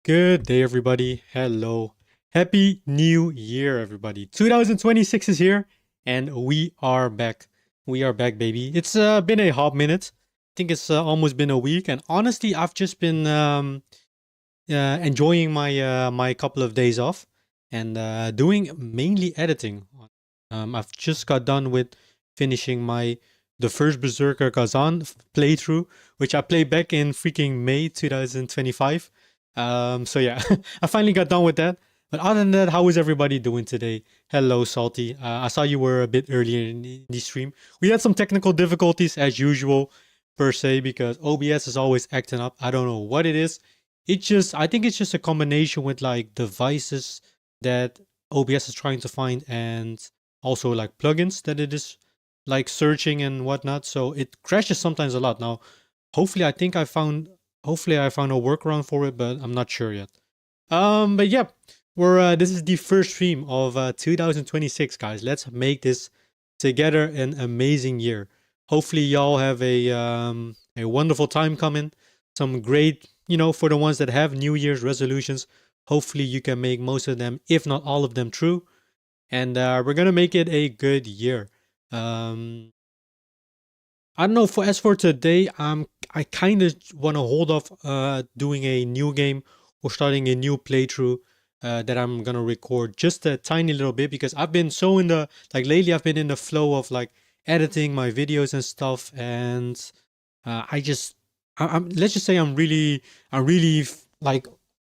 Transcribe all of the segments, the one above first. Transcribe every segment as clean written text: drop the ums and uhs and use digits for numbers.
Good day, everybody. Hello. Happy New Year, everybody. 2026 is here, and we are back. We are back, baby. It's been a hot minute. I think it's almost been a week, and honestly, I've just been enjoying my couple of days off and doing mainly editing. I've just got done with finishing the first Berserker Kazan playthrough, which I played back in freaking May 2025. So yeah, I finally got done with that. But other than that, how is everybody doing today? Hello, Salty. I saw you were a bit earlier in the stream. We had some technical difficulties as usual, per se, because OBS is always acting up. I don't know what it is. I think it's just a combination with like devices that OBS is trying to find and also like plugins that it is like searching and whatnot. So it crashes sometimes a lot. Now, hopefully, hopefully I found a workaround for it, but I'm not sure yet. But yeah, we're this is the first stream of 2026, guys. Let's make this together an amazing year. Hopefully, y'all have a wonderful time coming. Some great, for the ones that have New Year's resolutions. Hopefully, you can make most of them, if not all of them, true. And we're gonna make it a good year. Um, I don't know. For today, I kind of want to hold off doing a new game or starting a new playthrough that I'm gonna record just a tiny little bit because I've been so in the like lately. I've been in the flow of like editing my videos and stuff, and I'm let's just say I'm really like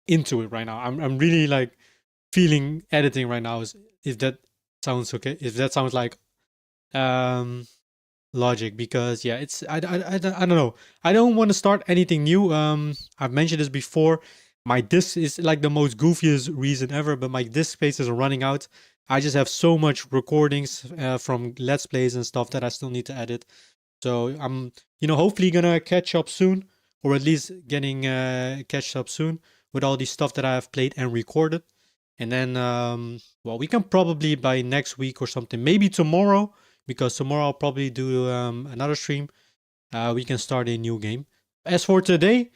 into it right now. I'm really like feeling editing right now. If that sounds okay, if that sounds like um logic, because yeah, I don't know. I don't want to start anything new. I've mentioned this before. My disk is like the most goofiest reason ever, but my disk space is running out. I just have so much recordings from let's plays and stuff that I still need to edit. So I'm hopefully gonna catch up soon, or at least getting catch up soon with all the stuff that I have played and recorded. And then well, we can probably by next week or something, maybe tomorrow, because tomorrow I'll probably do another stream. We can start a new game. As for today,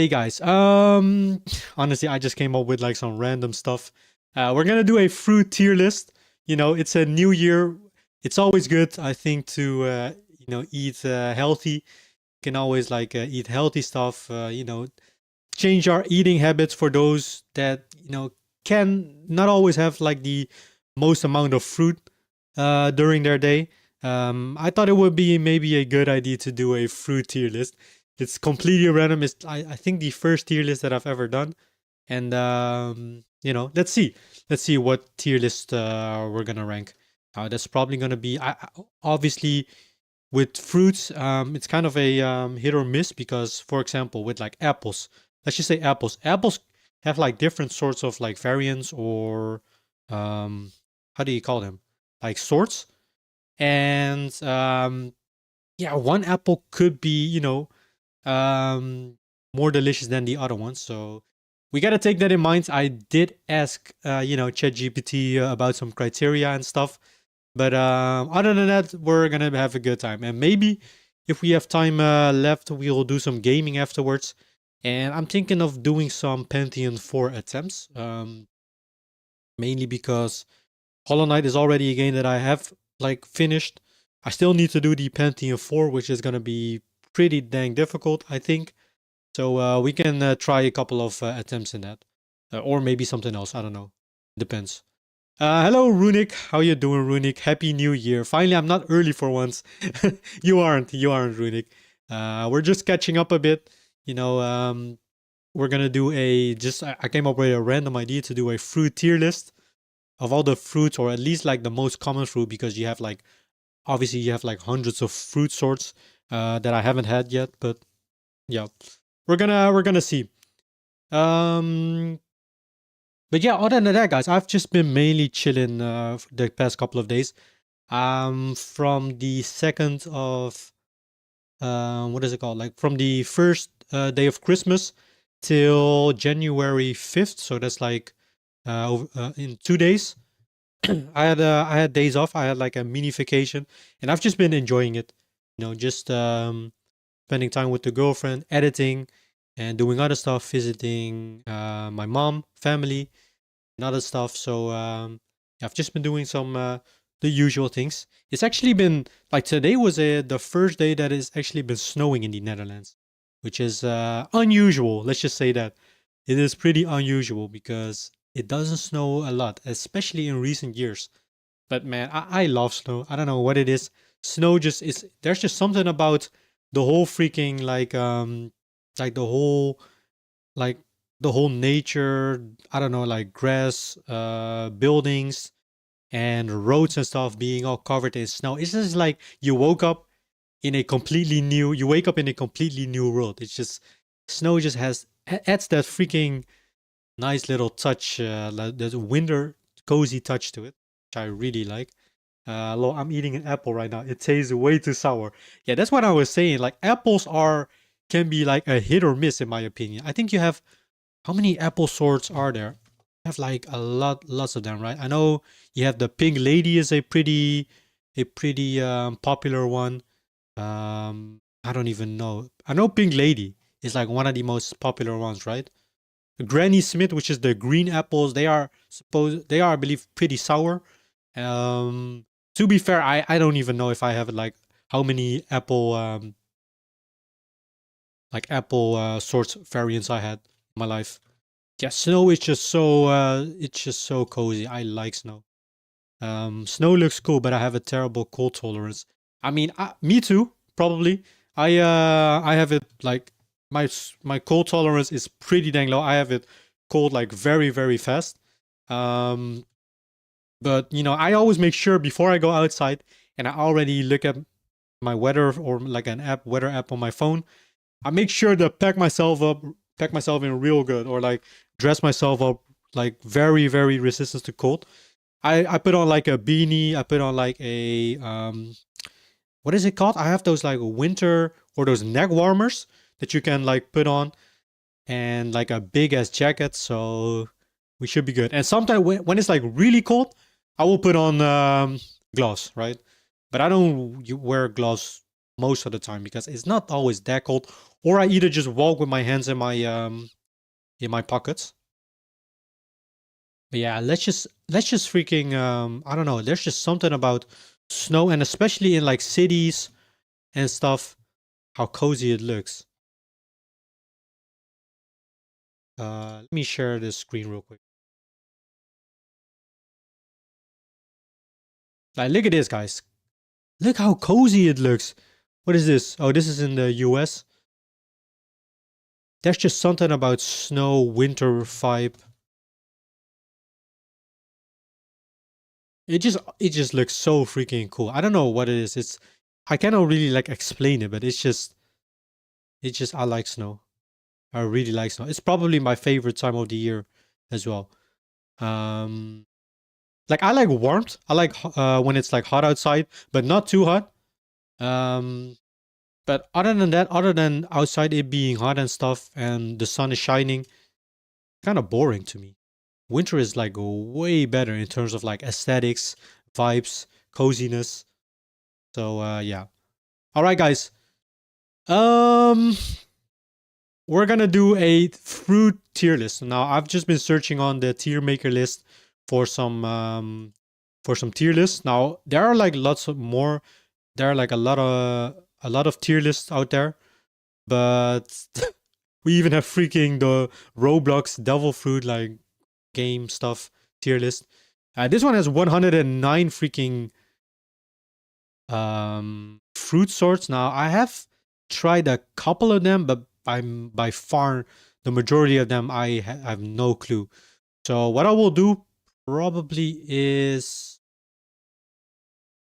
guys, honestly, I just came up with like some random stuff. We're gonna do a fruit tier list. It's a new year. It's always good, I think, to eat healthy. You can always like eat healthy stuff. Change our eating habits for those that can not always have like the most amount of fruit during their day. I thought it would be maybe a good idea to do a fruit tier list. It's completely random. I think the first tier list that I've ever done, and let's see what tier list we're gonna rank. That's probably gonna be obviously with fruits. It's kind of a hit or miss because, for example, with like apples, let's just say apples. Apples have like different sorts of like variants or how do you call them? Like sorts. And yeah, one apple could be, more delicious than the other one. So we got to take that in mind. I did ask, ChatGPT about some criteria and stuff. But other than that, we're going to have a good time. And maybe if we have time left, we'll do some gaming afterwards. And I'm thinking of doing some Pantheon 4 attempts, mainly because Hollow Knight is already a game that I have like finished. I still need to do the Pantheon 4, which is going to be pretty dang difficult, I think. So we can try a couple of attempts in that. Or maybe something else, I don't know. Depends. Hello, Runic. How you doing, Runic? Happy New Year. Finally, I'm not early for once. You aren't, Runic. We're just catching up a bit. We're gonna do I came up with a random idea to do a fruit tier list of all the fruits, or at least like the most common fruit, because you have like, obviously you have like hundreds of fruit sorts that I haven't had yet, but yeah, we're gonna see. Um, but yeah, other than that, guys, I've just been mainly chilling the past couple of days. From the second of what is it called? Like from the first day of Christmas till January 5th. So that's like in 2 days. I had days off. I had like a mini vacation, and I've just been enjoying it. Just spending time with the girlfriend, editing, and doing other stuff, visiting my mom, family, and other stuff. So I've just been doing some the usual things. It's actually been like today was the first day that it's actually been snowing in the Netherlands, which is unusual. Let's just say that it is pretty unusual because it doesn't snow a lot, especially in recent years. But man, I love snow. I don't know what it is. Snow just is. There's just something about the whole freaking like the whole like the whole nature. I don't know, like grass, buildings, and roads and stuff being all covered in snow. It's just like you woke up in a completely new. You wake up in a completely new world. It's just snow just adds that freaking nice little touch. There's a winter cozy touch to it, which I really like. I'm eating an apple right now. It tastes way too sour. Yeah, that's what I was saying. Like apples can be like a hit or miss in my opinion. I think you have how many apple sorts are there? You have like lots of them, right? I know you have the pink lady is a pretty popular one. I don't even know. I know pink lady is like one of the most popular ones, right? Granny Smith, which is the green apples, they are I believe pretty sour. Um, to be fair, I don't even know if I have like how many apple sorts variants I had in my life. Yeah, snow is just so it's just so cozy. I like snow. Snow looks cool, but I have a terrible cold tolerance. I mean, me too, probably. I have it like my cold tolerance is pretty dang low. I have it cold like very fast. Um, but you know, I always make sure before I go outside, and I already look at my weather or like an weather app on my phone. I make sure to pack myself in real good, or like dress myself up like very resistant to cold. I put on like a beanie. I put on like a what is it called? I have those like winter or those neck warmers that you can like put on, and like a big ass jacket. So we should be good. And sometimes when it's like really cold, I will put on gloves, right? But I don't wear gloves most of the time because it's not always that cold. Or I either just walk with my hands in my pockets. But yeah, let's just freaking I don't know. There's just something about snow, and especially in like cities and stuff, how cozy it looks. Let me share this screen real quick. Like, look at this, guys. Look how cozy it looks. What is this? Oh, this is in the US. There's just something about snow, winter vibe. It just looks so freaking cool. I don't know what it is. I cannot really like explain it, but it's just I like snow. I really like snow. It's probably my favorite time of the year as well. Um like I like warmth. I like when it's like hot outside, but not too hot. Um but other than that, other than outside it being hot and stuff and the sun is shining, kind of boring to me. Winter is like way better in terms of like aesthetics, vibes, coziness. So yeah. All right, guys. Um, we're gonna do a fruit tier list. Now, I've just been searching on the tier maker list for some tier lists. Now, there are like lots of more. There are like a lot of tier lists out there, but we even have freaking the Roblox Devil Fruit like game stuff tier list. This one has 109 freaking fruit sorts. Now I have tried a couple of them, but by far the majority of them I have no clue. So what I will do probably is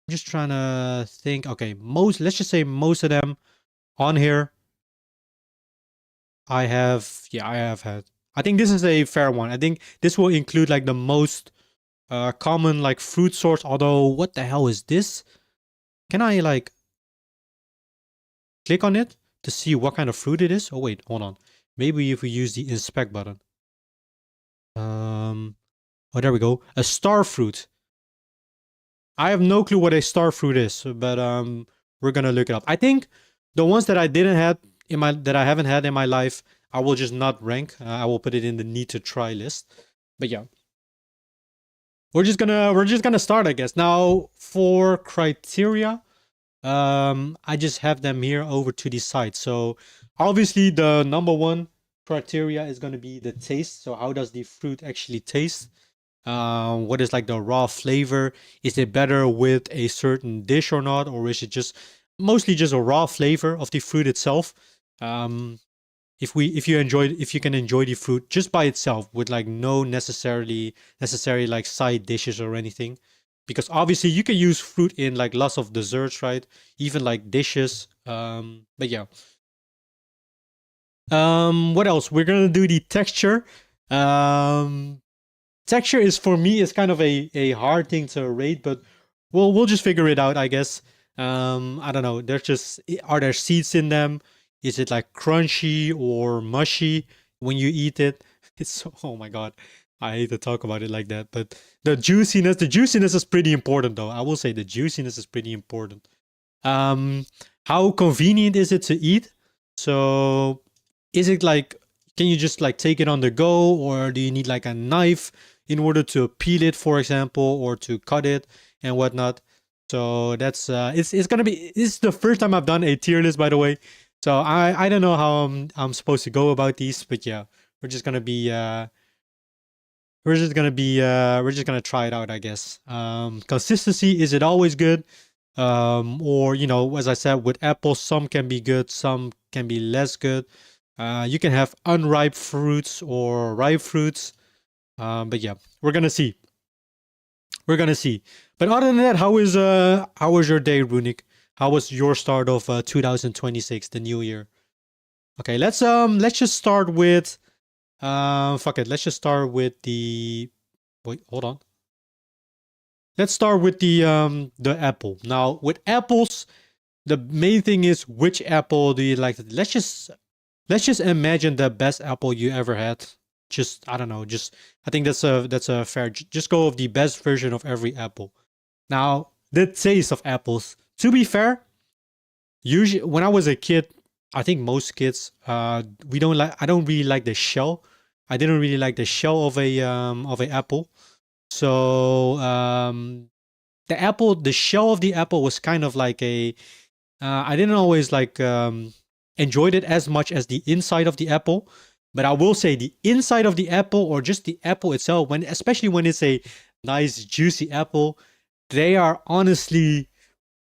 I'm just trying to think. Okay, let's just say most of them on here I have had. I think this is a fair one. I think this will include like the most common like fruit sorts. Although what the hell is this? Can I like click on it to see what kind of fruit it is? Oh wait, hold on. Maybe if we use the inspect button. Oh, there we go. A star fruit. I have no clue what a star fruit is, but we're gonna look it up. I think the ones that I didn't have that I haven't had in my life, I will just not rank. I will put it in the need to try list. But yeah, we're just gonna start, I guess. Now for criteria, I just have them here over to the side. So obviously the number one criteria is gonna be the taste. So how does the fruit actually taste? What is like the raw flavor? Is it better with a certain dish or not, or is it just mostly just a raw flavor of the fruit itself? Um, if you can enjoy the fruit just by itself with like no necessary like side dishes or anything, because obviously you can use fruit in like lots of desserts, right? Even like dishes. But yeah. What else? We're gonna do the texture. Um, Texture is for me is kind of a hard thing to rate, but we'll just figure it out, I guess. I don't know. There's just are there seeds in them? Is it like crunchy or mushy when you eat it? It's so, oh my god. I hate to talk about it like that, but the juiciness is pretty important though. I will say the juiciness is pretty important. Um, how convenient is it to eat? So, is it like, can you just like take it on the go, or do you need like a knife in order to peel it, for example, or to cut it and whatnot? So that's it's gonna be, this is the first time I've done a tier list, by the way. So I don't know how I'm supposed to go about these, but yeah, we're just gonna be we're just gonna try it out, I guess. Consistency, is it always good? Or you know, as I said, with apples, some can be good, some can be less good. You can have unripe fruits or ripe fruits. But yeah, we're gonna see. We're gonna see. But other than that, how was your day, Runic? How was your start of 2026, the new year? Okay, let's just start with fuck it. Let's just start with the wait, hold on. Let's start with the apple. Now, with apples, the main thing is which apple do you like? Let's just imagine the best apple you ever had. Just I don't know. Just I think that's a fair. Just go with the best version of every apple. Now the taste of apples. To be fair, usually when I was a kid, I think most kids we don't like. I don't really like the shell. I didn't really like the shell of a apple. So the shell of the apple was kind of like a I didn't always like enjoyed it as much as the inside of the apple. But I will say the inside of the apple, or just the apple itself, when especially when it's a nice juicy apple, they are honestly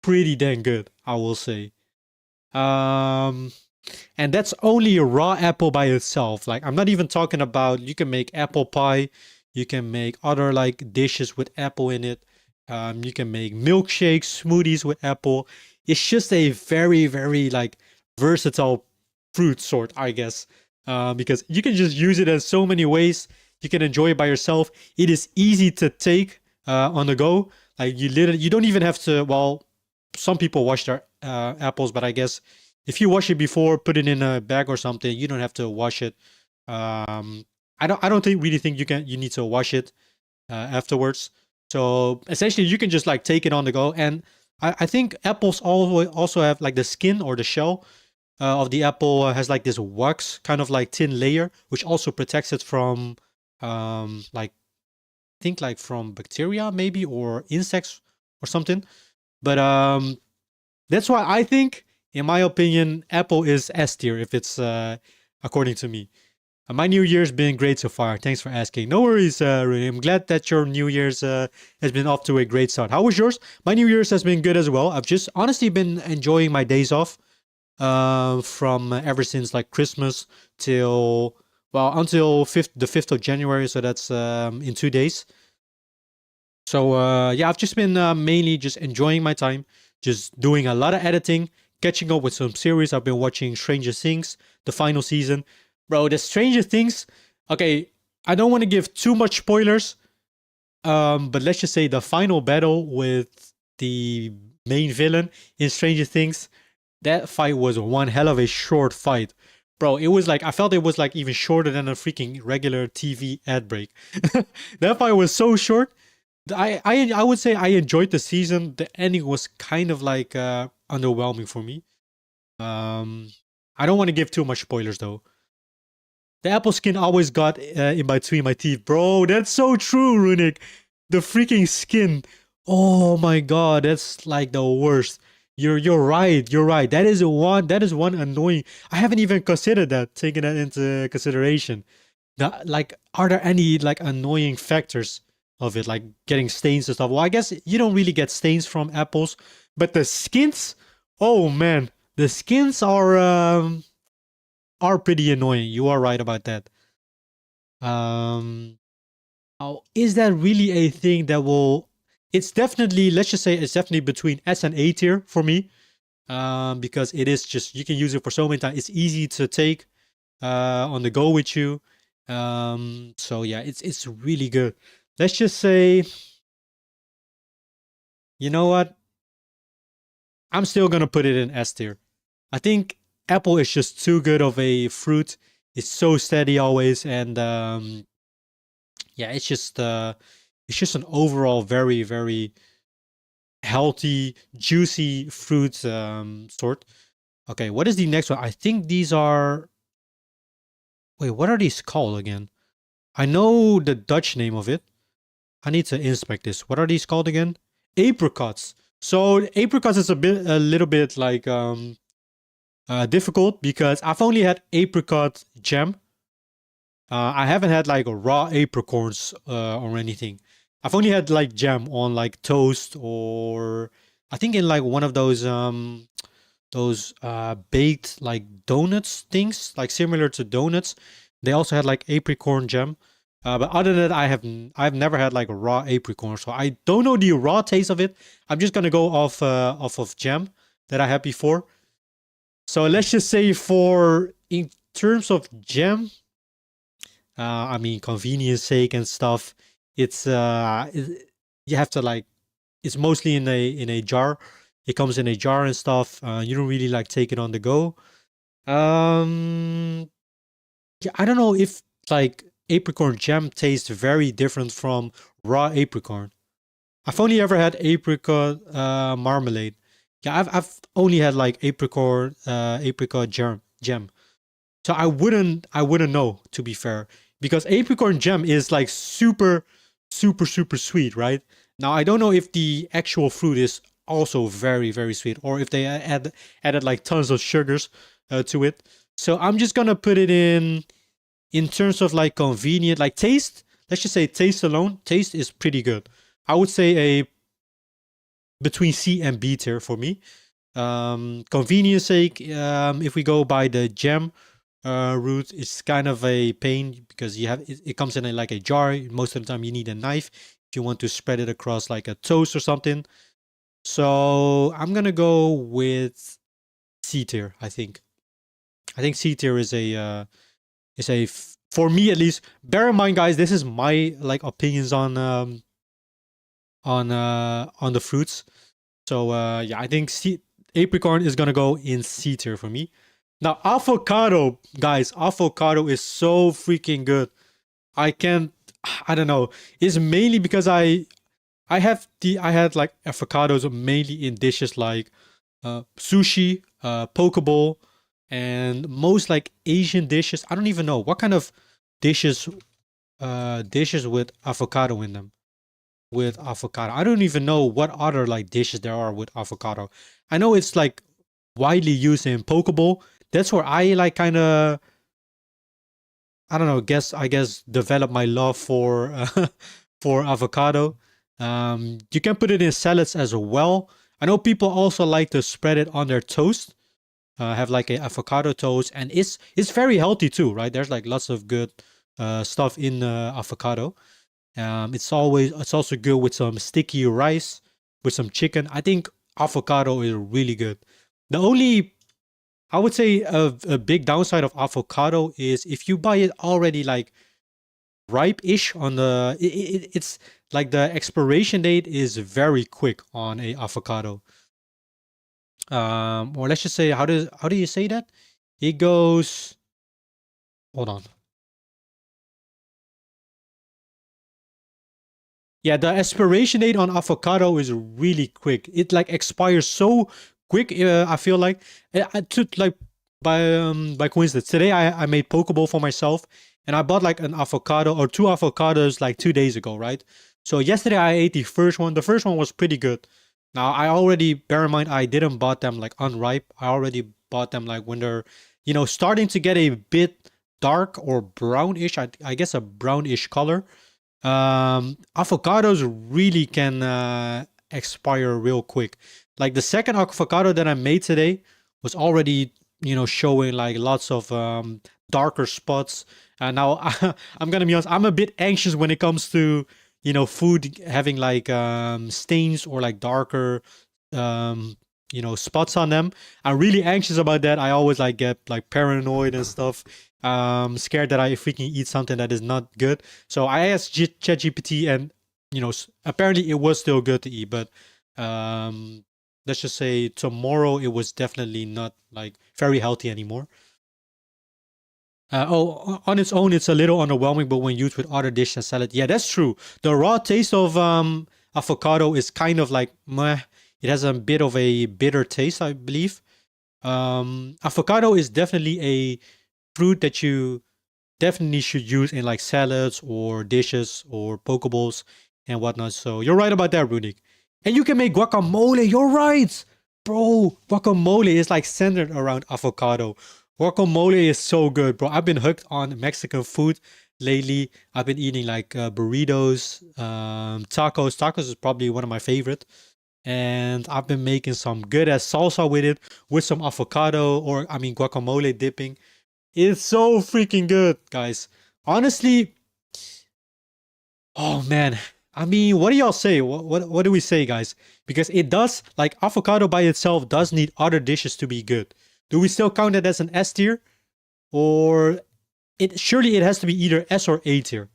pretty dang good, I will say. Um and that's only a raw apple by itself. Like I'm not even talking about, you can make apple pie, you can make other like dishes with apple in it. You can make milkshakes, smoothies with apple. It's just a very, very like versatile fruit sort, I guess. Because you can just use it in so many ways. You can enjoy it by yourself. It is easy to take on the go. Like you don't even have to. Well, some people wash their apples, but I guess if you wash it before, put it in a bag or something, you don't have to wash it. I don't really think you need to wash it afterwards. So essentially, you can just like take it on the go. And I think apples also have like the skin or the shell of the apple has like this wax kind of like thin layer, which also protects it from like think like from bacteria maybe, or insects or something. But that's why I think, in my opinion, Apple is S tier if it's according to me. My New Year's been great so far. Thanks for asking. No worries, Rooney. I'm glad that your New Year's has been off to a great start. How was yours? My New Year's has been good as well. I've just honestly been enjoying my days off from ever since like Christmas till, well, until the 5th of January. So that's in 2 days. So yeah, I've just been mainly just enjoying my time, just doing a lot of editing, catching up with some series. I've been watching Stranger Things, the final season. Bro, the Stranger Things. Okay, I don't want to give too much spoilers, but let's just say the final battle with the main villain in Stranger Things, that fight was one hell of a short fight. Bro, it was like, I felt it was like even shorter than a freaking regular TV ad break. That fight was so short. I would say I enjoyed the season. The ending was kind of like underwhelming for me. Um, I don't want to give too much spoilers though. The apple skin always got in between my teeth, bro. That's so true, Runic. The freaking skin. Oh my god, that's like the worst. You're right. You're right. That is one annoying. I haven't even considered that, taking that into consideration. Like, are there any like annoying factors of it, like getting stains and stuff? Well, I guess you don't really get stains from apples, but the skins. Oh man, the skins are pretty annoying. You are right about that. Um, oh, is that really a thing that will? It's definitely, let's just say, it's definitely between S and A tier for me. Because it is just, you can use it for so many times. It's easy to take on the go with you. So yeah, it's really good. Let's just say, you know what? I'm still gonna put it in S tier. I think apple is just too good of a fruit. It's so steady always, and yeah, it's just an overall very very healthy, juicy fruit sort. Okay, what is the next one? I think these are. Wait, what are these called again? I know the Dutch name of it. I need to inspect this. What are these called again? Apricots. So apricots is a little bit like difficult because I've only had apricot jam. I haven't had like raw apricorns or anything. I've only had like jam on like toast, or I think in like one of those baked like donuts things, like similar to donuts. They also had like apricorn jam. But other than that, I've never had like a raw apricorn, so I don't know the raw taste of it. I'm just gonna go off of jam that I had before. So let's just say, for in terms of jam, I mean convenience sake and stuff, it's you have to like, it's mostly in a jar. It comes in a jar and stuff. You don't really like take it on the go. Um, yeah, I don't know if like apricot jam tastes very different from raw apricot. I've only ever had apricot marmalade. Yeah, I've only had like apricot jam. So I wouldn't know, to be fair, because apricot jam is like super super sweet, right? Now I don't know if the actual fruit is also very very sweet, or if they added like tons of sugars to it. So I'm just gonna put it in terms of like convenient, like taste. Let's just say taste alone. Taste is pretty good. I would say a between C and B tier for me. Convenience sake, if we go by the jam route, it's kind of a pain because it comes in like a jar. Most of the time you need a knife if you want to spread it across like a toast or something. So I'm gonna go with C tier. I think C tier is for me at least. Bear in mind, guys, this is my like opinions on the fruits. So yeah, I think apricot is gonna go in C tier for me. Now avocado, guys, avocado is so freaking good. I can't. I don't know. It's mainly because I had like avocados mainly in dishes like sushi, poke bowl, and most like Asian dishes. I don't even know what kind of dishes dishes with avocado in them. With avocado, I don't even know what other like dishes there are with avocado. I know it's like widely used in poke bowl. That's where I like kind of, I don't know, I guess develop my love for for avocado. You can put it in salads as well. I know people also like to spread it on their toast. Have like a avocado toast, and it's very healthy too, right? There's like lots of good stuff in avocado. It's also good with some sticky rice, with some chicken. I think avocado is really good. The only, I would say, a big downside of avocado is if you buy it already like ripe-ish on it's like the expiration date is very quick on a avocado. Or let's just say, how do you say that? It goes. Hold on. Yeah, the expiration date on avocado is really quick. It like expires so quick. I feel like to like by coincidence. Today I made Pokeball for myself, and I bought like an avocado or two avocados like 2 days ago, right? So yesterday I ate the first one. The first one was pretty good. Now I already, bear in mind, I didn't bought them like unripe. I already bought them like when they're, starting to get a bit dark or brownish. I guess a brownish color. Avocados really can expire real quick. Like the second avocado that I made today was already, showing like lots of darker spots. And now I'm gonna be honest, I'm a bit anxious when it comes to, food having like stains or like darker spots on them. I'm really anxious about that. I always like get like paranoid and stuff. Scared that I freaking eat something that is not good. So I asked ChatGPT, and apparently it was still good to eat, but let's just say tomorrow it was definitely not like very healthy anymore. On its own, it's a little underwhelming, but when used with other dishes and salad, yeah, that's true. The raw taste of avocado is kind of like meh. It has a bit of a bitter taste, I believe. Avocado is definitely a fruit that you definitely should use in like salads or dishes or pokeballs and whatnot. So you're right about that, Rudik. And you can make guacamole. You're right, bro. Guacamole is like centered around avocado. Guacamole is so good, bro. I've been hooked on Mexican food lately. I've been eating like burritos, tacos. Tacos is probably one of my favorite. And I've been making some good ass salsa with it, with some avocado or I mean guacamole dipping. It's so freaking good, guys. Honestly, oh man. I mean, what do y'all say? What do we say, guys? Because it does, like avocado by itself does need other dishes to be good. Do we still count it as an S tier? Or surely it has to be either S or A tier.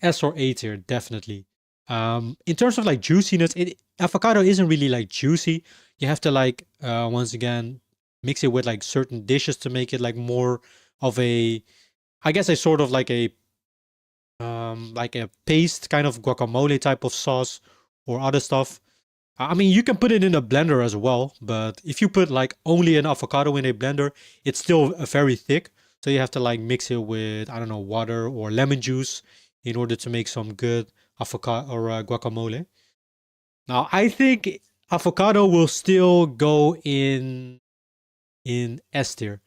S or A tier, definitely. In terms of like juiciness, avocado isn't really like juicy. You have to like once again mix it with like certain dishes to make it like more of a, I guess a sort of like a paste kind of guacamole type of sauce or other stuff. I mean, you can put it in a blender as well, but if you put like only an avocado in a blender, it's still very thick. So you have to like mix it with, I don't know, water or lemon juice in order to make some good avocado or guacamole. Now, I think avocado will still go in S tier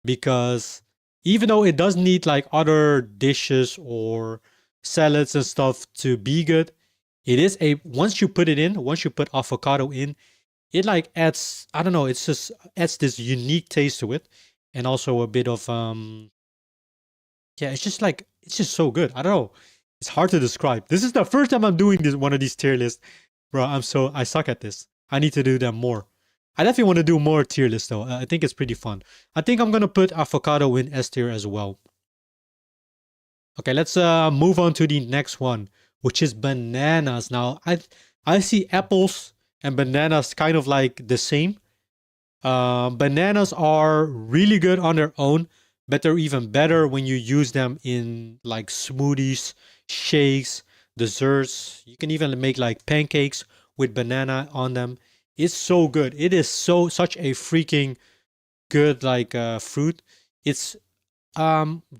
because even though it does need like other dishes or salads and stuff to be good, it is a once you put avocado in, it like adds, I don't know, it's just adds this unique taste to it, and also a bit of yeah, it's just so good. I don't know. It's hard to describe. This is the first time I'm doing this one of these tier lists. Bro, I suck at this. I need to do them more. I definitely want to do more tier lists though. I think it's pretty fun. I think I'm gonna put avocado in S tier as well. Okay, let's move on to the next one, which is bananas. Now I see apples and bananas kind of like the same. Bananas are really good on their own, but they're even better when you use them in like smoothies, shakes, desserts. You can even make like pancakes with banana on them. It's so good. It is such a freaking good like fruit. It's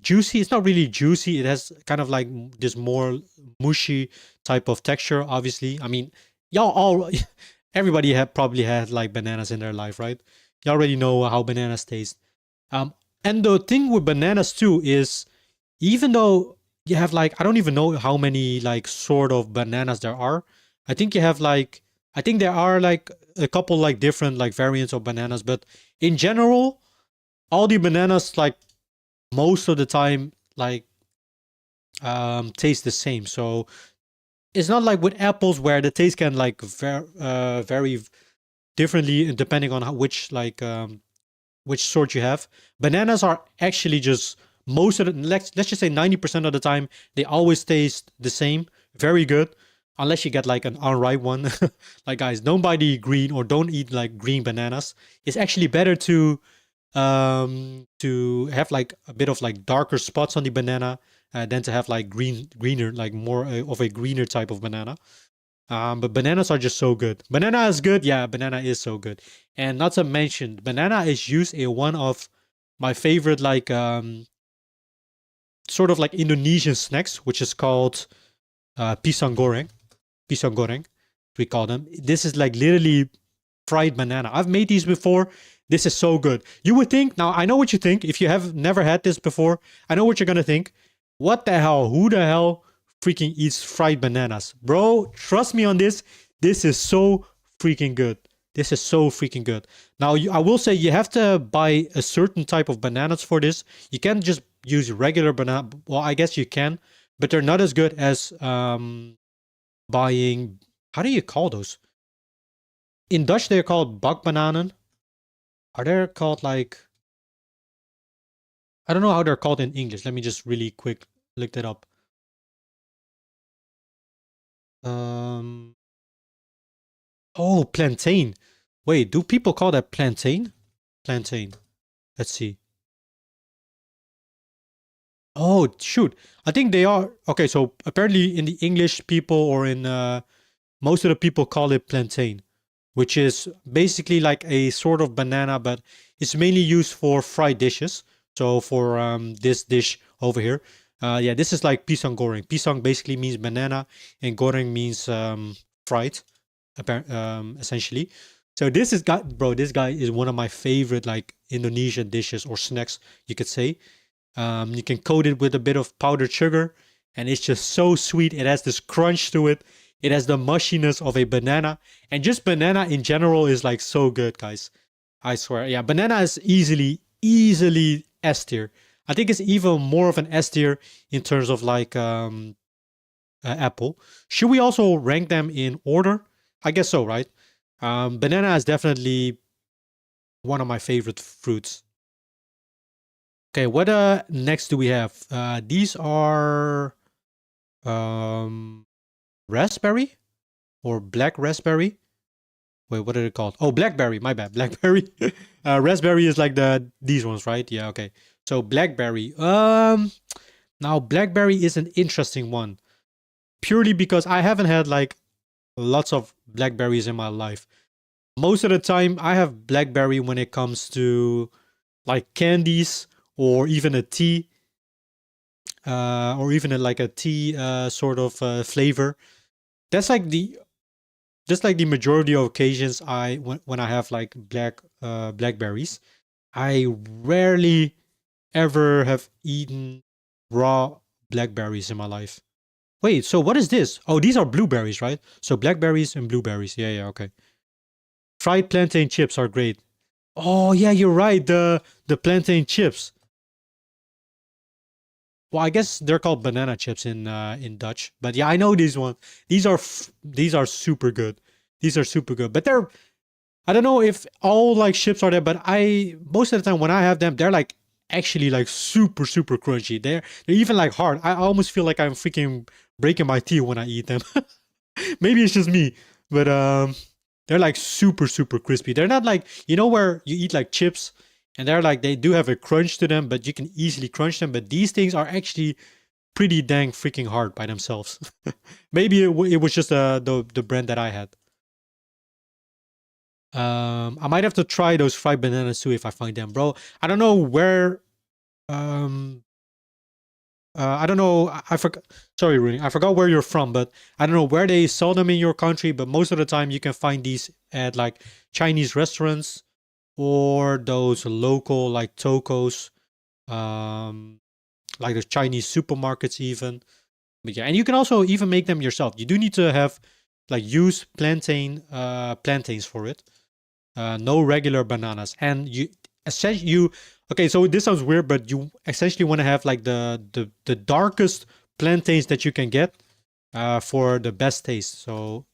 juicy. It's not really juicy. It has kind of like this more mushy type of texture, obviously. I mean, y'all all everybody have probably had like bananas in their life, right? You already know how bananas taste. And the thing with bananas too is even though you have like I don't even know how many like sort of bananas there are. I think you have like I think there are like a couple like different like variants of bananas, but in general, all the bananas like most of the time like taste the same. So it's not like with apples where the taste can like vary differently depending on which sort you have. Bananas are actually just most of the let's just say 90% of the time they always taste the same, very good, unless you get like an unripe one. Like guys, don't buy the green or don't eat like green bananas. It's actually better to have like a bit of like darker spots on the banana than to have like greener like more of a greener type of banana. But bananas are just so good. Banana is good. Yeah, banana is so good. And not to mention, banana is used in one of my favorite, like, sort of like Indonesian snacks, which is called pisang goreng. Pisang goreng, we call them. This is like literally fried banana. I've made these before. This is so good. You would think, now I know what you think. If you have never had this before, I know what you're gonna think. What the hell? Who the hell freaking eats fried bananas? Bro, trust me on this. This is so freaking good. This is so freaking good. Now, I will say you have to buy a certain type of bananas for this. You can't just use regular banana. Well, I guess you can, but they're not as good as buying. How do you call those? In Dutch, they're called bakbananen. Are they called like? I don't know how they're called in English. Let me just really quick look that up. Um. Oh, plantain. Wait, do people call that plantain? Plantain. Let's see. Oh, shoot. I think they are. Okay, so apparently in the English people or in most of the people call it plantain, which is basically like a sort of banana, but it's mainly used for fried dishes. So for this dish over here, yeah, this is like pisang goreng. Pisang basically means banana, and goreng means fried, essentially. So this is guy, bro. This guy is one of my favorite like Indonesian dishes or snacks, you could say. You can coat it with a bit of powdered sugar, and it's just so sweet. It has this crunch to it. It has the mushiness of a banana, and just banana in general is like so good, guys. I swear, yeah, banana is easily S tier. I think it's even more of an S tier in terms of like apple. Should we also rank them in order? I guess so, right? Banana is definitely one of my favorite fruits. Okay, what next do we have? These are um raspberry or black raspberry. Wait, what are they called? Oh, blackberry. My bad, blackberry. Raspberry is like these ones, right? Yeah, okay. So blackberry. Now blackberry is an interesting one, purely because I haven't had like lots of blackberries in my life. Most of the time, I have blackberry when it comes to like candies or even a tea, or even like a tea sort of flavor. That's like the just like the majority of occasions when I have like blackberries. I rarely ever have eaten raw blackberries in my life. Wait, so what is this? Oh, these are blueberries, right? So blackberries and blueberries. Yeah, yeah, okay. Fried plantain chips are great. Oh yeah, you're right. The plantain chips. Well, I guess they're called banana chips in Dutch. But yeah, I know these ones. These are super good. These are super good. But they're I don't know if all like chips are there, but I most of the time when I have them, they're like actually like super crunchy. They're even like hard. I almost feel like I'm freaking breaking my teeth when I eat them. Maybe it's just me, but they're like super crispy. They're not like where you eat like chips and they're like they do have a crunch to them, but you can easily crunch them. But these things are actually pretty dang freaking hard by themselves. Maybe it was just the brand that I had. I might have to try those fried bananas too if I find them, bro. I don't know where. Um, I don't know. I forgot. Sorry, Rooney. I forgot where you're from, but I don't know where they sell them in your country. But most of the time, you can find these at like Chinese restaurants or those local like tokos, um, like the Chinese supermarkets even. But yeah, and you can also even make them yourself. You do need to have like use plantains for it. No regular bananas, and you essentially you okay. So this sounds weird, but you essentially want to have like the darkest plantains that you can get for the best taste. So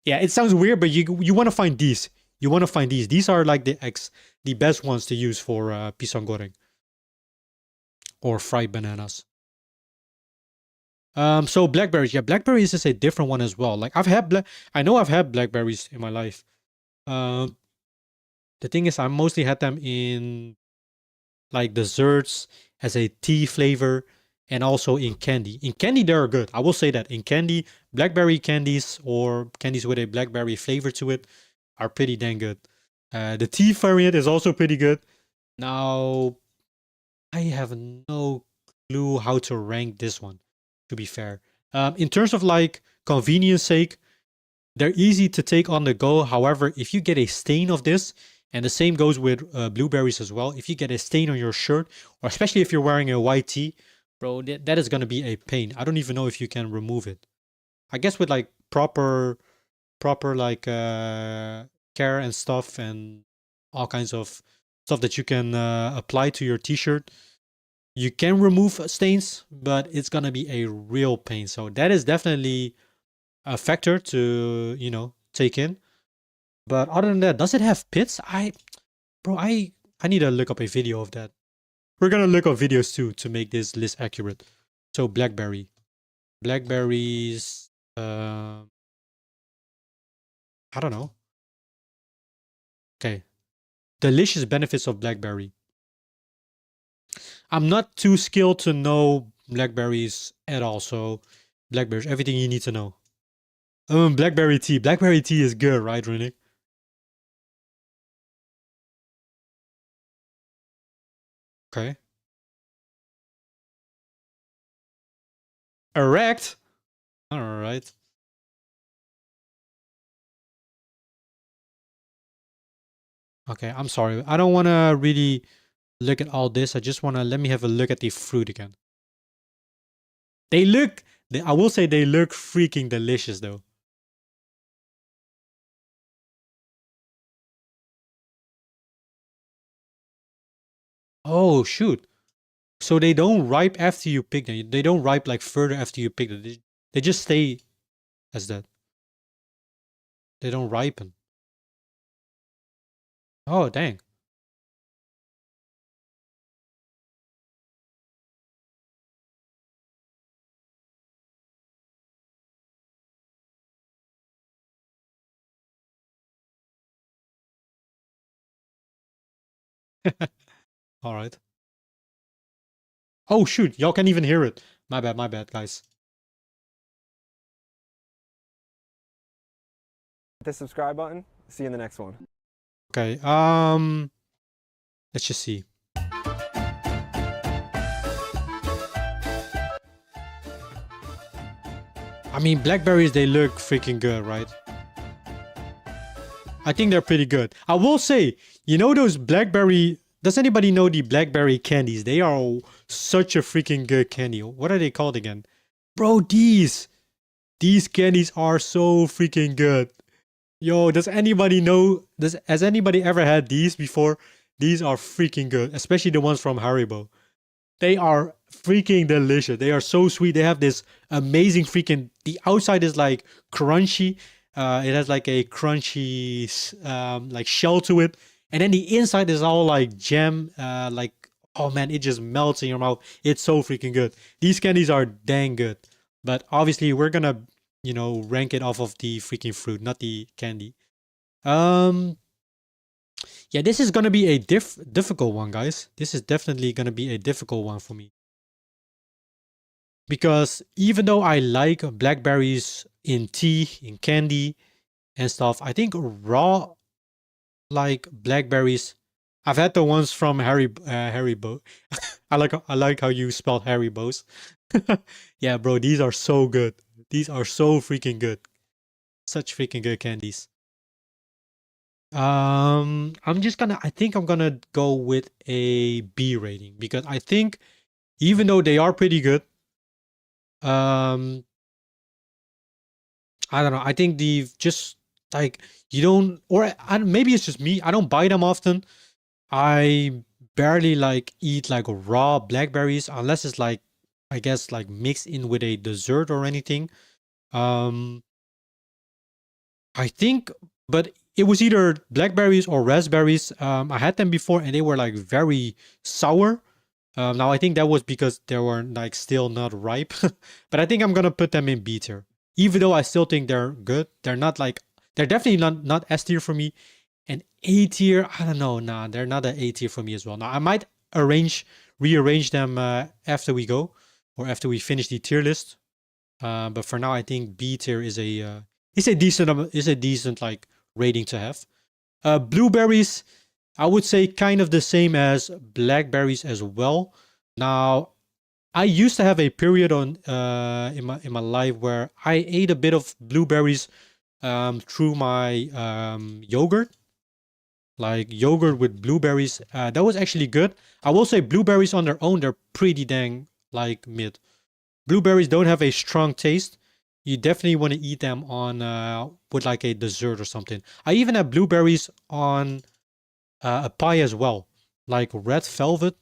yeah, it sounds weird, but you want to find these. You want to find these. These are like the best ones to use for pisang goreng or fried bananas. So blackberries, yeah, blackberries is a different one as well. Like I know I've had blackberries in my life. Um, the thing is, I mostly had them in like desserts as a tea flavor. and also in candy. In candy, they are good. I will say that. In candy, blackberry candies or candies with a blackberry flavor to it are pretty dang good. The tea variant is also pretty good. Now, I have no clue how to rank this one, to be fair. In terms of like convenience sake, they're easy to take on the go. However, if you get a stain of this, and the same goes with blueberries as well, if you get a stain on your shirt, or especially if you're wearing a white tee, bro, that is going to be a pain. I don't even know if you can remove it. I guess with like proper like care and stuff and all kinds of stuff that you can apply to your t-shirt, you can remove stains, but it's gonna be a real pain. So that is definitely a factor to, you know, take in. But other than that, does it have pits? Bro, I need to look up a video of that. We're gonna look up videos too to make this list accurate. So blackberries, I don't know. Okay, delicious benefits of blackberry. I'm not too skilled to know blackberries at all, so blackberries, everything you need to know. Blackberry tea. Blackberry tea is good, right, Runic? Okay. Erect? Alright. Okay, I'm sorry. I don't want to really look at all this. I just want to let me have a look at the fruit again. They look, I will say they look freaking delicious though. Oh, shoot. So they don't ripe after you pick them. They don't ripe like further after you pick them. They just stay as that. They don't ripen. Oh, dang. All right. Oh, shoot. Y'all can't even hear it. My bad, guys. Hit the subscribe button. See you in the next one. Okay. Let's just see. I mean, blackberries, they look freaking good, right? I think they're pretty good. I will say, you know those blackberry... Does anybody know the blackberry candies? They are such a freaking good candy. What are they called again? Bro, these candies are so freaking good. Yo, does anybody know... Has anybody ever had these before? These are freaking good, especially the ones from Haribo. They are freaking delicious. They are so sweet. They have this amazing freaking... The outside is like crunchy. It has like a crunchy like shell to it. And then the inside is all like jam. Like, oh man, it just melts in your mouth. It's so freaking good. These candies are dang good. But obviously we're gonna, you know, rank it off of the freaking fruit, not the candy. Yeah, this is gonna be a difficult one, guys. This is definitely gonna be a difficult one for me. Because even though I like blackberries in tea, in candy, and stuff, I think raw, like blackberries, I've had the ones from Haribo. I like how you spelled Haribos. Yeah, bro, these are so good. These are so freaking good. Such freaking good candies. I think I'm gonna go with a B rating because I think even though they are pretty good, um, I don't know. I think the just like you don't, or maybe it's just me. I don't buy them often. I barely like eat like raw blackberries unless it's like, I guess, like mixed in with a dessert or anything. Um, I think, but it was either blackberries or raspberries. I had them before and they were like very sour. Now I think that was because they were like still not ripe. But I think I'm gonna put them in B tier. Even though I still think they're good. They're not like, they're definitely not S tier for me. And A tier, I don't know. Nah, they're not an A tier for me as well. Now I might rearrange them after we go. or after we finish the tier list. But for now, I think B tier is a decent like rating to have. Blueberries, I would say kind of the same as blackberries as well. Now, I used to have a period on in my life where I ate a bit of blueberries through my yogurt, like yogurt with blueberries. That was actually good. I will say blueberries on their own, they're pretty dang like mid. Blueberries don't have a strong taste. You definitely want to eat them on with like a dessert or something. I even have blueberries on a pie as well, like red velvet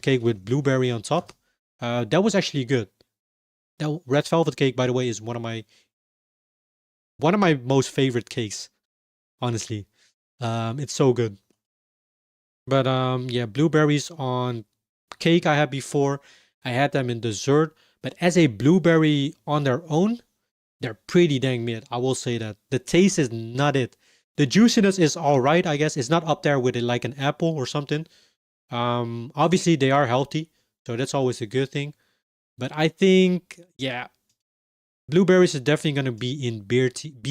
cake with blueberry on top. That was actually good. That red velvet cake, by the way, is one of my most favorite cakes. Honestly, it's so good. But yeah, blueberries on cake I had before. I had them in dessert, but as a blueberry on their own, they're pretty dang mid. I will say that the taste is not it. The juiciness is all right, I guess. It's not up there with it like an apple or something. Obviously they are healthy, so that's always a good thing. But I think, yeah, blueberries is definitely gonna be in B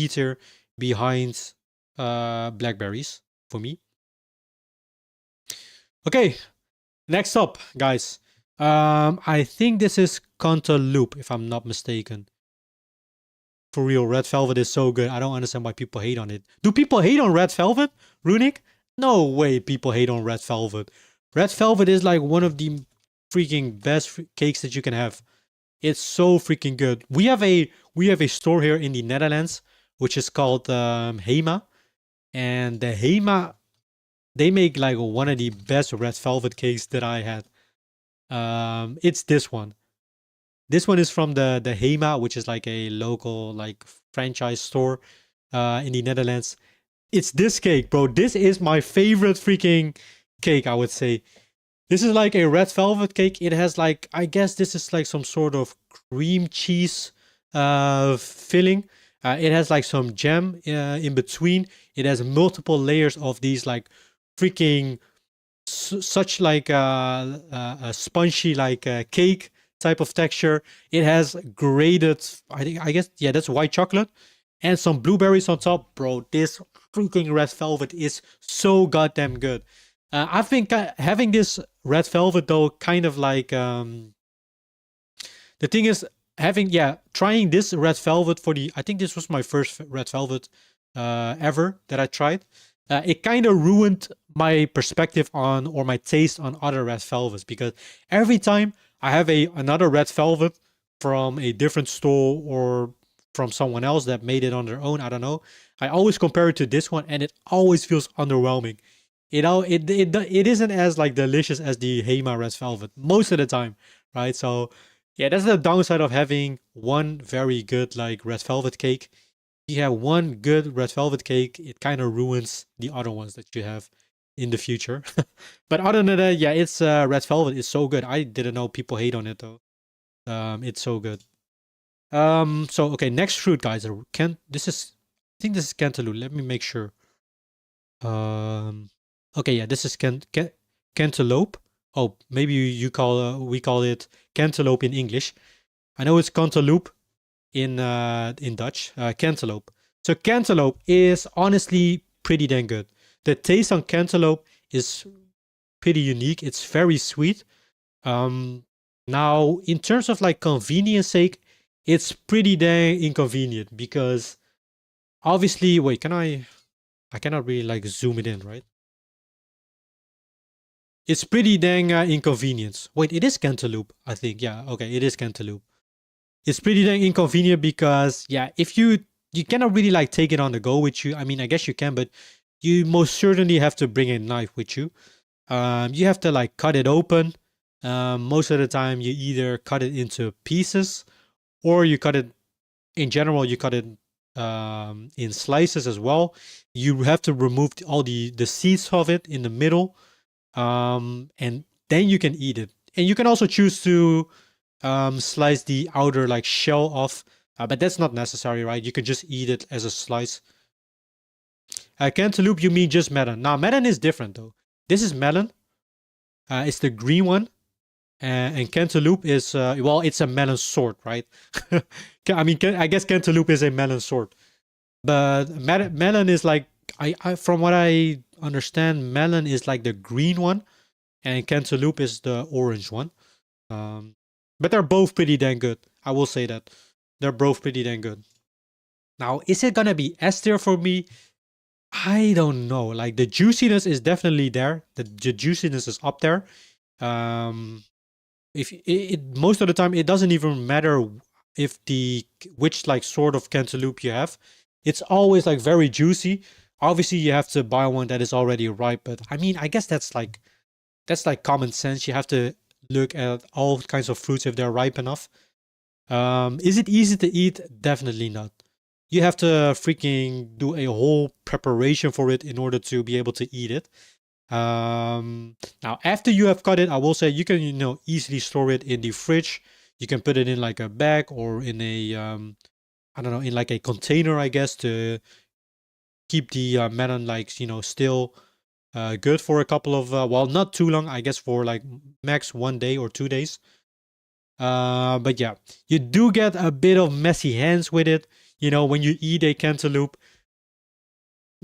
tier behind blackberries for me. Okay, next up, guys. I think this is Cantaloupe, if I'm not mistaken. For real, Red Velvet is so good. I don't understand why people hate on it. Do people hate on Red Velvet, Runic? No way people hate on Red Velvet. Red Velvet is like one of the freaking best cakes that you can have. It's so freaking good. We have a store here in the Netherlands, which is called Hema. And the Hema, they make like one of the best Red Velvet cakes that I had. It's this one. This one is from the Hema, which is like a local like franchise store in the Netherlands. It's this cake, bro. This is my favorite freaking cake, I would say. This is like a red velvet cake. It has like, I guess this is like some sort of cream cheese filling. It has like some jam in between. It has multiple layers of these like freaking such like a spongy like cake type of texture. It has grated, I guess, yeah, that's white chocolate and some blueberries on top. Bro, this freaking red velvet is so goddamn good. I think having this red velvet though, kind of like the thing is trying this red velvet for I think this was my first red velvet ever that I tried. It kind of ruined my perspective on or my taste on other red velvets, because every time I have another red velvet from a different store or from someone else that made it on their own, I don't know, I always compare it to this one and it always feels underwhelming. It isn't as like delicious as the Hema red velvet most of the time, right? So yeah, that's the downside of having one very good like red velvet cake. You have one good red velvet cake, it kind of ruins the other ones that you have in the future. But other than that, yeah, it's red velvet is so good. I didn't know people hate on it though. It's so good. So okay, next fruit, guys. I think this is cantaloupe. Let me make sure. Okay, yeah, this is cantaloupe. Oh, maybe we call it cantaloupe in English. I know it's cantaloupe in Dutch. Cantaloupe. So cantaloupe is honestly pretty dang good. The taste on cantaloupe is pretty unique. It's very sweet. Now, in terms of like convenience sake, it's pretty dang inconvenient because obviously, wait, I cannot really like zoom it in, right? It's pretty dang inconvenient. Wait, it is cantaloupe, I think. Yeah, okay, it is cantaloupe. It's pretty dang inconvenient because, yeah, if you cannot really like take it on the go with you. I mean, I guess you can, but you most certainly have to bring a knife with you. You have to like cut it open. Most of the time, you either cut it into pieces or you cut it, in general, you cut it in slices as well. You have to remove all the seeds of it in the middle. And then you can eat it. And you can also choose to slice the outer like shell off, but that's not necessary, right? You can just eat it as a slice. Cantaloupe, you mean just melon? Now melon is different though. This is melon. It's the green one, and cantaloupe is well, it's a melon sort, right? I mean, I guess cantaloupe is a melon sort, but melon is like from what I understand, melon is like the green one, and cantaloupe is the orange one. But they're both pretty dang good. I will say that they're both pretty dang good. Now, is it gonna be S tier for me? I don't know. Like the juiciness is definitely there. The juiciness is up there. If most of the time it doesn't even matter if which like sort of cantaloupe you have. It's always like very juicy. Obviously, you have to buy one that is already ripe. But I mean, I guess that's like common sense. You have to look at all kinds of fruits if they're ripe enough. Is it easy to eat? Definitely not. You have to freaking do a whole preparation for it in order to be able to eat it. Now, after you have cut it, I will say you can, easily store it in the fridge. You can put it in like a bag or in a, I don't know, in like a container, I guess, to keep the melon like, still good for a couple of, well, not too long, I guess, for like max 1 day or 2 days. But yeah, you do get a bit of messy hands with it. When you eat a cantaloupe,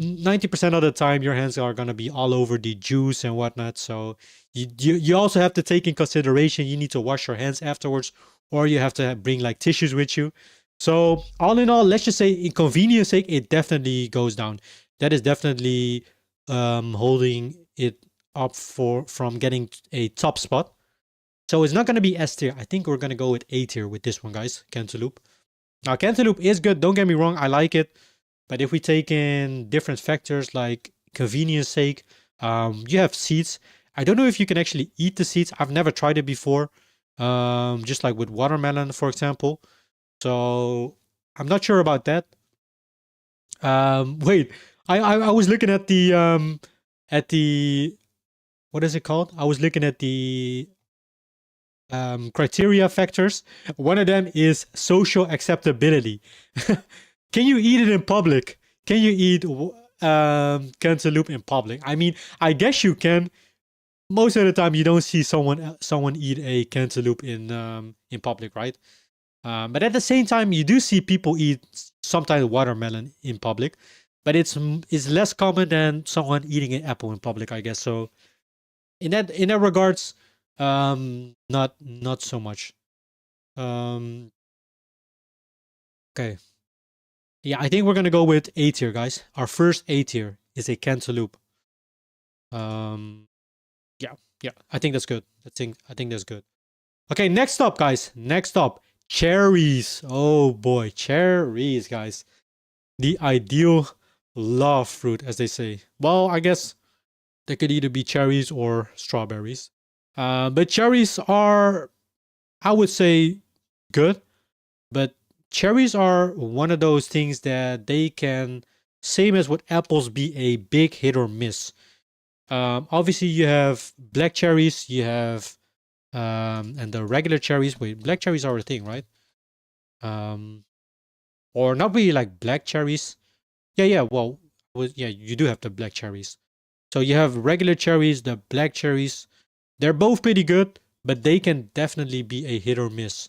90% of the time your hands are going to be all over the juice and whatnot. So you also have to take in consideration you need to wash your hands afterwards, or you have to bring like tissues with you. So all in all, let's just say in convenience sake, it definitely goes down. That is definitely holding it up from getting a top spot. So it's not going to be S tier. I think we're going to go with A tier with this one, guys. Cantaloupe. Now, cantaloupe is good. Don't get me wrong. I like it. But if we take in different factors like convenience sake, you have seeds. I don't know if you can actually eat the seeds. I've never tried it before. Just like with watermelon, for example. So I'm not sure about that. Wait, I was looking at the what is it called? I was looking at the criteria factors. One of them is social acceptability. Can you eat it in public? Can you eat cantaloupe in public? I mean, I guess you can. Most of the time, you don't see someone eat a cantaloupe in public, right? But at the same time, you do see people eat sometimes watermelon in public, but it's less common than someone eating an apple in public, I guess. So in that regards, not so much. Okay. Yeah, I think we're gonna go with A tier, guys. Our first A tier is a cantaloupe. Yeah, I think that's good. I think that's good. Okay, next up, guys. Next up, cherries. Oh boy, cherries, guys. The ideal love fruit, as they say. Well, I guess they could either be cherries or strawberries. But cherries are, I would say, good. But cherries are one of those things that they can, same as with apples, be a big hit or miss. Obviously, you have black cherries, you have, and the regular cherries. Wait, black cherries are a thing, right? Or not really like black cherries. Yeah. Well, yeah, you do have the black cherries. So you have regular cherries, the black cherries. They're both pretty good, but they can definitely be a hit or miss.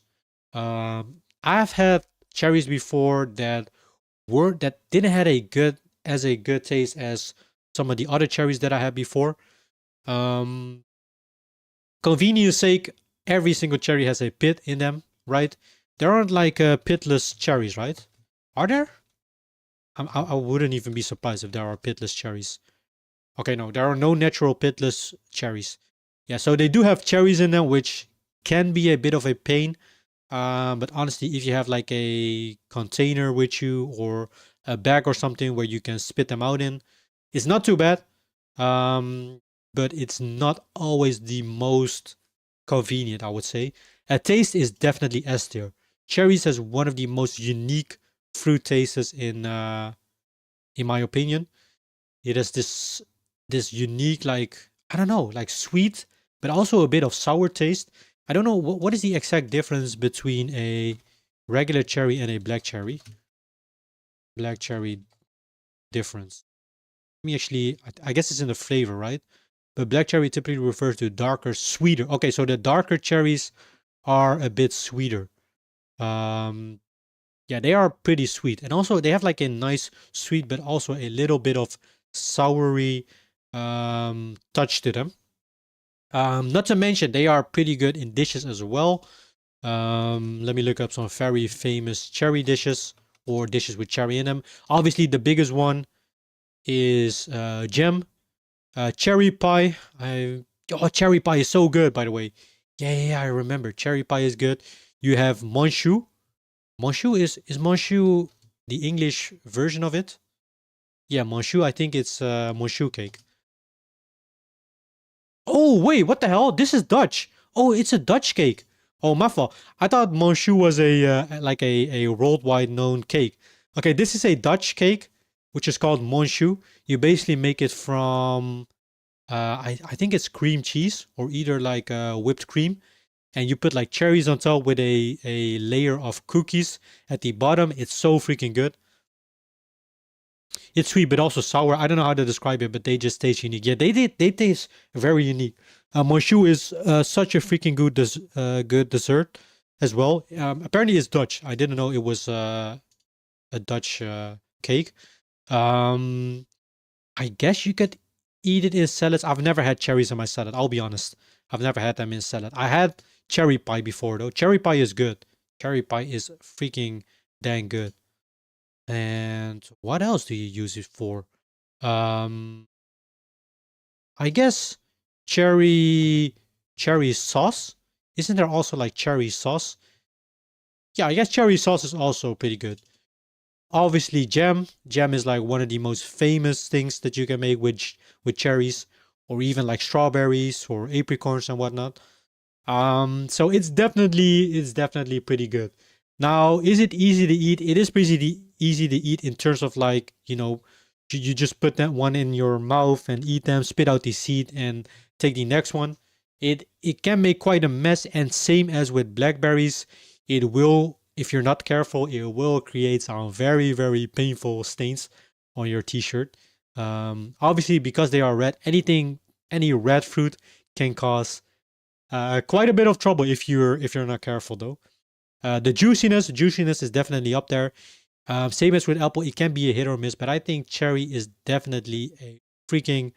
I've had cherries before that didn't have a good taste as some of the other cherries that I had before. Convenience sake, every single cherry has a pit in them, right? There aren't like pitless cherries, right? Are there? I wouldn't even be surprised if there are pitless cherries. Okay, no, there are no natural pitless cherries. Yeah, so they do have cherries in them, which can be a bit of a pain. But honestly, if you have like a container with you or a bag or something where you can spit them out in, it's not too bad. But it's not always the most convenient, I would say. A taste is definitely S tier. Cherries has one of the most unique fruit tastes in my opinion. It has this unique, like, I don't know, like sweet, but also a bit of sour taste. I don't know what is the exact difference between a regular cherry and a black cherry. Black cherry difference. Let me actually, I guess it's in the flavor, right? but black cherry typically refers to darker, sweeter. Okay, so the darker cherries are a bit sweeter. Yeah, they are pretty sweet, and also they have like a nice sweet, but also a little bit of soury touch to them. Not to mention they are pretty good in dishes as well. Let me look up some very famous cherry dishes or dishes with cherry in them. Obviously, the biggest one is jam, cherry pie. Cherry pie is so good, by the way. Yeah, I remember. Cherry pie is good. You have Monchou. Monchou is Monchou the English version of it? Yeah, Monchou. I think it's Monchou cake. Oh wait, what the hell? This is Dutch. Oh, it's a Dutch cake. Oh, my fault. I thought Monchou was a like a worldwide known cake. Okay, this is a Dutch cake, which is called Monchou. You basically make it from I think it's cream cheese or either like whipped cream, and you put like cherries on top with a layer of cookies at the bottom. It's so freaking good. It's sweet but also sour. I don't know how to describe it, but they just taste unique. Yeah, they taste very unique. Monchou is such a freaking good dessert as well. Apparently it's Dutch. I didn't know it was a Dutch cake. Um, I guess you could eat it in salads. I've never had cherries in my salad. I'll be honest. I've never had them in salad. I had cherry pie before though. Cherry pie is good. Cherry pie is freaking dang good. And what else do you use it for? Um, I guess cherry sauce. Isn't there also like cherry sauce? Yeah, I guess cherry sauce is also pretty good. Obviously, jam. Jam is like one of the most famous things that you can make with cherries, or even like strawberries or apricots and whatnot. So it's definitely pretty good. Now, is it easy to eat? It is pretty easy to eat in terms of like, you just put that one in your mouth and eat them, spit out the seed and take the next one. It can make quite a mess, and same as with blackberries, it will, if you're not careful, it will create some very, very painful stains on your t-shirt. Obviously because they are red, any red fruit can cause quite a bit of trouble if you're not careful though. The juiciness is definitely up there. Same as with apple, it can be a hit or miss, but I think cherry is definitely a freaking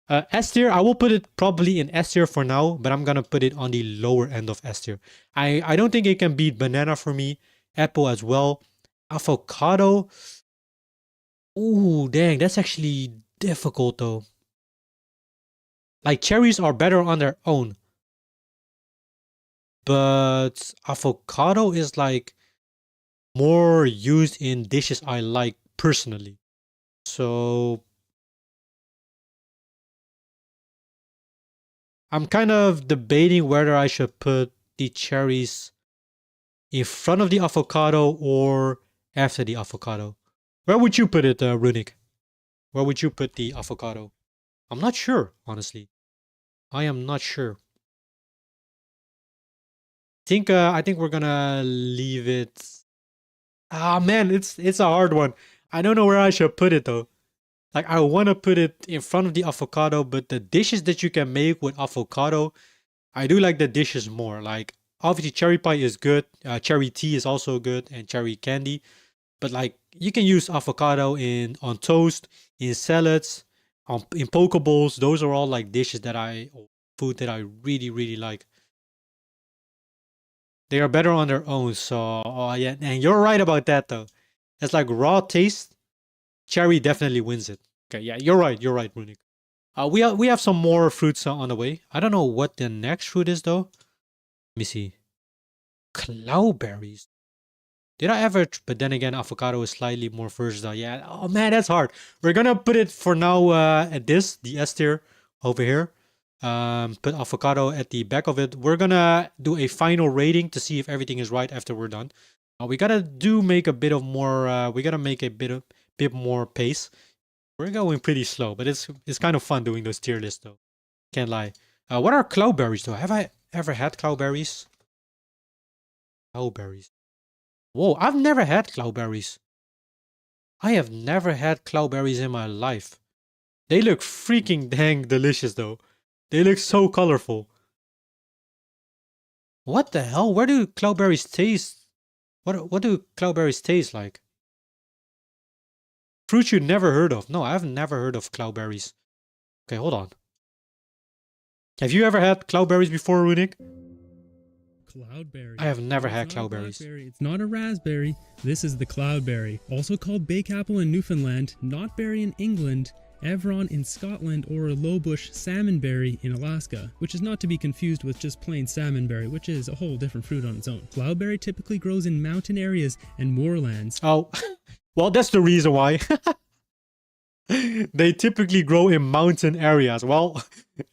S tier. I will put it probably in S tier for now, but I'm gonna put it on the lower end of S tier. I don't think it can beat banana for me. Apple as well. Avocado. Ooh, dang, that's actually difficult though. Like cherries are better on their own, but avocado is like more used in dishes I like personally. So I'm kind of debating whether I should put the cherries in front of the avocado or after the avocado. Where would you put it, Runic? Where would you put the avocado? I'm not sure, honestly. I am not sure. I think we're gonna leave it. Ah man, it's a hard one. I don't know where I should put it though. Like I want to put it in front of the avocado, but the dishes that you can make with avocado, I do like the dishes more. Like obviously cherry pie is good, cherry tea is also good, and cherry candy. But like you can use avocado on toast, in salads, in poke bowls. Those are all like dishes or food that I really like. They are better on their own. So yeah, and you're right about that though. It's like raw taste. Cherry definitely wins it. Okay, yeah, you're right. You're right, Runic. We have some more fruits on the way. I don't know what the next fruit is though. Let me see. Cloudberries. Did I ever? But then again, avocado is slightly more versatile. Yeah. Oh man, that's hard. We're gonna put it for now at the S tier over here. Put avocado at the back of it. We're gonna do a final rating to see if everything is right after we're done. We gotta make a bit of more. We gotta make a bit more pace. We're going pretty slow, but it's kind of fun doing those tier lists though. Can't lie. What are cloudberries though? Have I ever had cloudberries? Cloudberries. Whoa, I've never had cloudberries. I have never had cloudberries in my life. They look freaking dang delicious though. They look so colorful. What the hell? Where do cloudberries taste? What do cloudberries taste like? Fruit you never heard of. No, I've never heard of cloudberries. Okay, hold on. Have you ever had cloudberries before, Runic? Cloudberry. I have never had It's not a cloudberries. blackberry, it's not a raspberry. This is the cloudberry, also called bake apple in Newfoundland, knotberry in England, Evron in Scotland, or lowbush salmonberry in Alaska, which is not to be confused with just plain salmonberry, which is a whole different fruit on its own. Cloudberry typically grows in mountain areas and moorlands. Oh, well, that's the reason why. They typically grow in mountain areas. Well,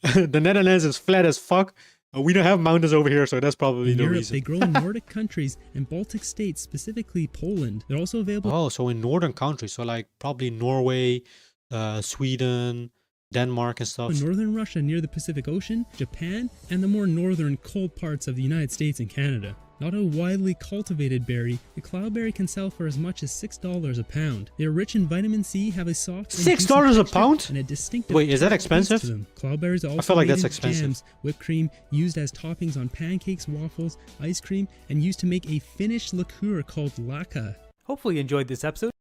the Netherlands is flat as fuck. We don't have mountains over here, so that's probably In the Europe, reason. they grow in Nordic countries and Baltic states, specifically Poland. They're also available Oh, so in northern countries, so like probably Norway, Sweden, Denmark and stuff. in northern Russia near the Pacific Ocean, Japan, and the more northern cold parts of the United States and Canada. Not a widely cultivated berry, the cloudberry can sell for as much as $6 a pound. They are rich in vitamin C, have a soft and juicy $6 a texture, pound? and a distinctive Wait, is that taste expensive? to them. Cloudberries are also feel like made that's into expensive. jams, whipped cream, used as toppings on pancakes, waffles, ice cream, and used to make a Finnish liqueur called laka. Hopefully you enjoyed this episode.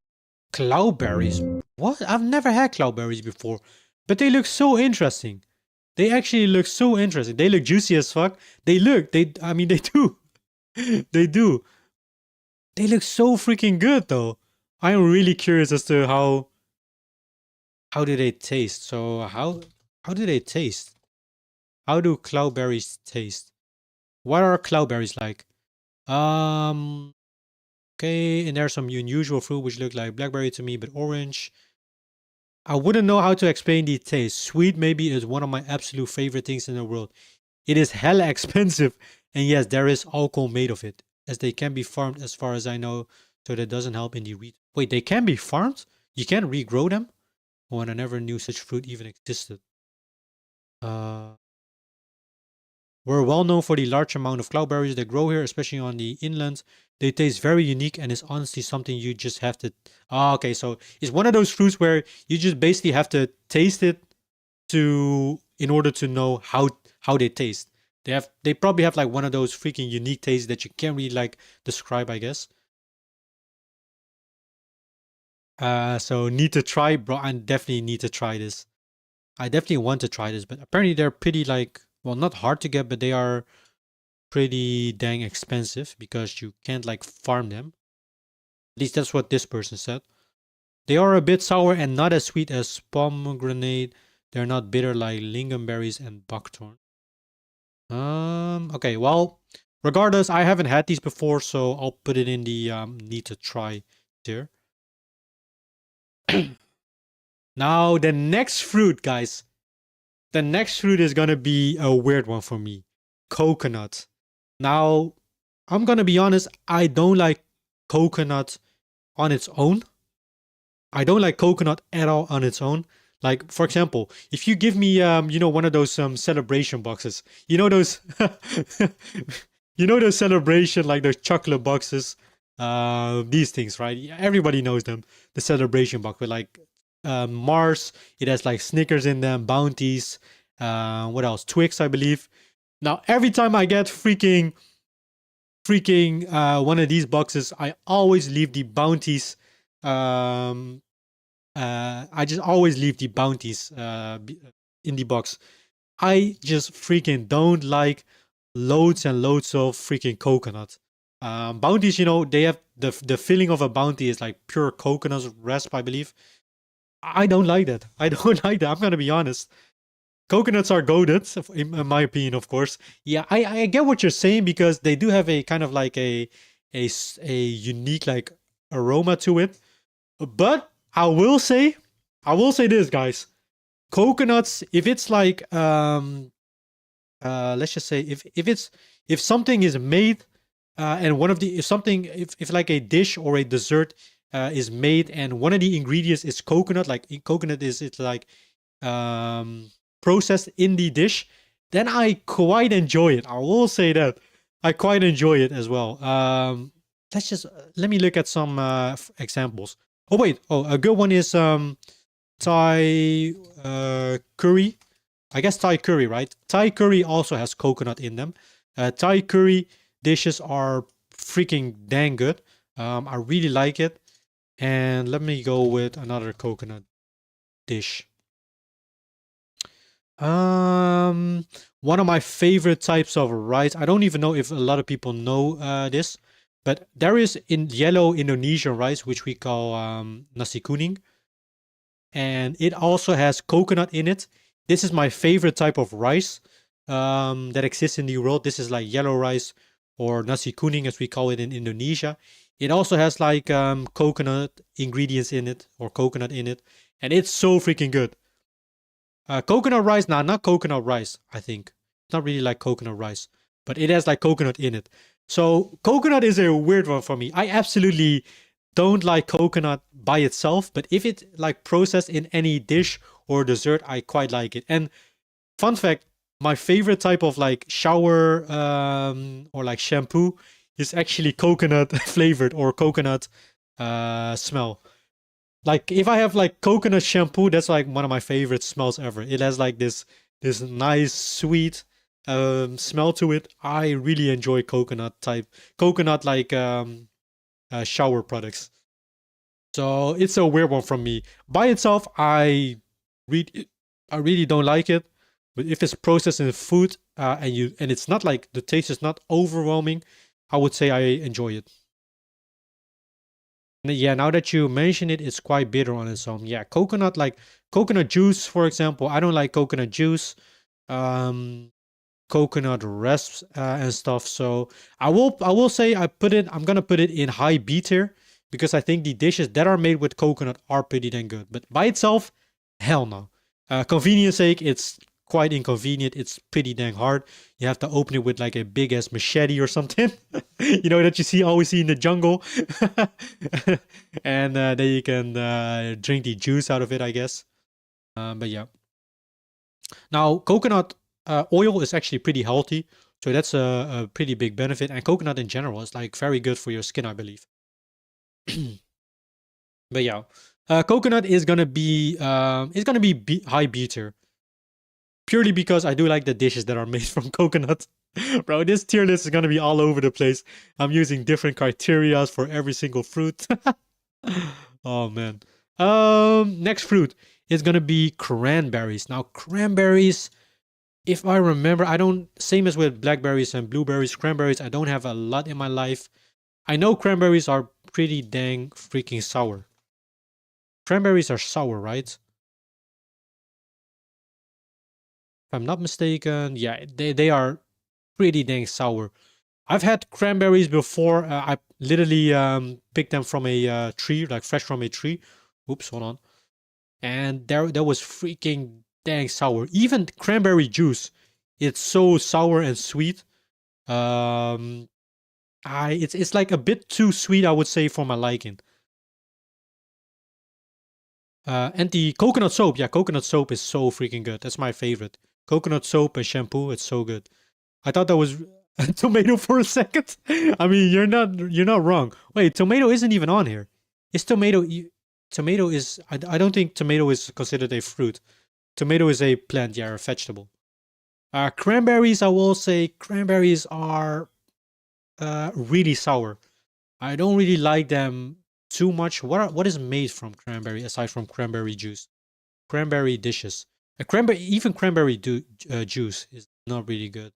Cloudberries? What? I've never had cloudberries before, but they look so interesting. They actually look so interesting. They look juicy as fuck. I mean, they do. They do. They look so freaking good though. I am really curious as to how do they taste. So how do they taste? How do cloudberries taste? What are cloudberries like? Okay, and there's some unusual fruit which look like blackberry to me, but orange. I wouldn't know how to explain the taste. Sweet maybe is one of my absolute favorite things in the world. It is hella expensive, and yes, there is alcohol made of it, as they can be farmed as far as I know, so that doesn't help in the Wait, they can be farmed? You can't regrow them? Oh, and I never knew such fruit even existed. We're well known for the large amount of cloudberries that grow here, especially on the inland. They taste very unique and is honestly something you just have to... okay, so it's one of those fruits where you just basically have to taste it in order to know how they taste. They probably have like one of those freaking unique tastes that you can't really like describe, I guess. So need to try, bro. I definitely need to try this. I definitely want to try this, but apparently they're pretty like... Well, not hard to get, but they are pretty dang expensive because you can't like farm them. At least that's what this person said. They are a bit sour and not as sweet as pomegranate. They're not bitter like lingonberries and buckthorn. Okay, well, regardless, I haven't had these before, so I'll put it in the need to try tier. Now, the next fruit, guys. The next fruit is gonna be a weird one for me. Coconut. Now, I'm gonna be honest, I don't like coconut on its own. I don't like coconut at all on its own. Like, for example, if you give me, one of those celebration boxes, you know those, you know those celebration, like those chocolate boxes, these things, right? Everybody knows them. The celebration box with like Mars, it has like Snickers in them, Bounties, what else? Twix, I believe. Now, every time I get freaking one of these boxes, I always leave the Bounties. I just always leave the Bounties in the box. I just freaking don't like loads and loads of freaking coconut. Bounties, they have the filling of a Bounty is like pure coconut rasp, I believe. I don't like that. I don't like that. I'm gonna be honest. Coconuts are goated, in my opinion, of course. Yeah, I get what you're saying because they do have a kind of like a unique like aroma to it. But I will say this, guys. Coconuts, if it's like let's just say if something is made and one of the if like a dish or a dessert is made and one of the ingredients is coconut, like coconut it's like processed in the dish, then I quite enjoy it. I will say that I quite enjoy it as well. Let me look at some examples. A good one is Thai curry. I guess Thai curry, right? Thai curry also has coconut in them. Thai curry dishes are freaking dang good. I really like it. And let me go with another coconut dish. One of my favorite types of rice. I don't even know if a lot of people know this, but there is in yellow Indonesian rice, which we call nasi kuning, and it also has coconut in it. This is my favorite type of rice that exists in the world. This is like yellow rice or nasi kuning as we call it in Indonesia. It also has like coconut ingredients in it or coconut in it, and it's so freaking good. Coconut rice, nah, not coconut rice, I think. It's not really like coconut rice, but it has like coconut in it. So coconut is a weird one for me. I absolutely don't like coconut by itself, but if it like processed in any dish or dessert, I quite like it. And fun fact, my favorite type of like shower or like shampoo is actually coconut flavored or coconut smell. Like if I have like coconut shampoo, that's like one of my favorite smells ever. It has like this nice sweet smell to it. I really enjoy coconut like shower products. So it's a weird one from me. By itself, I really don't like it. But if it's processed in food and it's not like the taste is not overwhelming, I would say I enjoy it. Yeah, now that you mention it, it's quite bitter on its own. Yeah, coconut, like coconut juice, for example. I don't like coconut juice, coconut rasps, and stuff. So I will say I'm gonna put it in high B tier because I think the dishes that are made with coconut are pretty dang good. But by itself, hell no. Convenience sake, it's quite inconvenient. It's pretty dang hard. You have to open it with like a big ass machete or something, you know, that you always see in the jungle, and then you can drink the juice out of it, I guess. But yeah. Now, coconut oil is actually pretty healthy, so that's a pretty big benefit. And coconut in general is like very good for your skin, I believe. But yeah, coconut is gonna be high B tier. Purely because I do like the dishes that are made from coconut. Bro, this tier list is gonna be all over the place. I'm using different criterias for every single fruit. Oh man. Next fruit is gonna be cranberries. Now cranberries, if I remember, I don't, same as with blackberries and blueberries, cranberries, I don't have a lot in my life. I know cranberries are pretty dang freaking sour. Cranberries are sour, right? If I'm not mistaken, yeah, they are pretty dang sour. I've had cranberries before. I literally picked them from a tree, like fresh from a tree. Oops, hold on. And there was freaking dang sour. Even cranberry juice, it's so sour and sweet. It's like a bit too sweet, I would say, for my liking. And the coconut soap, yeah, coconut soap is so freaking good. That's my favorite. Coconut soap and shampoo, it's so good. I thought that was tomato for a second. I mean, you're not wrong. Wait, tomato isn't even on here. Is tomato? Tomato is. I don't think tomato is considered a fruit. Tomato is a plant, yeah, a vegetable. Cranberries, I will say, cranberries are really sour. I don't really like them too much. What is made from cranberry aside from cranberry juice? Cranberry dishes. Even cranberry juice is not really good.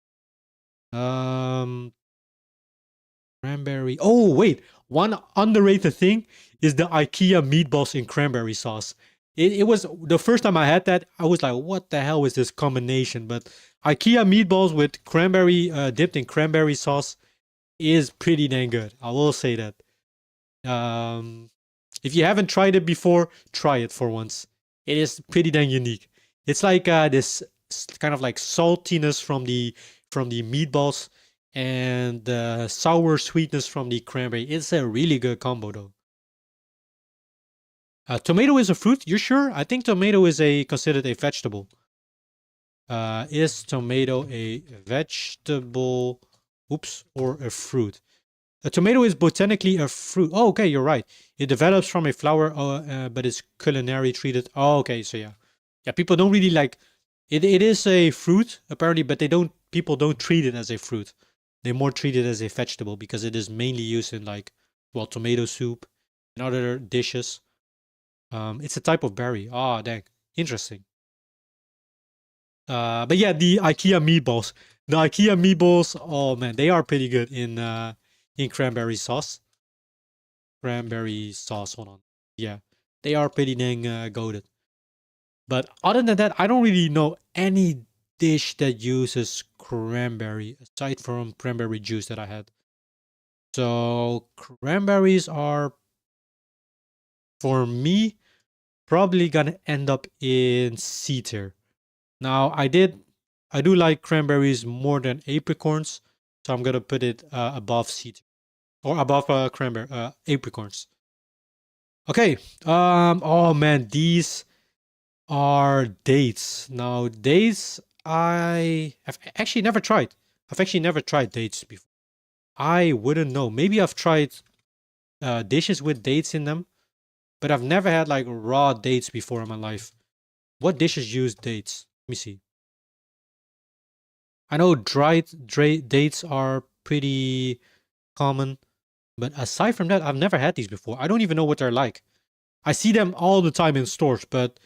Cranberry. Oh wait, one underrated thing is the IKEA meatballs in cranberry sauce. It was the first time I had that, I was like, what the hell is this combination? But IKEA meatballs with cranberry dipped in cranberry sauce is pretty dang good. I will say that. If you haven't tried it before, try it for once. It is pretty dang unique. It's like this kind of like saltiness from the meatballs and the sour sweetness from the cranberry. It's a really good combo though. Tomato is a fruit? You sure? I think tomato is considered a vegetable. Is tomato a vegetable? Oops, or a fruit? A tomato is botanically a fruit. Oh, okay, you're right. It develops from a flower, but is culinary treated. Oh, okay, so yeah. Yeah, people don't really like it. It is a fruit, apparently, but people don't treat it as a fruit. They more treat it as a vegetable because it is mainly used in like, well, tomato soup and other dishes. It's a type of berry. Ah, dang. Interesting. But yeah, the IKEA meatballs. The IKEA meatballs, oh man, they are pretty good in cranberry sauce. Cranberry sauce, hold on. Yeah, they are pretty dang goated. But other than that, I don't really know any dish that uses cranberry aside from cranberry juice that I had. So cranberries are, for me, probably gonna end up in C tier. Now I do like cranberries more than apricorns, so I'm gonna put it above C tier or above cranberry apricorns. Okay. Oh man, these are dates. Now dates I have actually never tried. I've actually never tried dates before. I wouldn't know. Maybe I've tried dishes with dates in them, but I've never had like raw dates before in my life. What dishes use dates? Let me see. I know dates are pretty common, but aside from that, I've never had these before. I don't even know what they're like. I see them all the time in stores, but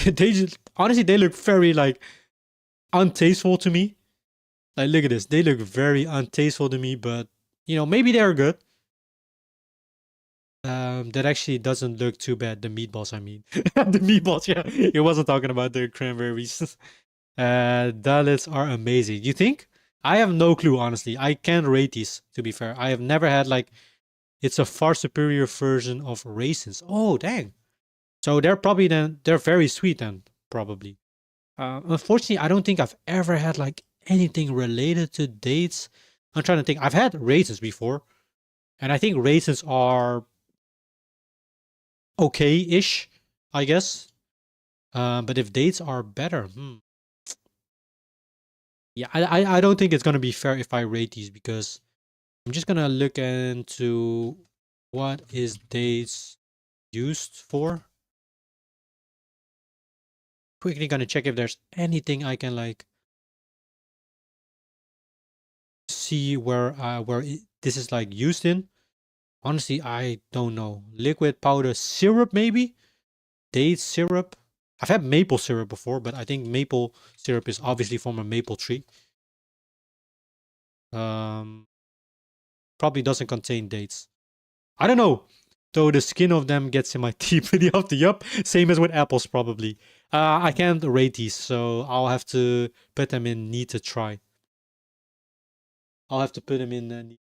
they just honestly they look very like untasteful to me. Like look at this, they look very untasteful to me, but you know maybe they're good. That actually doesn't look too bad. The meatballs, I mean, the meatballs. Yeah, it wasn't talking about the cranberries. Dalits are amazing. You think? I have no clue, honestly. I can't rate these. To be fair, I have never had like. It's a far superior version of raisins. Oh dang! So they're very sweet then probably. Unfortunately, I don't think I've ever had like anything related to dates. I'm trying to think. I've had raisins before, and I think raisins are okay-ish, I guess. But if dates are better, yeah, I don't think it's gonna be fair if I rate these because I'm just gonna look into what is dates used for. Quickly gonna check if there's anything I can like see where this is like used in. Honestly, I don't know. Liquid powder syrup, maybe? Date syrup? I've had maple syrup before, but I think maple syrup is obviously from a maple tree. Probably doesn't contain dates. I don't know. Though the skin of them gets in my teeth pretty often. Yup, same as with apples probably. I can't rate these, so I'll have to put them in need to try. I'll have to put them in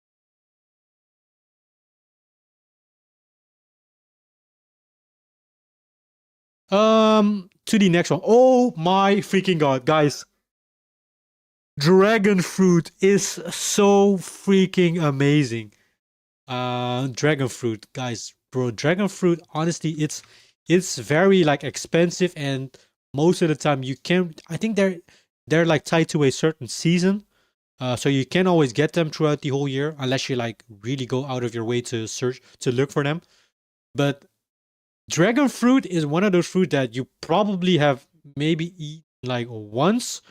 to the next one. Oh my freaking god, guys. Dragon fruit is so freaking amazing. Dragon fruit, guys, bro. Dragon fruit, honestly, it's very like expensive, and most of the time you can't. I think they're like tied to a certain season, so you can't always get them throughout the whole year unless you like really go out of your way to search to look for them. But dragon fruit is one of those fruit that you probably have maybe eaten like once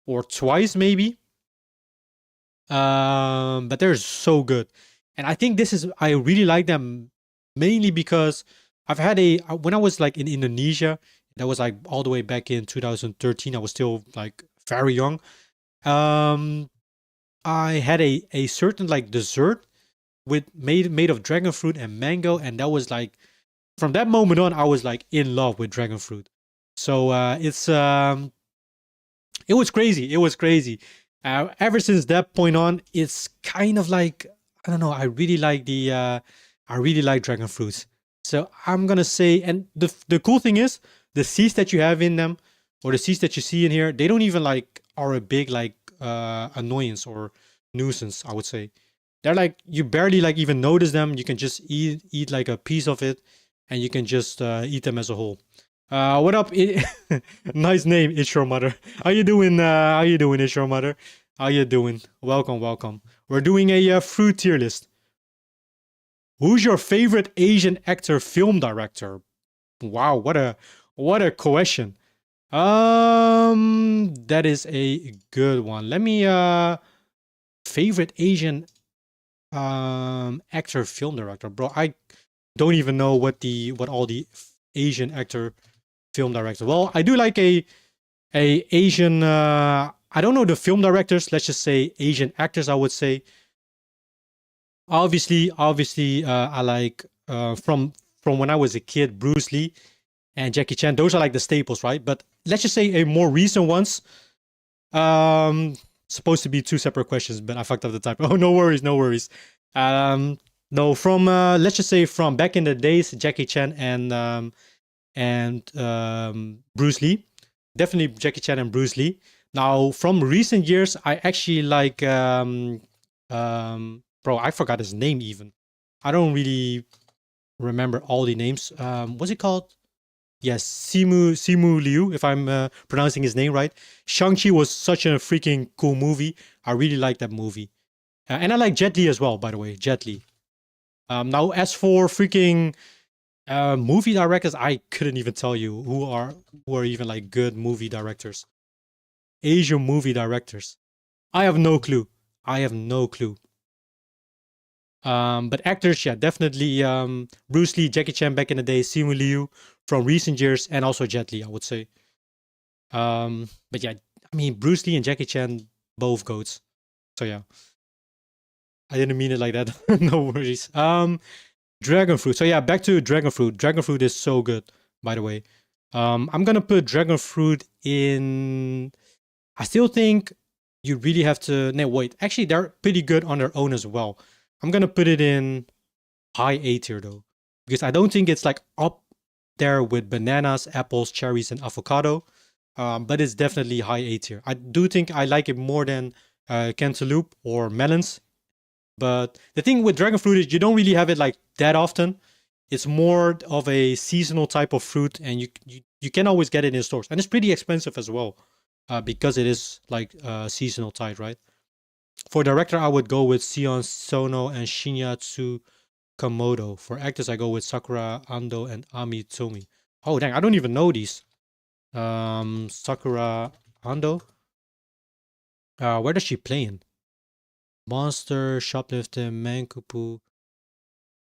or twice, maybe. But they're so good. And I think I really like them mainly because I've had when I was like in Indonesia, that was like all the way back in 2013. I was still like very young. I had a certain like dessert with made of dragon fruit and mango, and that was like from that moment on, I was like in love with dragon fruit. So it was crazy. It was crazy. Ever since that point on, it's kind of like I don't know. I really like dragon fruits. So I'm gonna say, and the cool thing is, the seeds that you have in them, or the seeds that you see in here, they don't even like are a big like annoyance or nuisance. I would say they're like you barely like even notice them. You can just eat like a piece of it, and you can just eat them as a whole. What up? Nice name, It's Your Mother. How you doing? How you doing, It's Your Mother? How you doing? Welcome, welcome. We're doing a fruit tier list. Who's your favorite Asian actor, film director? Wow, what a question. That is a good one. Let me favorite Asian actor, film director, bro. I don't even know what all the Asian actor, film director. Well, I do like a Asian. I don't know the film directors. Let's just say Asian actors. I would say. Obviously, I like from when I was a kid, Bruce Lee and Jackie Chan. Those are like the staples, right? But let's just say a more recent ones. Supposed to be two separate questions, but I fucked up the type. Oh, no worries, no worries. No, from let's just say from back in the days, Jackie Chan and Bruce Lee. Definitely Jackie Chan and Bruce Lee. Now, from recent years, I actually like bro, I forgot his name even. I don't really remember all the names. What's it called? Yes, Simu Liu, if I'm pronouncing his name right. Shang-Chi was such a freaking cool movie. I really like that movie. And I like Jet Li as well, by the way. Jet Li. Now, as for freaking movie directors, I couldn't even tell you who are even like good movie directors. Asian movie directors. I have no clue. I have no clue. But actors, yeah, definitely Bruce Lee, Jackie Chan back in the day, Simu Liu from recent years, and also Jet Li, I would say. But yeah, I mean, Bruce Lee and Jackie Chan, both goats. So yeah. I didn't mean it like that. No worries. Dragon fruit. So yeah, back to dragon fruit. Dragon fruit is so good, by the way. I'm gonna put dragon fruit in. I still think you really have to. No, wait. Actually, they're pretty good on their own as well. I'm gonna put it in high A tier though, because I don't think it's like up there with bananas, apples, cherries, and avocado. But it's definitely high A tier. I do think I like it more than cantaloupe or melons. But the thing with dragon fruit is you don't really have it like that often. It's more of a seasonal type of fruit, and you can always get it in stores, and it's pretty expensive as well, because it is like seasonal type, right? For director, I would go with Sion Sono and Shinya Tsukamoto. For actors, I go with Sakura Ando and Ami Tomi. Oh dang, I don't even know these. Sakura Ando. Where does she play in? Monster, Shoplifter, Mankupu.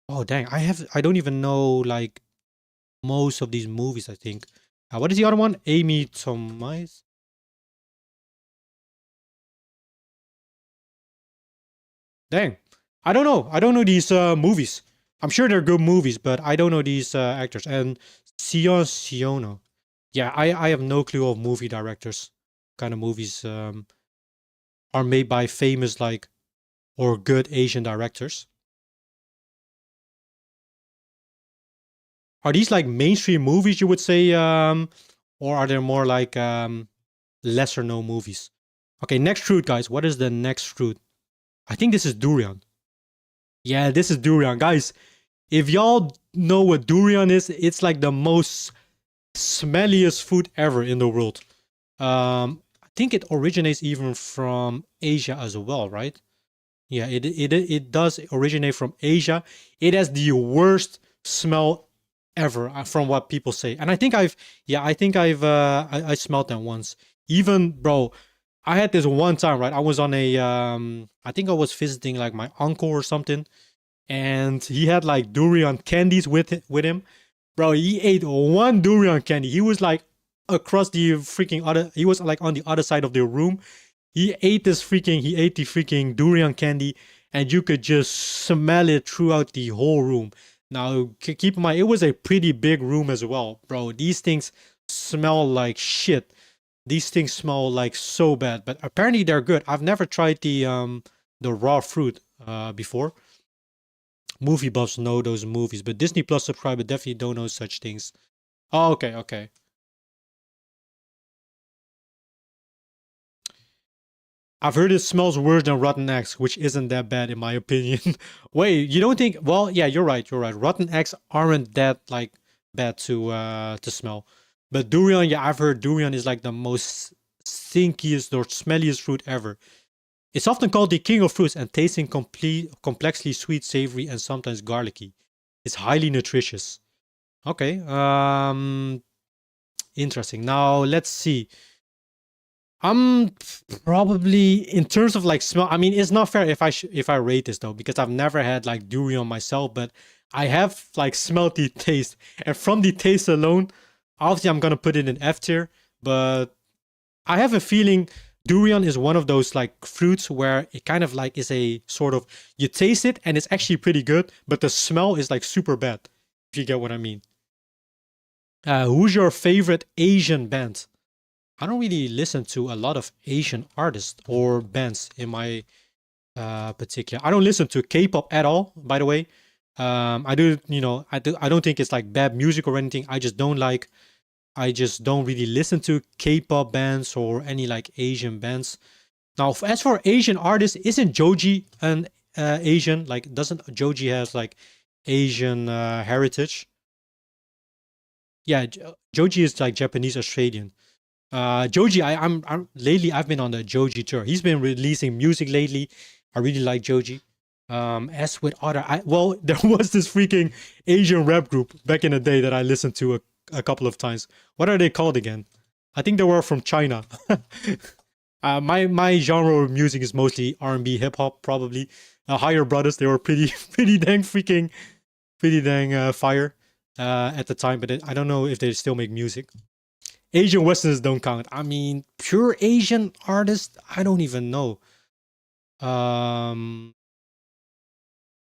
Oh dang, I don't even know like most of these movies, I think. What is the other one? Amy Tomais? Dang. I don't know. I don't know these movies. I'm sure they're good movies, but I don't know these actors. And Sion Siono. Yeah, I have no clue of movie directors. Kind of movies are made by famous like or good Asian directors. Are these like mainstream movies, you would say, or are there more like lesser known movies? Okay, next fruit, guys. What is the next fruit? I think this is durian. Yeah, this is durian, guys. If y'all know what durian is, it's like the most smelliest food ever in the world. I think it originates even from Asia as well, right? Yeah, it does originate from Asia. It has the worst smell ever, from what people say. And I think I smelled them once. Even, bro, I had this one time, right? I was on a I think I was visiting like my uncle or something, and he had like durian candies with him. Bro, he ate one durian candy. He was like across the freaking other. He was like on the other side of the room. He ate the freaking durian candy, and you could just smell it throughout the whole room. Now, keep in mind, it was a pretty big room as well, bro. These things smell like shit. These things smell like so bad, but apparently they're good. I've never tried the raw fruit before. Movie buffs know those movies, but Disney Plus subscriber definitely don't know such things. Oh, okay, okay. I've heard it smells worse than rotten eggs, which isn't that bad in my opinion. Wait, you don't think? Well, yeah, you're right. You're right. Rotten eggs aren't that like bad to smell. But durian, yeah, I've heard durian is like the most stinkiest or smelliest fruit ever. It's often called the king of fruits and tasting complexly sweet, savory, and sometimes garlicky. It's highly nutritious. Okay. Interesting. Now let's see. I'm probably in terms of like smell. I mean, it's not fair if I rate this though, because I've never had like durian myself, but I have like smelt the taste, and from the taste alone, obviously I'm gonna put it in F tier. But I have a feeling durian is one of those like fruits where it kind of like is a sort of, you taste it and it's actually pretty good, but the smell is like super bad. If you get what I mean. Who's your favorite Asian band? I don't really listen to a lot of Asian artists or bands in my particular. I don't listen to K-pop at all, by the way. I do, I don't think it's like bad music or anything. I just don't really listen to K-pop bands or any like Asian bands. Now, as for Asian artists, isn't Joji an Asian? Like, doesn't Joji has like Asian heritage? Yeah, Joji is like Japanese Australian. Joji, I'm lately I've been on the Joji tour. He's been releasing music lately. I really like Joji. As with other, well, there was this freaking Asian rap group back in the day that I listened to a couple of times. What are they called again? I think they were from China. My genre of music is mostly R&B, hip hop, probably. Higher Brothers, they were pretty dang fire at the time, but I don't know if they still make music. Asian Westerners don't count. I mean, pure Asian artists, I don't even know.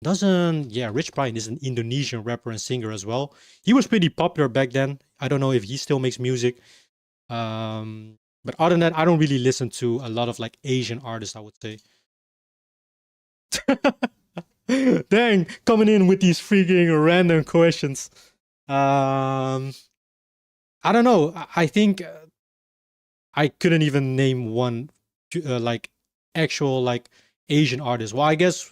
Rich Brian is an Indonesian rapper and singer as well. He was pretty popular back then. I don't know if he still makes music. But other than that, I don't really listen to a lot of like Asian artists, I would say. Dang, coming in with these freaking random questions. I don't know. I think I couldn't even name one like actual like Asian artist. Well, I guess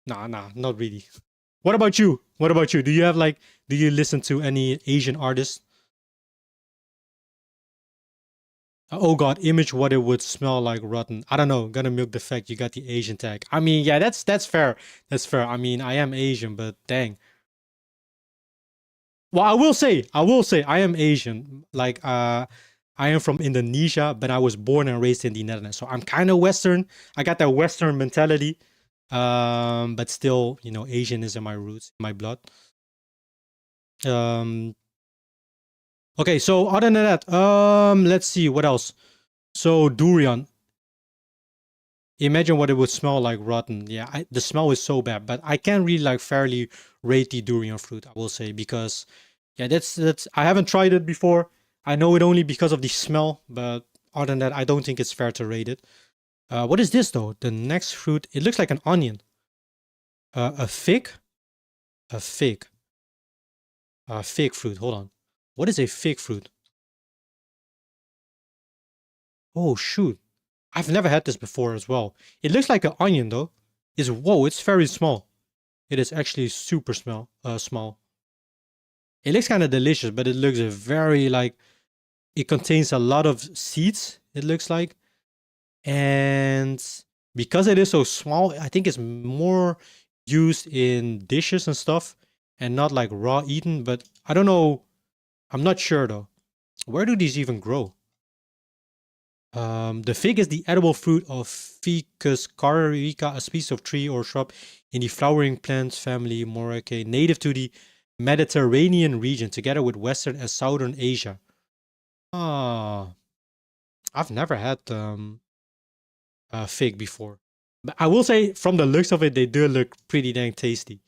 nah, not really. What about you? Do you listen to any Asian artists? Oh god, image what it would smell like rotten. I don't know. Gonna milk the fact you got the Asian tag. I mean, yeah, that's fair. That's fair. I mean, I am Asian, but dang. Well, I will say I am Asian. Like I am from Indonesia, but I was born and raised in the Netherlands. So I'm kind of Western. I got that Western mentality. But still, Asian is in my roots, my blood. Okay, so other than that, let's see what else. So durian. Imagine what it would smell like rotten. Yeah, the smell is so bad, but I can't really like fairly rate the durian fruit, I will say, because yeah, that's I haven't tried it before. I know it only because of the smell, but other than that, I don't think it's fair to rate it. What is this though? The next fruit, it looks like an onion. A fig? A fig. Fig fruit, hold on. What is a fig fruit? Oh shoot. I've never had this before as well. It looks like an onion though. It's very small. It is actually super small. It looks kind of delicious, but it looks very like it contains a lot of seeds, it looks like. And because it is so small, I think it's more used in dishes and stuff and not like raw eaten, but I don't know. I'm not sure though. Where do these even grow? The fig is the edible fruit of Ficus carica, a species of tree or shrub in the flowering plant family Moraceae, native to the Mediterranean region, together with Western and Southern Asia. I've never had fig before, but I will say from the looks of it, they do look pretty dang tasty.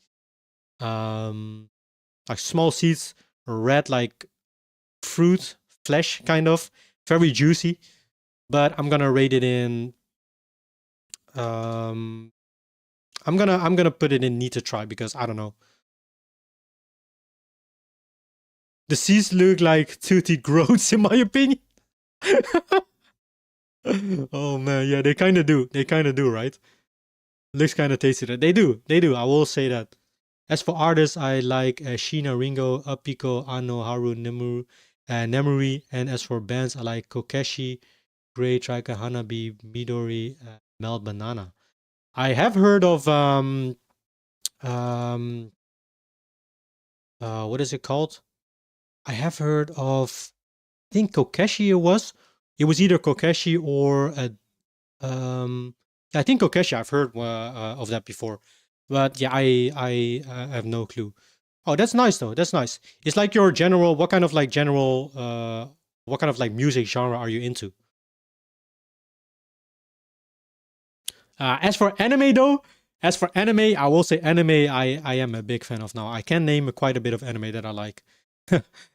Like small seeds, red like fruit, flesh, kind of very juicy. But I'm gonna rate it in. I'm gonna put it in need to try because I don't know. The seeds look like toothy growths in my opinion. Oh man, yeah, they kind of do. They kind of do, right? Looks kind of tasty. They do. I will say that. As for artists, I like Sheena Ringo, Apiko, Ano, Haru, Nemuri, and as for bands, I like Kokeshi, Grey, Trika, Hanabi, Midori, Melt Banana. I have heard of what is it called? I have heard of, I think Kokeshi it was either Kokeshi or I think Kokeshi. I've heard of that before, but yeah, I have no clue. Oh, that's nice though. That's nice. It's like your general. What kind of like general? What kind of like music genre are you into? As for anime though, I will say anime. I am a big fan of now. I can name quite a bit of anime that I like.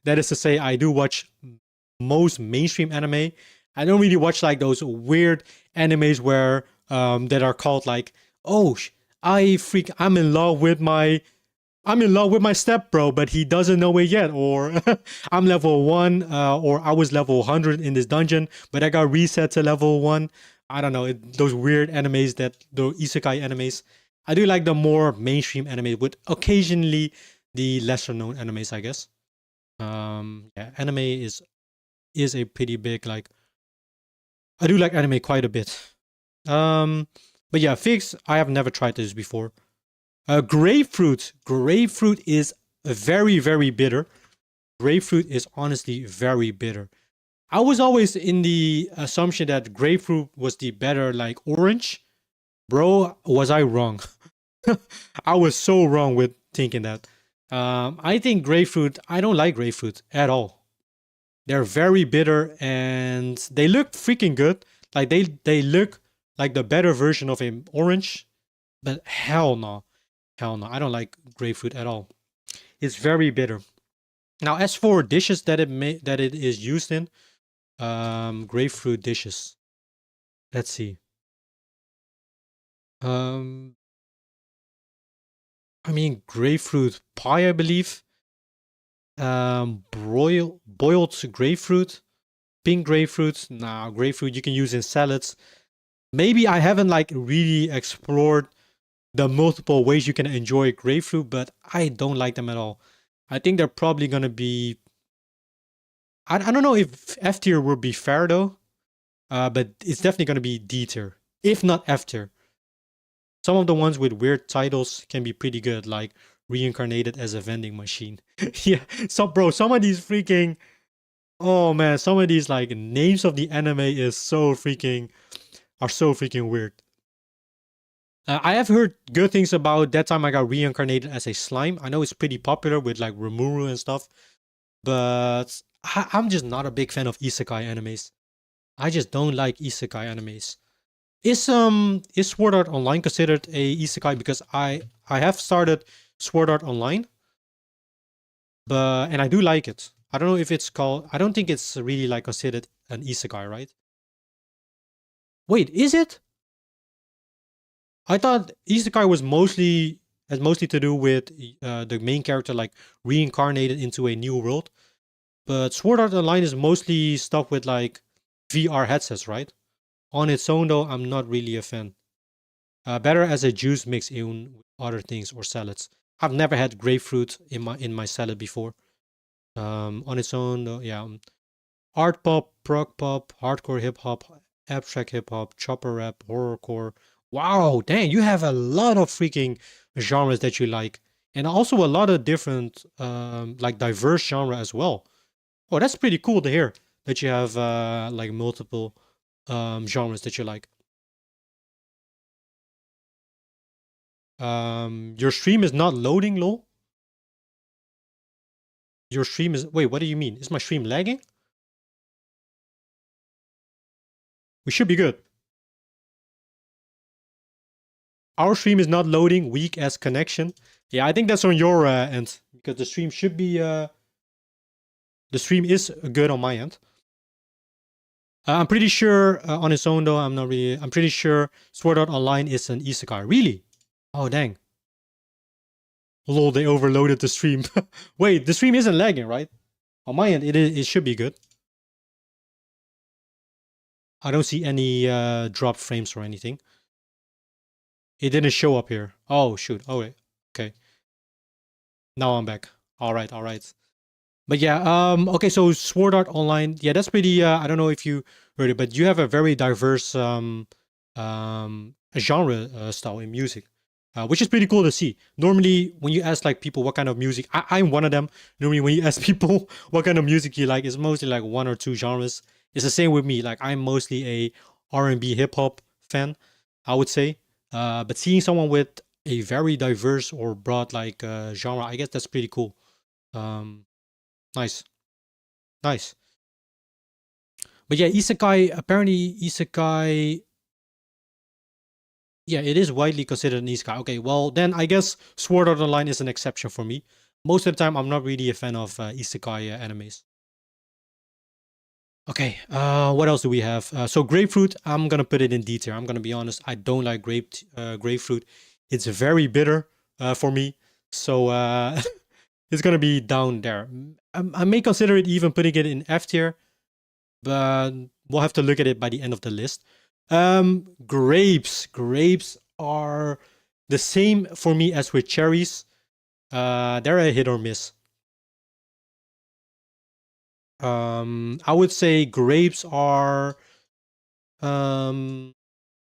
That is to say, I do watch most mainstream anime. I don't really watch like those weird animes where that are called like, oh, I'm in love with my step bro, but he doesn't know it yet, or I'm level 1, or I was level 100 in this dungeon, but I got reset to level 1. I don't know, those weird animes, the isekai animes. I do like the more mainstream anime, with occasionally the lesser known animes, I guess. Yeah, anime is a pretty big, like, I do like anime quite a bit. But yeah, figs, I have never tried this before. Grapefruit is very, very bitter. Grapefruit is honestly very bitter. I was always in the assumption that grapefruit was the better, like, orange. Bro, was I wrong? I was so wrong with thinking that. I think grapefruit, I don't like grapefruit at all. They're very bitter and they look freaking good. Like they look like the better version of an orange, but hell no. Hell no. I don't like grapefruit at all. It's very bitter. Now, as for dishes that it is used in, grapefruit dishes. Let's see. I mean, grapefruit pie, I believe. Boiled grapefruit, pink grapefruit. Nah, grapefruit you can use in salads. Maybe I haven't like really explored the multiple ways you can enjoy grapefruit, but I don't like them at all. I think they're probably gonna be. I don't know if F tier would be fair though, but it's definitely gonna be D tier, if not F tier. Some of the ones with weird titles can be pretty good, like Reincarnated as a Vending Machine. Yeah, some of these freaking, oh man, some of these like names of the anime are so freaking weird. I have heard good things about That Time I Got Reincarnated as a Slime. I know it's pretty popular with like Rimuru and stuff, but I'm just not a big fan of isekai animes. I just don't like isekai animes. Is Sword Art Online considered a isekai? Because I have started Sword Art Online, and I do like it. I don't know if it's called. I don't think it's really like considered an isekai, right? Wait, is it? I thought isekai was mostly to do with the main character like reincarnated into a new world, but Sword Art Online is mostly stuff with like VR headsets, right? On its own though, I'm not really a fan. Better as a juice mix in with other things or salads. I've never had grapefruit in my salad before. On its own though, yeah. Art pop, prog pop, hardcore hip hop, abstract hip hop, chopper rap, horrorcore. Wow, dang, you have a lot of freaking genres that you like, and also a lot of different, like diverse genre as well. Oh, that's pretty cool to hear that you have like multiple genres that you like. Your stream is not loading, lol. Your stream is, wait, what do you mean? Is my stream lagging? We should be good. Our stream is not loading, weak as connection. Yeah, I think that's on your end, because the stream should be the stream is good on my end. I'm pretty sure on its own though, I'm pretty sure Sword Art Online is an isekai. Really? Oh dang. Lol, they overloaded the stream. Wait, the stream isn't lagging, right? On my end, it should be good. I don't see any dropped frames or anything. It didn't show up here. Oh shoot. Oh wait. Okay. Now I'm back. All right. But yeah, okay, so Sword Art Online, yeah, that's pretty I don't know if you heard it, but you have a very diverse genre style in music, which is pretty cool to see. Normally, when you ask like people what kind of music, I'm one of them. Normally, when you ask people what kind of music you like, it's mostly like one or two genres. It's the same with me. Like I'm mostly a R&B hip hop fan, I would say. But seeing someone with a very diverse or broad like genre, I guess that's pretty cool. Um, nice, nice. But yeah, isekai. Apparently, isekai. Yeah, it is widely considered an isekai. Okay, well then I guess Sword Art Online is an exception for me. Most of the time, I'm not really a fan of isekai animes. Okay, what else do we have? So grapefruit, I'm gonna put it in D tier. I'm gonna be honest, I don't like grapefruit. It's very bitter for me, so it's gonna be down there. I may consider it even putting it in F tier, but we'll have to look at it by the end of the list. Grapes are the same for me as with cherries. They're a hit or miss. I would say grapes are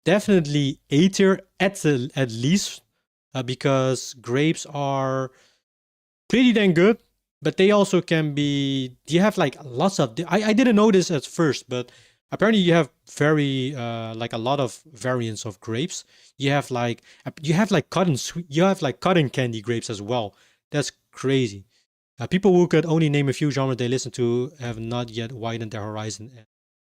definitely A tier at least, because grapes are pretty dang good, but they also can be. You have like lots of. I didn't know this at first, but apparently you have very like a lot of variants of grapes. You have like cotton sweet. You have like cotton candy grapes as well. That's crazy. People who could only name a few genres they listen to have not yet widened their horizon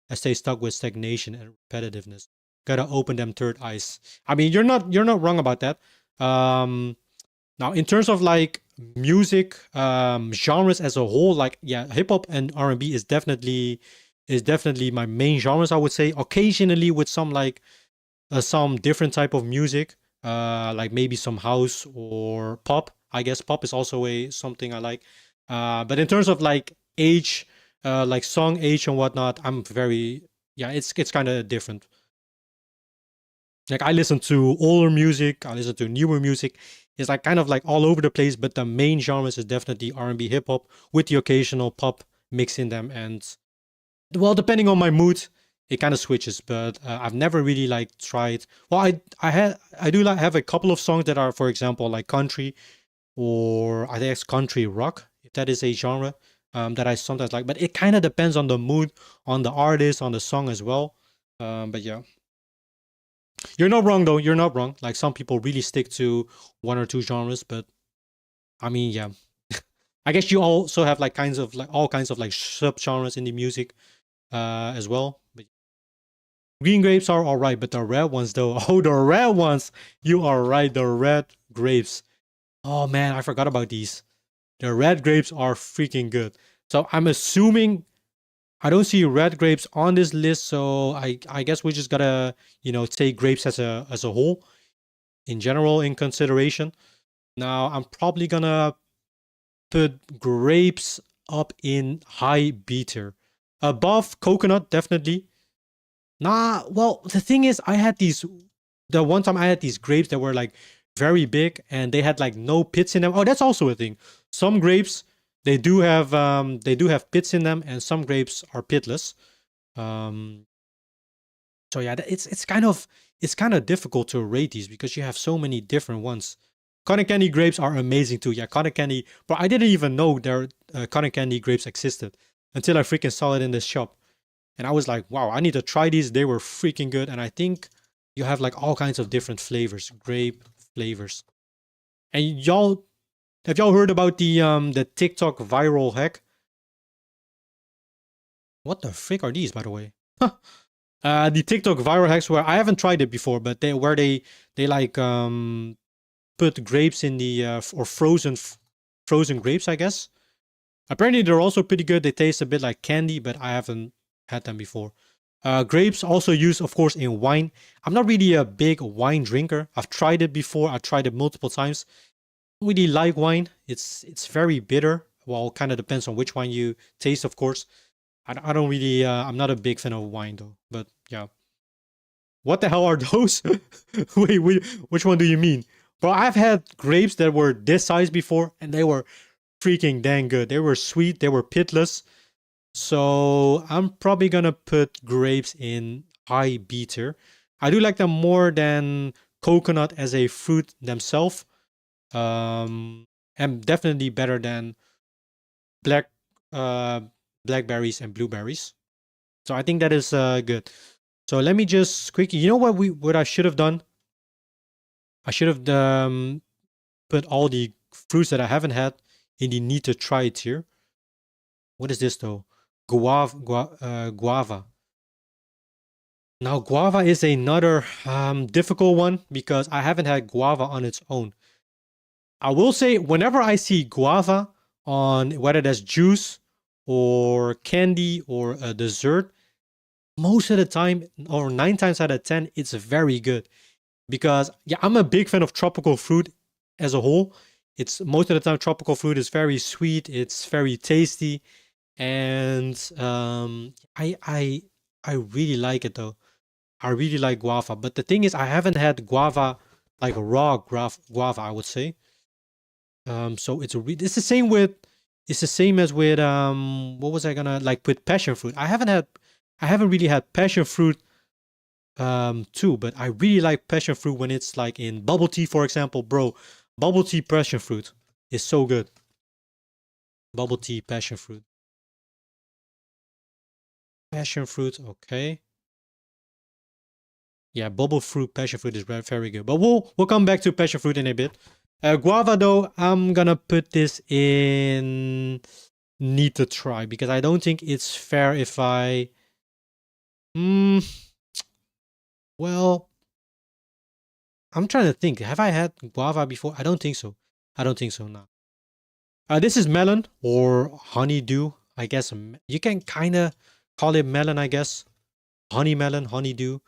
and stay stuck with stagnation and repetitiveness. Gotta open them third eyes. I mean, you're not wrong about that. Now, in terms of like music genres as a whole, like yeah, hip hop and R&B is definitely my main genres. I would say occasionally with some different type of music, like maybe some house or pop. I guess pop is also something I like. But in terms of like age, like song age and whatnot, I'm very it's kind of different. Like I listen to older music, I listen to newer music. It's like kind of like all over the place, but the main genres is definitely R&B, hip hop, with the occasional pop mix in them. And well, depending on my mood, it kind of switches. But I've never really like tried. Well, I do like have a couple of songs that are, for example, like country, or I think it's country rock, if that is a genre that I sometimes like. But it kind of depends on the mood, on the artist, on the song as well. But yeah. You're not wrong though. You're not wrong. Like some people really stick to one or two genres, but I mean, yeah. I guess you also have like all kinds of like sub genres in the music as well. But green grapes are all right, but the red ones though, oh, the red ones. You are right. The red grapes. Oh man, I forgot about these. The red grapes are freaking good. So I'm assuming I don't see red grapes on this list, so I guess we just gotta take grapes as a whole in general in consideration. Now I'm probably gonna put grapes up in high B tier, above coconut definitely. Nah, well the thing is the one time I had these grapes that were like very big and they had like no pits in them. Oh, that's also a thing. Some grapes they do have pits in them, and some grapes are pitless. So yeah, it's kind of difficult to rate these because you have so many different ones. Cotton candy grapes are amazing too. Yeah, cotton candy. But I didn't even know there cotton candy grapes existed until I freaking saw it in this shop, and I was like, wow, I need to try these. They were freaking good, and I think you have like all kinds of different flavors, grape flavors. And have y'all heard about the TikTok viral hack? What the frick are these, by the way? The TikTok viral hacks where I haven't tried it before, but they like put grapes in the or frozen grapes, I guess. Apparently they're also pretty good. They taste a bit like candy, but I haven't had them before. Grapes also used, of course, in wine. I'm not really a big wine drinker. I've tried it before. I tried it multiple times. I don't really like wine. It's very bitter. Well, kind of depends on which wine you taste, of course. I don't really. I'm not a big fan of wine though. But yeah. What the hell are those? wait, which one do you mean? Bro, I've had grapes that were this size before, and they were freaking dang good. They were sweet. They were pitless. So I'm probably gonna put grapes in high B tier. I do like them more than coconut as a fruit themselves. And definitely better than black uh blackberries and blueberries. So I think that is good. So let me just quickly, you know what I should have done? I should have put all the fruits that I haven't had in the need to try tier. What is this though? Guava. Now guava is another difficult one because I haven't had guava on its own. I will say whenever I see guava on whether that's juice or candy or a dessert, most of the time, or 9 times out of 10, it's very good. Because yeah, I'm a big fan of tropical fruit as a whole. It's most of the time tropical fruit is very sweet, it's very tasty, and I really like it though. I really like guava, but the thing is, I haven't had guava like raw guava. I would say. So it's the same with it's the same as with what was I gonna like with passion fruit? I haven't really had passion fruit too, but I really like passion fruit when it's like in bubble tea, for example, bro. Bubble tea passion fruit is so good. Bubble tea passion fruit. Passion fruit, okay. Yeah, bubble fruit passion fruit is very good. But we'll come back to passion fruit in a bit. Guava though, I'm gonna put this in need to try because I don't think it's fair if I well, I'm trying to think. Have I had guava before? I don't think so. I don't think so now. This is melon or honeydew. I guess you can kind of call it melon, I guess. Honey melon, honeydew.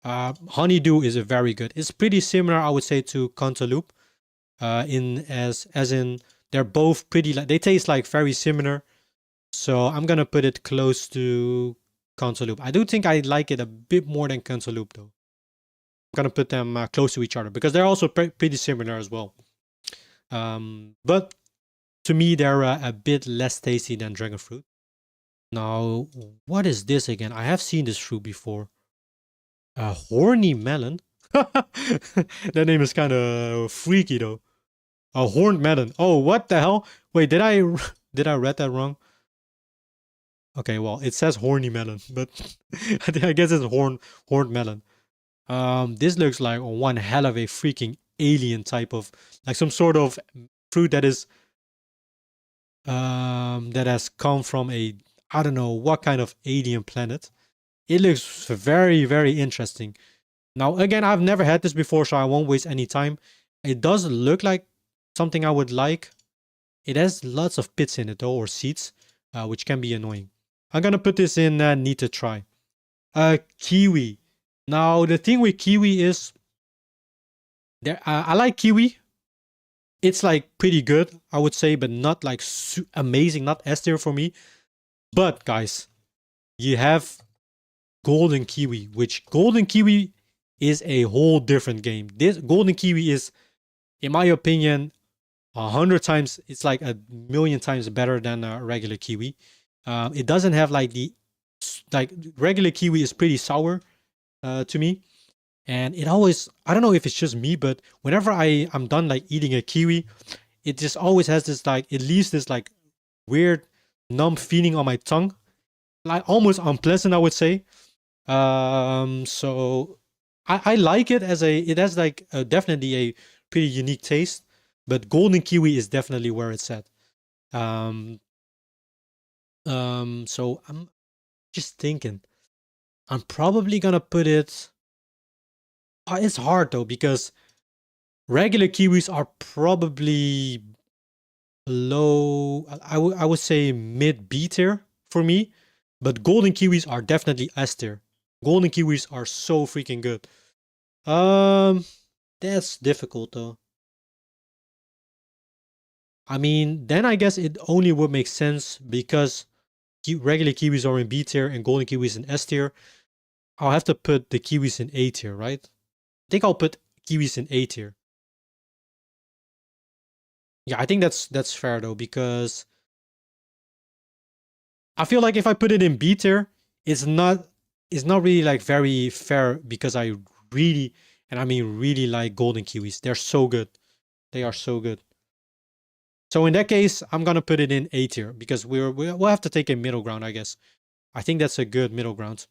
Honeydew is a very good. It's pretty similar, I would say, to cantaloupe. As in they're both pretty like they taste like very similar. So I'm gonna put it close to cantaloupe. I do think I like it a bit more than cantaloupe though. I'm gonna put them close to each other because they're also pretty similar as well. But to me, they're a bit less tasty than dragon fruit. Now, what is this again? I have seen this fruit before. A horny melon. That name is kind of freaky though. A horned melon. Oh, what the hell? Wait, did I read that wrong? Okay, well, it says horny melon, but I guess it's horned melon. This looks like one hell of a freaking alien type of like some sort of fruit that is that has come from a I don't know what kind of alien planet. It looks very interesting. Now again, I've never had this before, so I won't waste any time. It does look like something I would like. It has lots of pits in it though, or seeds, which can be annoying. I'm gonna put this in need to try. Kiwi. Now the thing with kiwi is there. I like kiwi. It's like pretty good, I would say, but not like amazing, not S tier for me. But guys, you have golden kiwi, which golden kiwi is a whole different game. This golden kiwi is, in my opinion, 100 times, it's like a million times better than a regular kiwi. It doesn't have like regular kiwi is pretty sour to me. And it always, I don't know if it's just me, but whenever I'm done like eating a kiwi, it just always has this like, it leaves this like weird numb feeling on my tongue. Like almost unpleasant, I would say. So I like it it has like definitely a pretty unique taste, but golden kiwi is definitely where it's at. So I'm just thinking, I'm probably gonna put it. It's hard though because regular kiwis are probably low. I would say mid B tier for me, but golden kiwis are definitely S tier. Golden kiwis are so freaking good. That's difficult though. I mean, then I guess it only would make sense because regular kiwis are in B tier and golden kiwis in S tier. I'll have to put the kiwis in A tier, right? I think I'll put kiwis in A tier. Yeah, I think that's fair though because I feel like if I put it in B tier, it's not really like very fair because I really, and I mean really like golden kiwis. They're so good. They are so good. So in that case, I'm gonna put it in A tier because we'll have to take a middle ground, I guess. I think that's a good middle ground.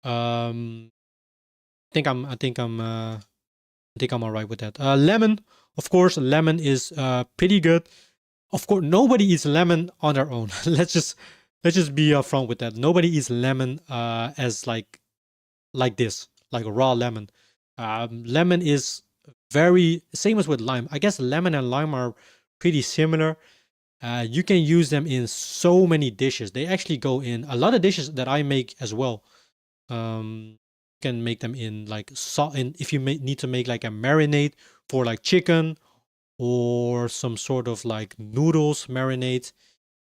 I think I'm alright with that. Lemon, of course, lemon is pretty good. Of course, nobody eats lemon on their own. let's just be upfront with that. Nobody eats lemon as like this, like a raw lemon. Lemon is very same as with lime. I guess lemon and lime are pretty similar. You can use them in so many dishes. They actually go in a lot of dishes that I make as well. You can make them in like salt. And if you need to make like a marinade for like chicken or some sort of like noodles marinade,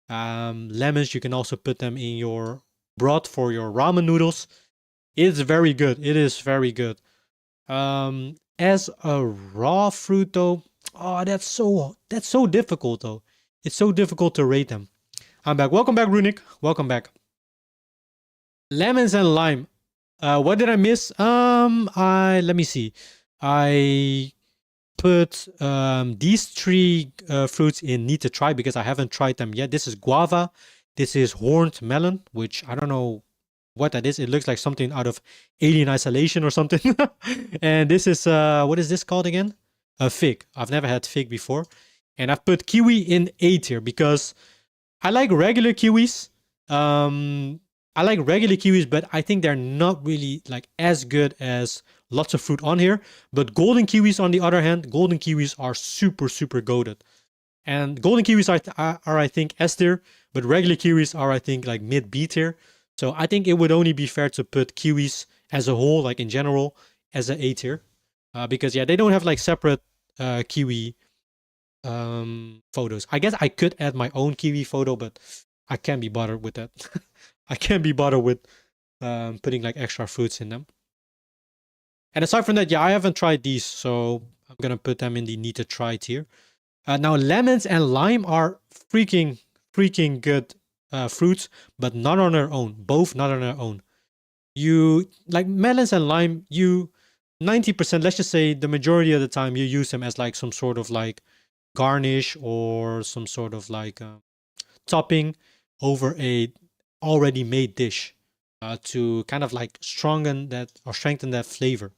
lemons, you can also put them in your broth for your ramen noodles. It's very good. It is very good. As a raw fruit though, oh, that's so difficult though. It's so difficult to rate them. I'm back. Welcome back, Runic. Welcome back. Lemons and lime. What did I miss? Let me see. I put these three fruits in need to try because I haven't tried them yet. This is guava. This is horned melon, which I don't know what that is. It looks like something out of Alien Isolation or something. And this is what is this called again? A fig. I've never had fig before. And I've put kiwi in A tier because I like regular kiwis. I like regular kiwis, but I think they're not really like as good as lots of fruit on here. But golden kiwis, on the other hand, golden kiwis are super, super goated. And golden kiwis are I think S tier, but regular kiwis are I think like mid B tier. So I think it would only be fair to put kiwis as a whole, like in general, as an A tier. Because yeah, they don't have like separate kiwi photos. I guess I could add my own kiwi photo, but I can't be bothered with that. I can't be bothered with putting like extra fruits in them. And aside from that, yeah, I haven't tried these, so I'm gonna put them in the need to try tier. Now lemons and lime are freaking good fruits, but not on their own. Both not on their own. You like melons and lime, 90%, let's just say the majority of the time you use them as like some sort of like garnish or some sort of like topping over a already made dish to kind of like strengthen that flavor.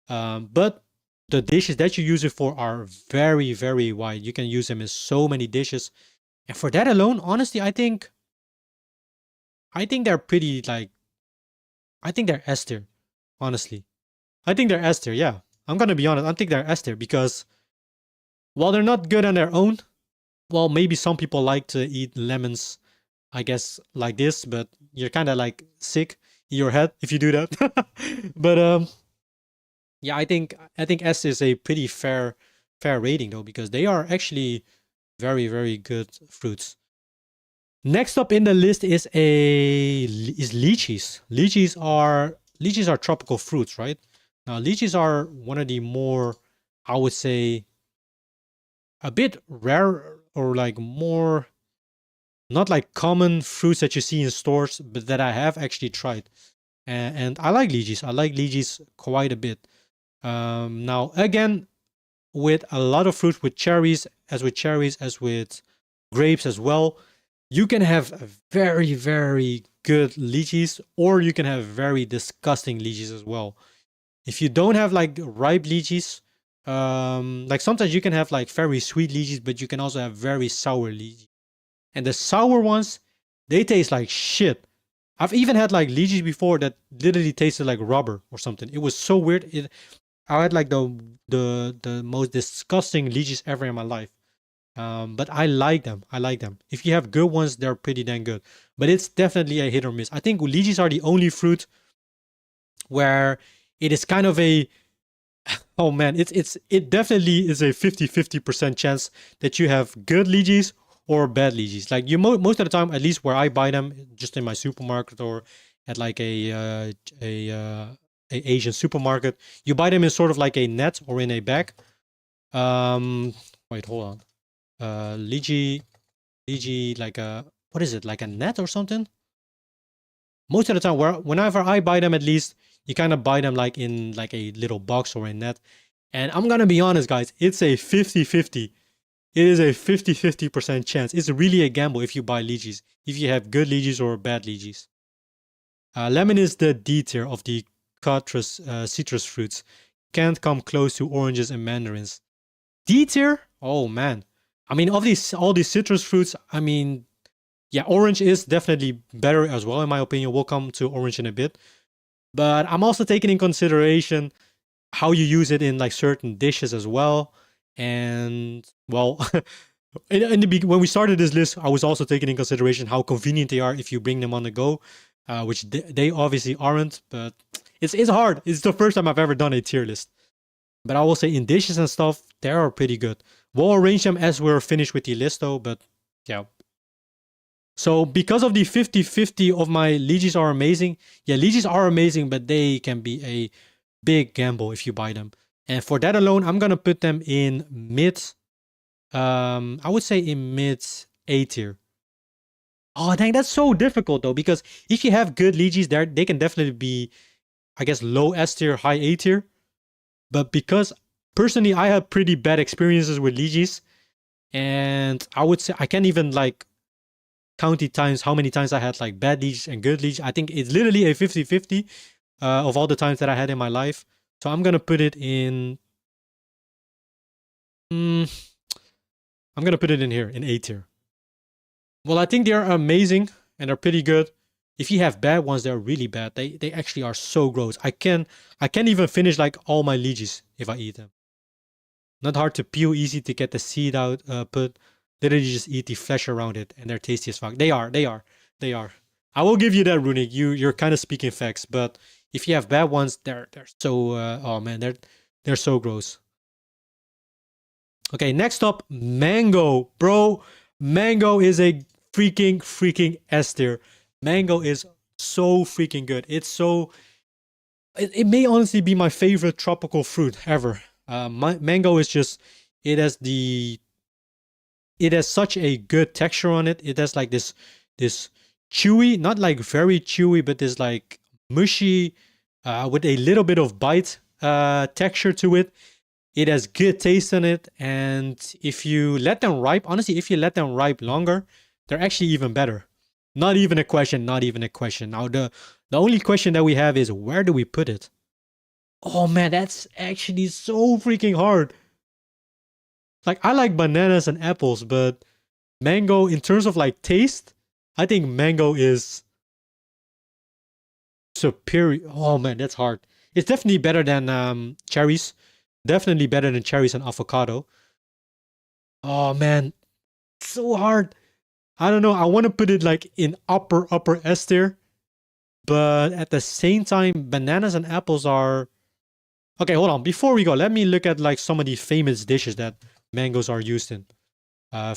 But the dishes that you use it for are very, very wide. You can use them in so many dishes. And for that alone, honestly, I think they're pretty like, I think they're S tier, honestly. I think they're S tier, yeah. I'm gonna be honest, I think they're S tier because while they're not good on their own, well, maybe some people like to eat lemons, I guess, like this, but you're kind of like sick in your head if you do that. But yeah, I think S is a pretty fair rating though, because they are actually very, very good fruits. Next up in the list is lychees. Lychees are tropical fruits, right? Now lychees are one of the more, I would say, a bit rare or like more not like common fruits that you see in stores, but that I have actually tried. And I like lychees. I like lychees quite a bit. Now again, with a lot of fruit, with cherries, as with grapes as well, you can have very, very good lychees, or you can have very disgusting lychees as well. If you don't have like ripe lychees, like sometimes you can have like very sweet lychees, but you can also have very sour lychees. And the sour ones, they taste like shit. I've even had like lychees before that literally tasted like rubber or something. It was so weird. I had like the most disgusting lychees ever in my life. But I like them. If you have good ones, they're pretty dang good. But it's definitely a hit or miss. I think lychees are the only fruit where it is kind of a, oh man, it definitely is a 50-50% chance that you have good lychees or bad lychees. Like most of the time, at least where I buy them, just in my supermarket or at like a Asian supermarket, you buy them in sort of like a net or in a bag. Wait, hold on. Lychee, like a, what is it? Like a net or something? Most of the time, whenever I buy them, at least You kind of buy them like in like a little box or a net. And I'm gonna be honest, guys, it's a 50-50. It is a 50-50% chance. It's really a gamble if you buy lychees, if you have good lychees or bad lychees. Lemon is the D tier of the citrus fruits. Can't come close to oranges and mandarins. D tier? Oh man. I mean, of all these citrus fruits, I mean, yeah, orange is definitely better as well, in my opinion. We'll come to orange in a bit. But I'm also taking in consideration how you use it in like certain dishes as well. And well, when we started this list, I was also taking in consideration how convenient they are if you bring them on the go, which they obviously aren't. But it's hard. It's the first time I've ever done a tier list. But I will say in dishes and stuff, they are pretty good. We'll arrange them as we're finished with the list though, but yeah. So because of the 50-50 of my lychees are amazing. Yeah, lychees are amazing, but they can be a big gamble if you buy them. And for that alone, I'm going to put them in mid, I would say in mid A tier. Oh, dang, that's so difficult though, because if you have good lychees there, they can definitely be, I guess, low S tier, high A tier. But because personally, I have pretty bad experiences with lychees, and I would say I can't even like count the times how many times I had like bad lychees and good lychees. I think it's literally a 50-50 of all the times that I had in my life. So I'm gonna put it in. I'm gonna put it in here in A tier. Well, I think they are amazing and they're pretty good. If you have bad ones, they're really bad. They actually are so gross. I can't even finish like all my lychees if I eat them. Not hard to peel, easy to get the seed out. Put literally just eat the flesh around it, and they're tasty as fuck. They are. I will give you that, Runic. You're kind of speaking facts, but if you have bad ones, they're so oh man, they're so gross. Okay, next up, mango, bro. Mango is a freaking S tier. Mango is so freaking good. It's so. It may honestly be my favorite tropical fruit ever. Mango is just. It has such a good texture on it. It has like this chewy, not like very chewy, but this like mushy, with a little bit of bite texture to it. It has good taste in it, and if you let them ripe, honestly, if you let them ripe longer, they're actually even better. Not even a question. Now the only question that we have is, where do we put it? Oh man, that's actually so freaking hard. Like, I like bananas and apples, but mango, in terms of like taste, I think mango is superior. Oh man, that's hard. It's definitely better than cherries. Definitely better than cherries and avocado. Oh man, so hard. I don't know. I want to put it like in upper S tier, but at the same time, bananas and apples are. Okay, hold on. Before we go, let me look at like some of the famous dishes that mangoes are used in.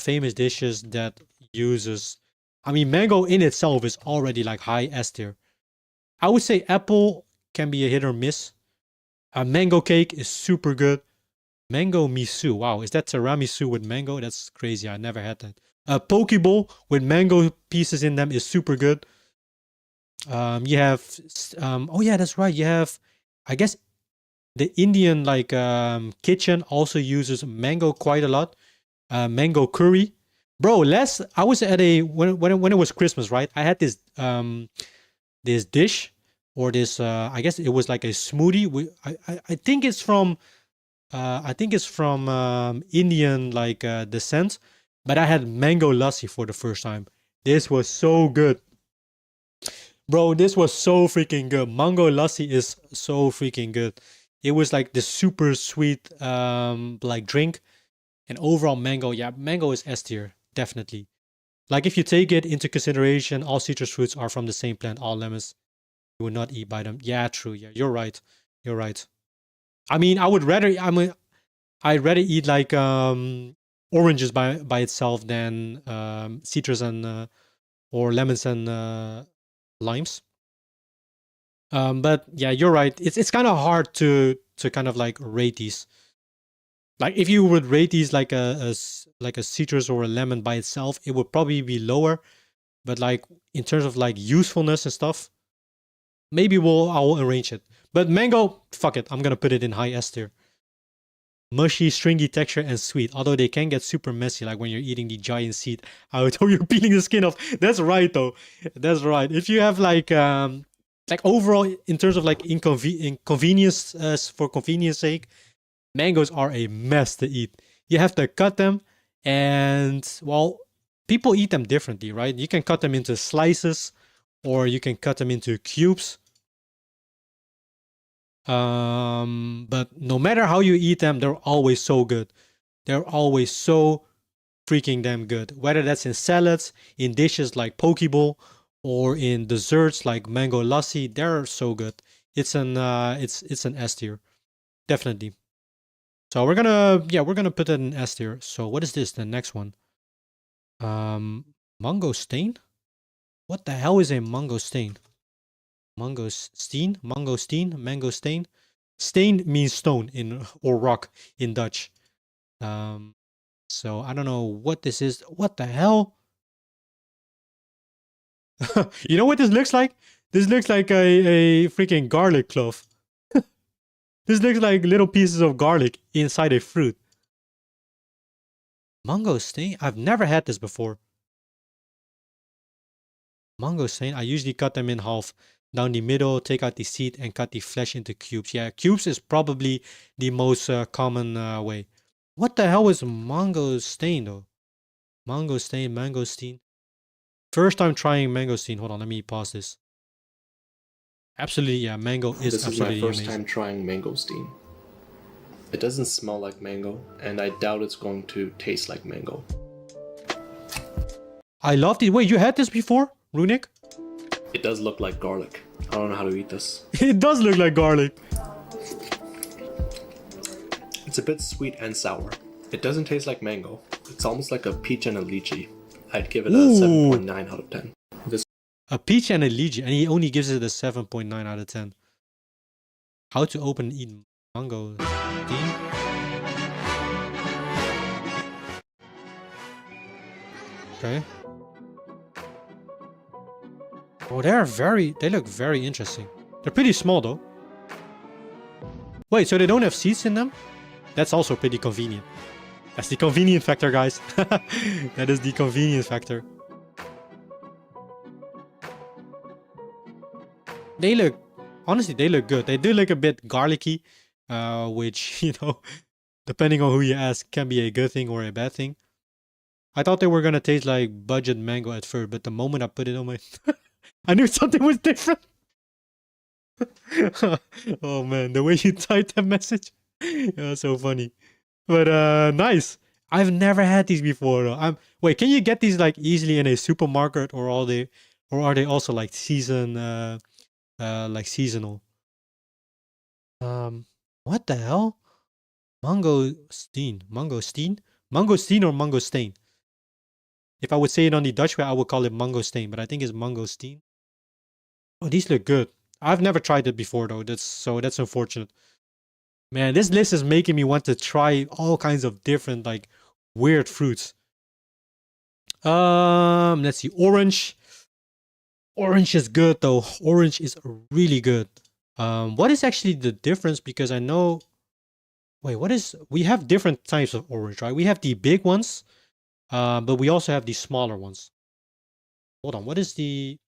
Famous dishes that uses. I mean, mango in itself is already like high S tier. I would say apple can be a hit or miss. A mango cake is super good. Mango miso. Wow, is that tiramisu with mango? That's crazy. I never had that. A poke bowl with mango pieces in them is super good. You have. Oh yeah, that's right. You have. I guess the Indian like kitchen also uses mango quite a lot. Mango curry, bro. I was at a when it was Christmas, right? I had this this dish or this I guess it was like a smoothie. I think it's from Indian like descent, but I had mango lassi for the first time. This was so good, bro. This was so freaking good. Mango lassi is so freaking good. It was like the super sweet like drink, and overall mango. Yeah, mango is S tier definitely. Like if you take it into consideration, all citrus fruits are from the same plant. All lemons, you would not eat by them. Yeah, true. Yeah, you're right. You're right. I mean, I'd rather eat like oranges by itself than citrus and or lemons and limes. But yeah, you're right. It's kind of hard to kind of like rate these. Like if you would rate these like a citrus or a lemon by itself, it would probably be lower. But like in terms of like usefulness and stuff, maybe I will arrange it. But mango, fuck it. I'm gonna put it in high S tier. Mushy, stringy texture and sweet. Although they can get super messy, like when you're eating the giant seed out or you're peeling the skin off. That's right though. That's right. If you have like overall in terms of like inconvenience for convenience sake, mangoes are a mess to eat. You have to cut them, and well, people eat them differently, right? You can cut them into slices, or you can cut them into cubes. But no matter how you eat them, they're always so good. They're always so freaking damn good. Whether that's in salads, in dishes like poke bowl, or in desserts like mango lassi, they're so good. It's an S tier, definitely. So we're gonna put it in S tier. So what is this? The next one. Mangosteen? What the hell is a mangosteen? Mangosteen? Mangosteen? Mangosteen? Steen means stone in or rock in Dutch. So I don't know what this is. What the hell? You know what this looks like? This looks like a freaking garlic clove. This looks like little pieces of garlic inside a fruit. Mangosteen? I've never had this before. Mangosteen? I usually cut them in half. Down the middle, take out the seed and cut the flesh into cubes. Yeah, cubes is probably the most common way. What the hell is mangosteen though? Mangosteen. First time trying mangosteen. Hold on, let me pause this. Absolutely, yeah, mango is This is absolutely my first amazing. time trying mangosteen. It doesn't smell like mango, and I doubt it's going to taste like mango. I love it. Wait, you had this before, Runic? It does look like garlic. I don't know how to eat this. It does look like garlic. It's a bit sweet and sour. It doesn't taste like mango. It's almost like a peach and a lychee. I'd give it a Ooh. 7.9 out of 10. A peach and a lychee, and he only gives it a 7.9 out of 10. How to open and eat mango? Okay. Oh, they look very interesting. They're pretty small though. Wait, so they don't have seeds in them? That's also pretty convenient. That's the convenient factor, guys. That is the convenience factor. They look, honestly, they look good. They do look a bit garlicky, which, you know, depending on who you ask, can be a good thing or a bad thing. I thought they were gonna taste like budget mango at first, but the moment I put it on my... I knew something was different. Oh man, the way you typed that message. Yeah, so funny. But nice. I've never had these before though. Wait, can you get these like easily in a supermarket, or are they also like seasonal? What the hell? Mangosteen or mangosteen? If I would say it on the Dutch way, I would call it mangosteen, but I think it's mangosteen. Oh, these look good. I've never tried it before though. That's unfortunate. Man, this list is making me want to try all kinds of different like weird fruits. Let's see. Orange. Orange is good though. Orange is really good. What is actually the difference? Because I know. Wait, we have different types of orange, right? We have the big ones, but we also have the smaller ones. Hold on, what is the...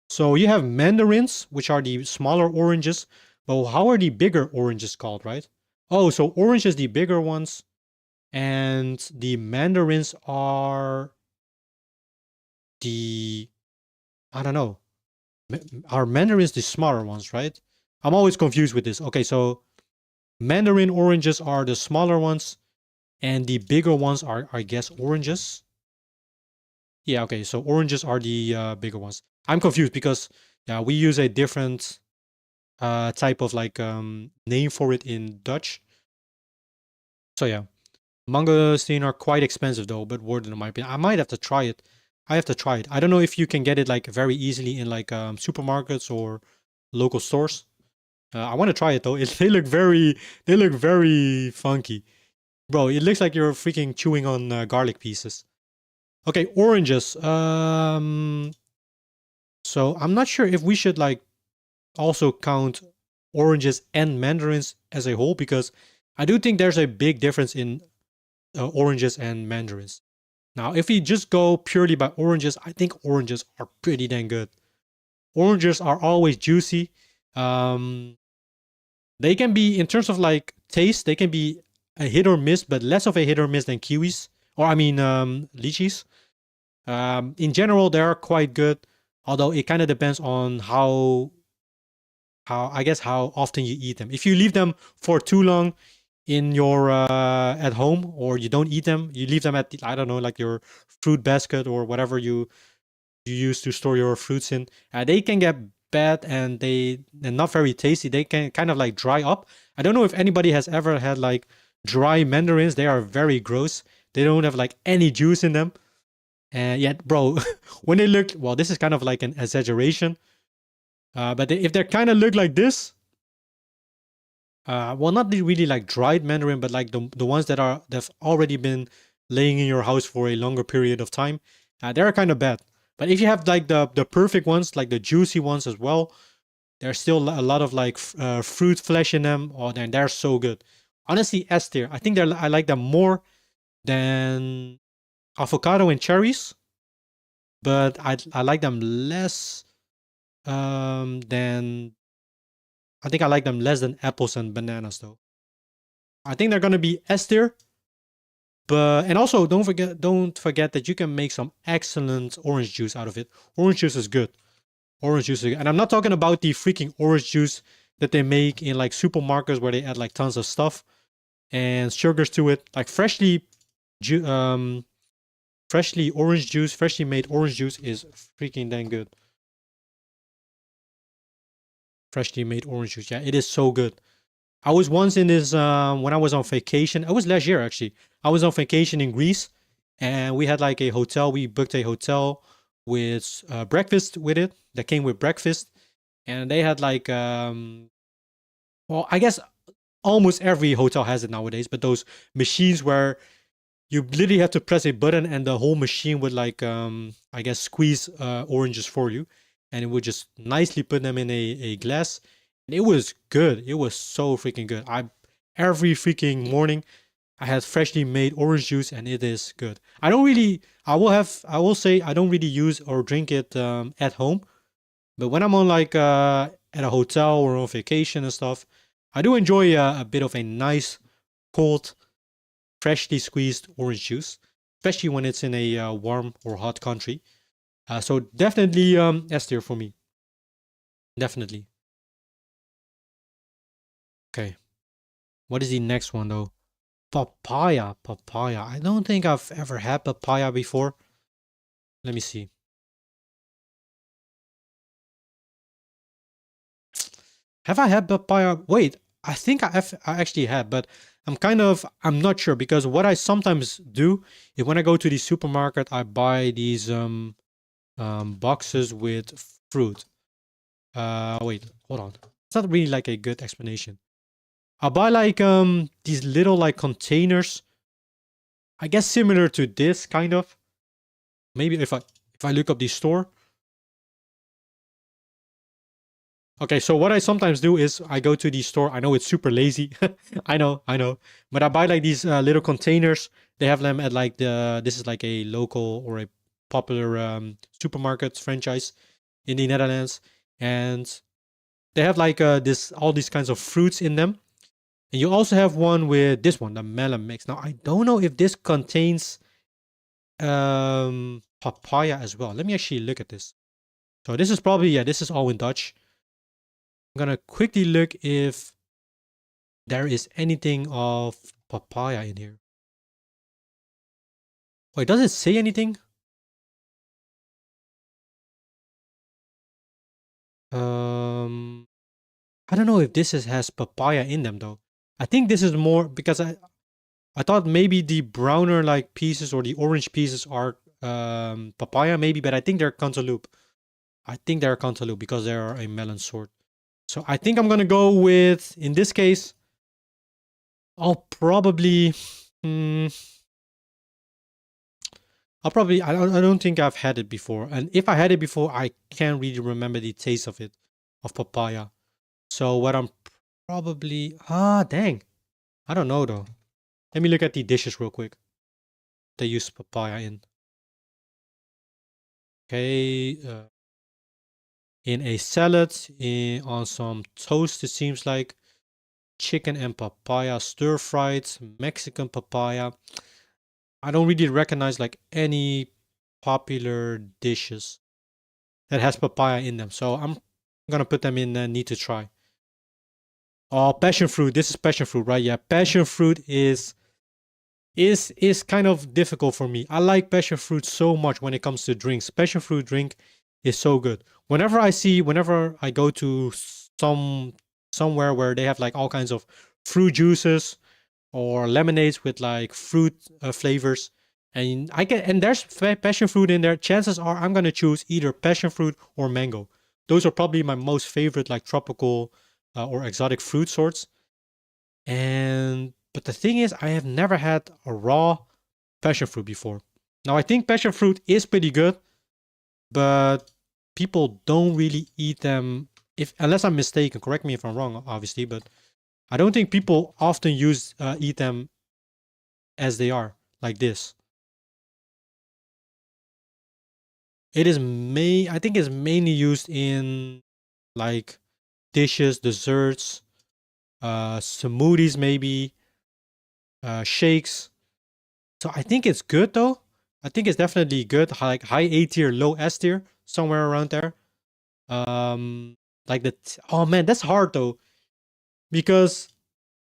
So you have mandarins, which are the smaller oranges, but how are the bigger oranges called, right? Oh, so orange is the bigger ones, and the mandarins are the... I don't know. Are mandarins the smaller ones, right? I'm always confused with this. Okay, so mandarin oranges are the smaller ones, and the bigger ones are, I guess, oranges. Yeah, okay, so oranges are the bigger ones. I'm confused because yeah, we use a different type of like name for it in Dutch. So yeah, mangosteen are quite expensive though, but worth it in my opinion. I might have to try it. I don't know if you can get it like very easily in like supermarkets or local stores. I want to try it though. They look very funky, bro. It looks like you're freaking chewing on garlic pieces. Okay, oranges. So I'm not sure if we should like also count oranges and mandarins as a whole, because I do think there's a big difference in oranges and mandarins. Now, if we just go purely by oranges, I think oranges are pretty dang good. Oranges are always juicy. They can be, in terms of like taste, they can be a hit or miss, but less of a hit or miss than kiwis, or I mean lychees. In general, they are quite good, although it kind of depends on how I guess how often you eat them. If you leave them for too long in your at home, or you don't eat them, you leave them at I don't know, like your fruit basket or whatever you use to store your fruits in, they can get bad, and they're not very tasty. They can kind of like dry up. I don't know if anybody has ever had like dry mandarins. They are very gross. They don't have like any juice in them. And yet, bro, when they look, well, this is kind of like an exaggeration. But if they kind of look like this, well, not really like dried mandarin, but like the ones that've already been laying in your house for a longer period of time, they're kind of bad. But if you have like the perfect ones, like the juicy ones as well, there's still a lot of like fruit flesh in them. Oh, then they're so good. Honestly, S tier. I think I like them more than avocado and cherries, but I like them less than I think I like them less than apples and bananas though. I think they're gonna be S tier. But and also don't forget that you can make some excellent orange juice out of it. Orange juice is good. Orange juice is good. And I'm not talking about the freaking orange juice that they make in like supermarkets where they add like tons of stuff and sugars to it. Like freshly orange juice, freshly made orange juice is freaking dang good. Freshly made orange juice, yeah, it is so good. I was once in this when I was on vacation. It was last year actually. I was on vacation in Greece, and we had like a hotel. We booked a hotel with breakfast with it that came with breakfast, and they had like well, I guess almost every hotel has it nowadays, but those machines where you literally have to press a button and the whole machine would like I guess squeeze oranges for you, and it would just nicely put them in a glass. And it was good. It was so freaking good. Every freaking morning I had freshly made orange juice, and it is good. I will say I don't really use or drink it at home, but when I'm on like at a hotel or on vacation and stuff, I do enjoy a bit of a nice cold freshly squeezed orange juice, especially when it's in a warm or hot country. So definitely S tier for me. Definitely. Okay. What is the next one though? Papaya. Papaya. I don't think I've ever had papaya before. Let me see. Have I had papaya? Wait, I think I actually had, but I'm not sure, because what I sometimes do is when I go to the supermarket, I buy these boxes with fruit. Wait, hold on. It's not really like a good explanation. I buy like these little like containers. I guess similar to this kind of. Maybe if I look up the store. Okay, so what I sometimes do is I go to the store. I know it's super lazy. I know. But I buy like these little containers. They have them at like this is like a local or a popular supermarket franchise in the Netherlands. And they have like all these kinds of fruits in them. And you also have one with this one, the melon mix. Now, I don't know if this contains papaya as well. Let me actually look at this. So this is probably, yeah, this is all in Dutch. I'm gonna quickly look if there is anything of papaya in here. Wait, does it say anything? I don't know if this has papaya in them though. I think this is more because I thought maybe the browner like pieces or the orange pieces are papaya maybe, but I think they're cantaloupe. I think they're cantaloupe because they are a melon sort. So I think I'm gonna go with, in this case, I'll probably I don't think I've had it before. And if I had it before, I can't really remember the taste of it, of papaya. So what I'm probably, dang. I don't know though. Let me look at the dishes real quick. They use papaya in. Okay, in a salad, on some toast, it seems like chicken and papaya, stir fried, Mexican papaya. I don't really recognize like any popular dishes that has papaya in them, so I'm gonna put them in need to try. Oh, passion fruit. This is passion fruit, right? Yeah, passion fruit is kind of difficult for me. I like passion fruit so much when it comes to drinks. Passion fruit drink is so good. Whenever I go to somewhere where they have like all kinds of fruit juices or lemonades with like fruit flavors, and there's passion fruit in there, chances are I'm gonna choose either passion fruit or mango. Those are probably my most favorite like tropical or exotic fruit sorts. And but the thing is, I have never had a raw passion fruit before. Now I think passion fruit is pretty good, but people don't really eat them, if unless I'm mistaken. Correct me if I'm wrong, obviously, but I don't think people often eat them as they are, like this. I think it's mainly used in like dishes, desserts, smoothies maybe, shakes. So I think it's good though. I think it's definitely good. Like high A tier, low S tier, somewhere around there. Like oh man, that's hard though, because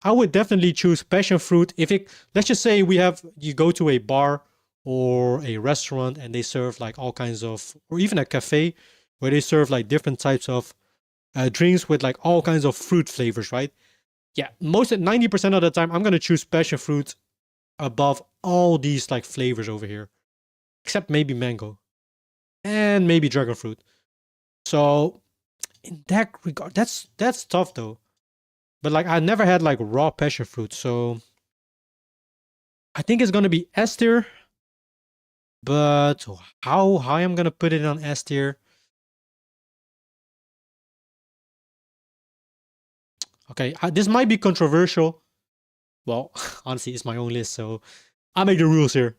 I would definitely choose passion fruit if it. Let's just say you go to a bar or a restaurant and they serve like all kinds of, or even a cafe where they serve like different types of drinks with like all kinds of fruit flavors, right? Yeah, 90% of the time I'm gonna choose passion fruit above all these like flavors over here, except maybe mango and maybe dragon fruit. So in that regard, that's tough though. But like I never had like raw passion fruit, so I think it's gonna be S tier. But how high I'm gonna put it on S tier? Okay, this might be controversial. Well, honestly, it's my own list, so I make the rules here.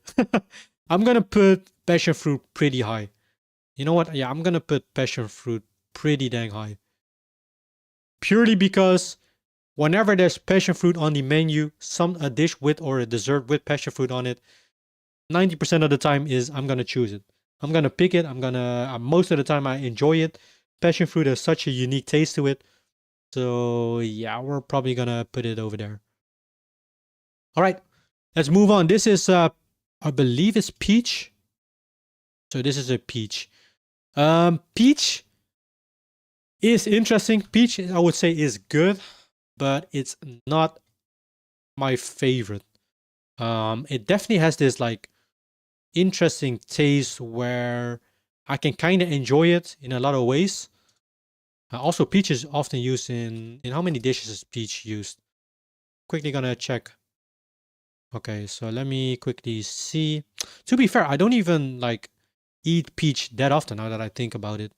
I'm gonna put passion fruit pretty high. You know what? Yeah, I'm gonna put passion fruit pretty dang high. Purely because whenever there's passion fruit on the menu, a dish with or a dessert with passion fruit on it, 90% of the time is I'm gonna choose it. I'm gonna pick it. Most of the time I enjoy it. Passion fruit has such a unique taste to it. So yeah, we're probably gonna put it over there. All right, let's move on. This is I believe it's peach. So this is a peach. Peach is interesting. Peach, I would say, is good, but it's not my favorite. It definitely has this like interesting taste where I can kind of enjoy it in a lot of ways. Also, peach is often used in how many dishes is peach used? Quickly gonna check. Okay, so let me quickly see. To be fair, I don't even like eat peach that often now that I think about it.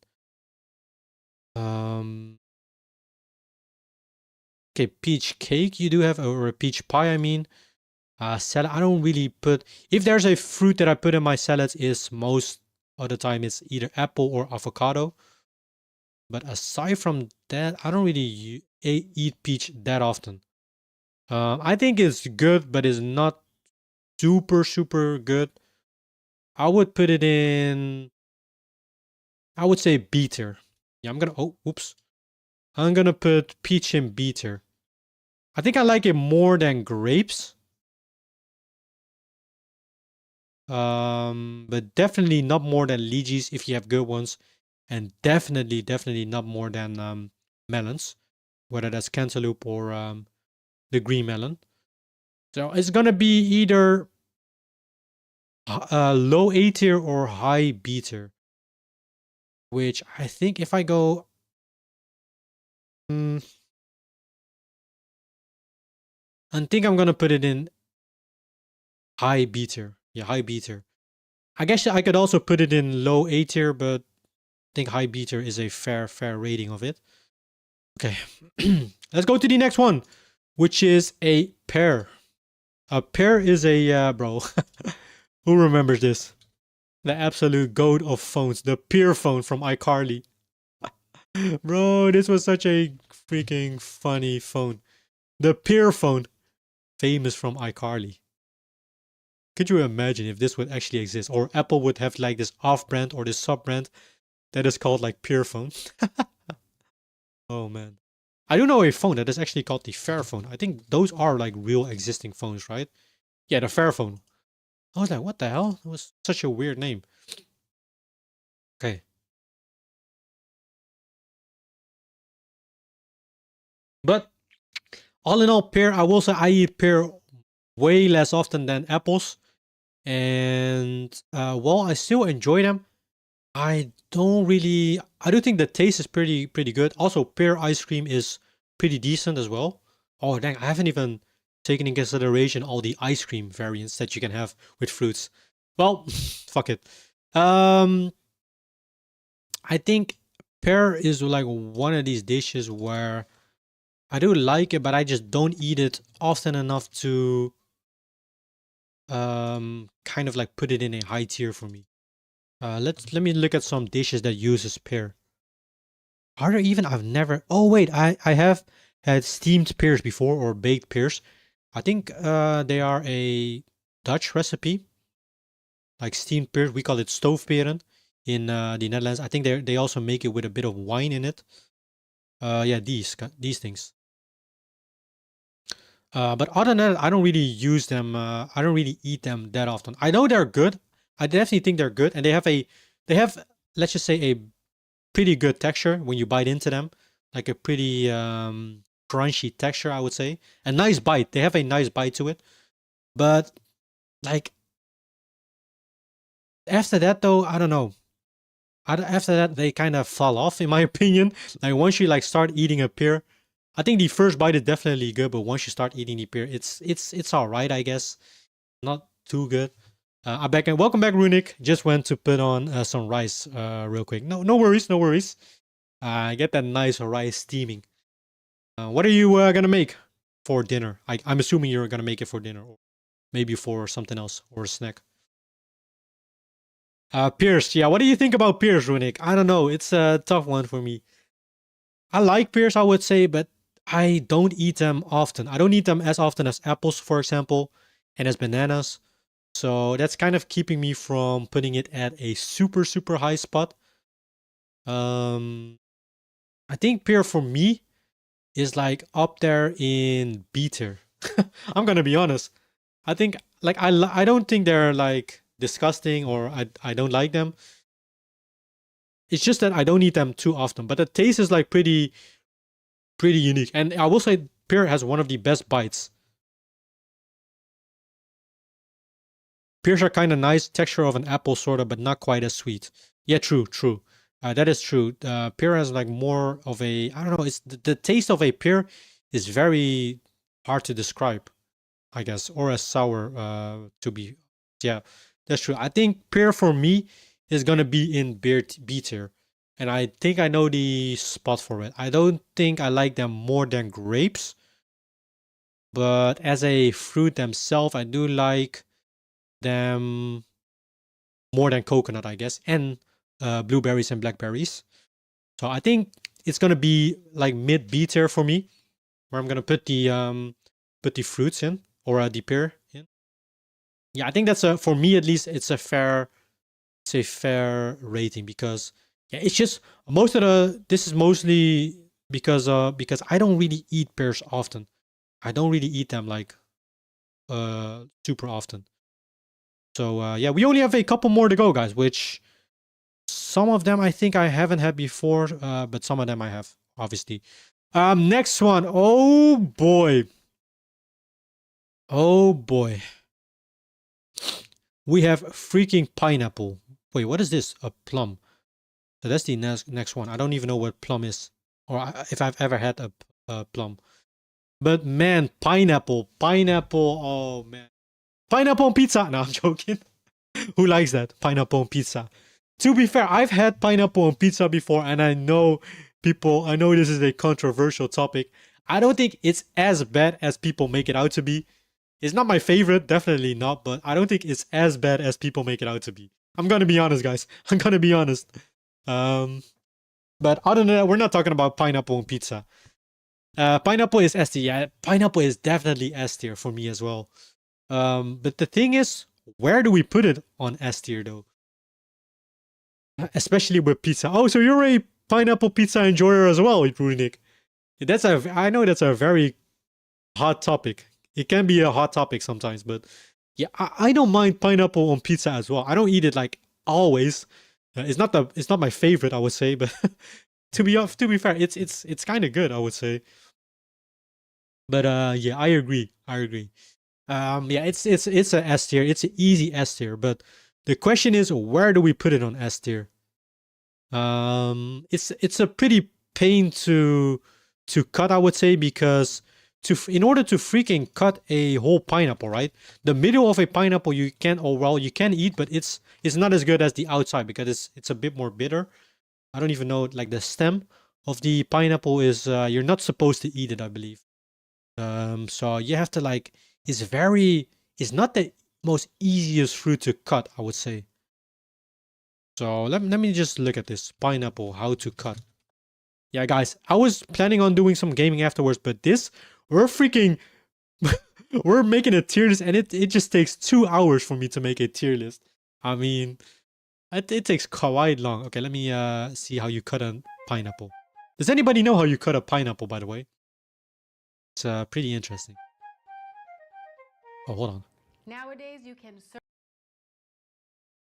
Okay, peach cake you do have, or a peach pie, I mean. Salad, I don't really put. If there's a fruit that I put in my salads, is most of the time it's either apple or avocado. But aside from that, I don't really eat peach that often. I think it's good, but it's not super good. I would put it in. I would say B tier. Yeah, I'm gonna. Oh, oops. I'm gonna put peach in B tier. I think I like it more than grapes. But definitely not more than lychees if you have good ones, and definitely not more than melons, whether that's cantaloupe or the green melon. So it's gonna be either low A tier or high B tier, which I think if I go, I think I'm gonna put it in high B tier. Yeah, high B tier. I guess I could also put it in low A tier, but I think high B tier is a fair rating of it. Okay, let's go to the next one, which is a pear. A pear is a bro. Who remembers this? The absolute goat of phones, the pear phone from iCarly. Bro, this was such a freaking funny phone. The pear phone, famous from iCarly. Could you imagine if this would actually exist, or Apple would have like this off-brand or this sub-brand that is called like pear phone? Oh man. I do know a phone that is actually called the Fairphone. I think those are like real existing phones, right? Yeah, the Fairphone. I was like, what the hell? It was such a weird name. Okay. But all in all, pear, I will say I eat pear way less often than apples. And while I still enjoy them, I do think the taste is pretty good. Also, pear ice cream is pretty decent as well. Oh dang, I haven't even taken in consideration all the ice cream variants that you can have with fruits. Well, fuck it. I think pear is like one of these dishes where I do like it, but I just don't eat it often enough to kind of like put it in a high tier for me. Let me look at some dishes that uses pear. Are there even? I've never. Oh wait, I have had steamed pears before or baked pears. I think they are a Dutch recipe, like steamed pears. We call it stoofperen in the Netherlands. I think they also make it with a bit of wine in it. Yeah, these things. But other than that, I don't really use them. I don't really eat them that often. I know they're good. I definitely think they're good, and they have let's just say a pretty good texture when you bite into them, like a pretty crunchy texture, I would say. A nice bite. They have a nice bite to it, but like after that though, I don't know. After that, they kind of fall off, in my opinion. Like once you like start eating a pear, I think the first bite is definitely good, but once you start eating the pear, it's all right, I guess. Not too good. I'm back and welcome back, Runic. Just went to put on some rice real quick. No worries, no worries. Get that nice rice steaming. What are you gonna make for dinner? I'm assuming you're gonna make it for dinner, or maybe for something else or a snack. Pears, yeah. What do you think about pears, Runic? I don't know. It's a tough one for me. I like pears, I would say, but I don't eat them often. I don't eat them as often as apples, for example, and as bananas. So that's kind of keeping me from putting it at a super high spot. I think pear for me is like up there in B tier. I'm gonna be honest. I think like I don't think they're like disgusting or I don't like them. It's just that I don't eat them too often. But the taste is like pretty unique. And I will say pear has one of the best bites. Pears are kind of nice, texture of an apple sort of, but not quite as sweet. Yeah, true. That is true. Pear has like more of a, I don't know, it's the taste of a pear is very hard to describe, I guess, or as sour to be. Yeah, that's true. I think pear for me is gonna be in B tier, and I think I know the spot for it. I don't think I like them more than grapes, but as a fruit themselves, I do like them more than coconut, I guess, and blueberries and blackberries. So I think it's gonna be like mid B tier for me, where I'm gonna put the fruits in or the pear in. Yeah, I think that's for me at least. It's a fair rating because yeah, it's just this is mostly because I don't really eat pears often. I don't really eat them like super often. So yeah, we only have a couple more to go, guys, which some of them I think I haven't had before, but some of them I have, obviously. Next one. Oh boy. Oh boy. We have freaking pineapple. Wait, what is this? A plum. So that's the next one. I don't even know what plum is, or if I've ever had a plum. But man, pineapple. Oh man. Pineapple on pizza. No, I'm joking. Who likes that? Pineapple on pizza. To be fair, I've had pineapple on pizza before, and I know this is a controversial topic. I don't think it's as bad as people make it out to be. It's not my favorite, definitely not, but I don't think it's as bad as people make it out to be. I'm gonna be honest, guys. I'm gonna be honest. But other than that, we're not talking about pineapple on pizza. Pineapple is S tier. Yeah, pineapple is definitely S tier for me as well. But the thing is, where do we put it on S tier though? Especially with pizza. Oh, so you're a pineapple pizza enjoyer as well, Runic. I know that's a very hot topic. It can be a hot topic sometimes, but yeah, I don't mind pineapple on pizza as well. I don't eat it like always. It's not my favorite, I would say, but to be fair, it's kind of good, I would say. But yeah, I agree. Yeah, it's a S tier. It's an easy S tier, but the question is, where do we put it on S tier? It's a pretty pain to cut, I would say, because in order to freaking cut a whole pineapple, right? The middle of a pineapple you can eat, but it's not as good as the outside because it's a bit more bitter. I don't even know, like the stem of the pineapple is you're not supposed to eat it, I believe. So you have to like it's not the most easiest fruit to cut, I would say. So let me just look at this pineapple, how to cut. Yeah, guys, I was planning on doing some gaming afterwards, but we're making a tier list, and it just takes 2 hours for me to make a tier list. I mean, it takes quite long. Okay, let me see how you cut a pineapple. Does anybody know how you cut a pineapple, by the way? It's pretty interesting. Oh, hold on. Nowadays, you can Let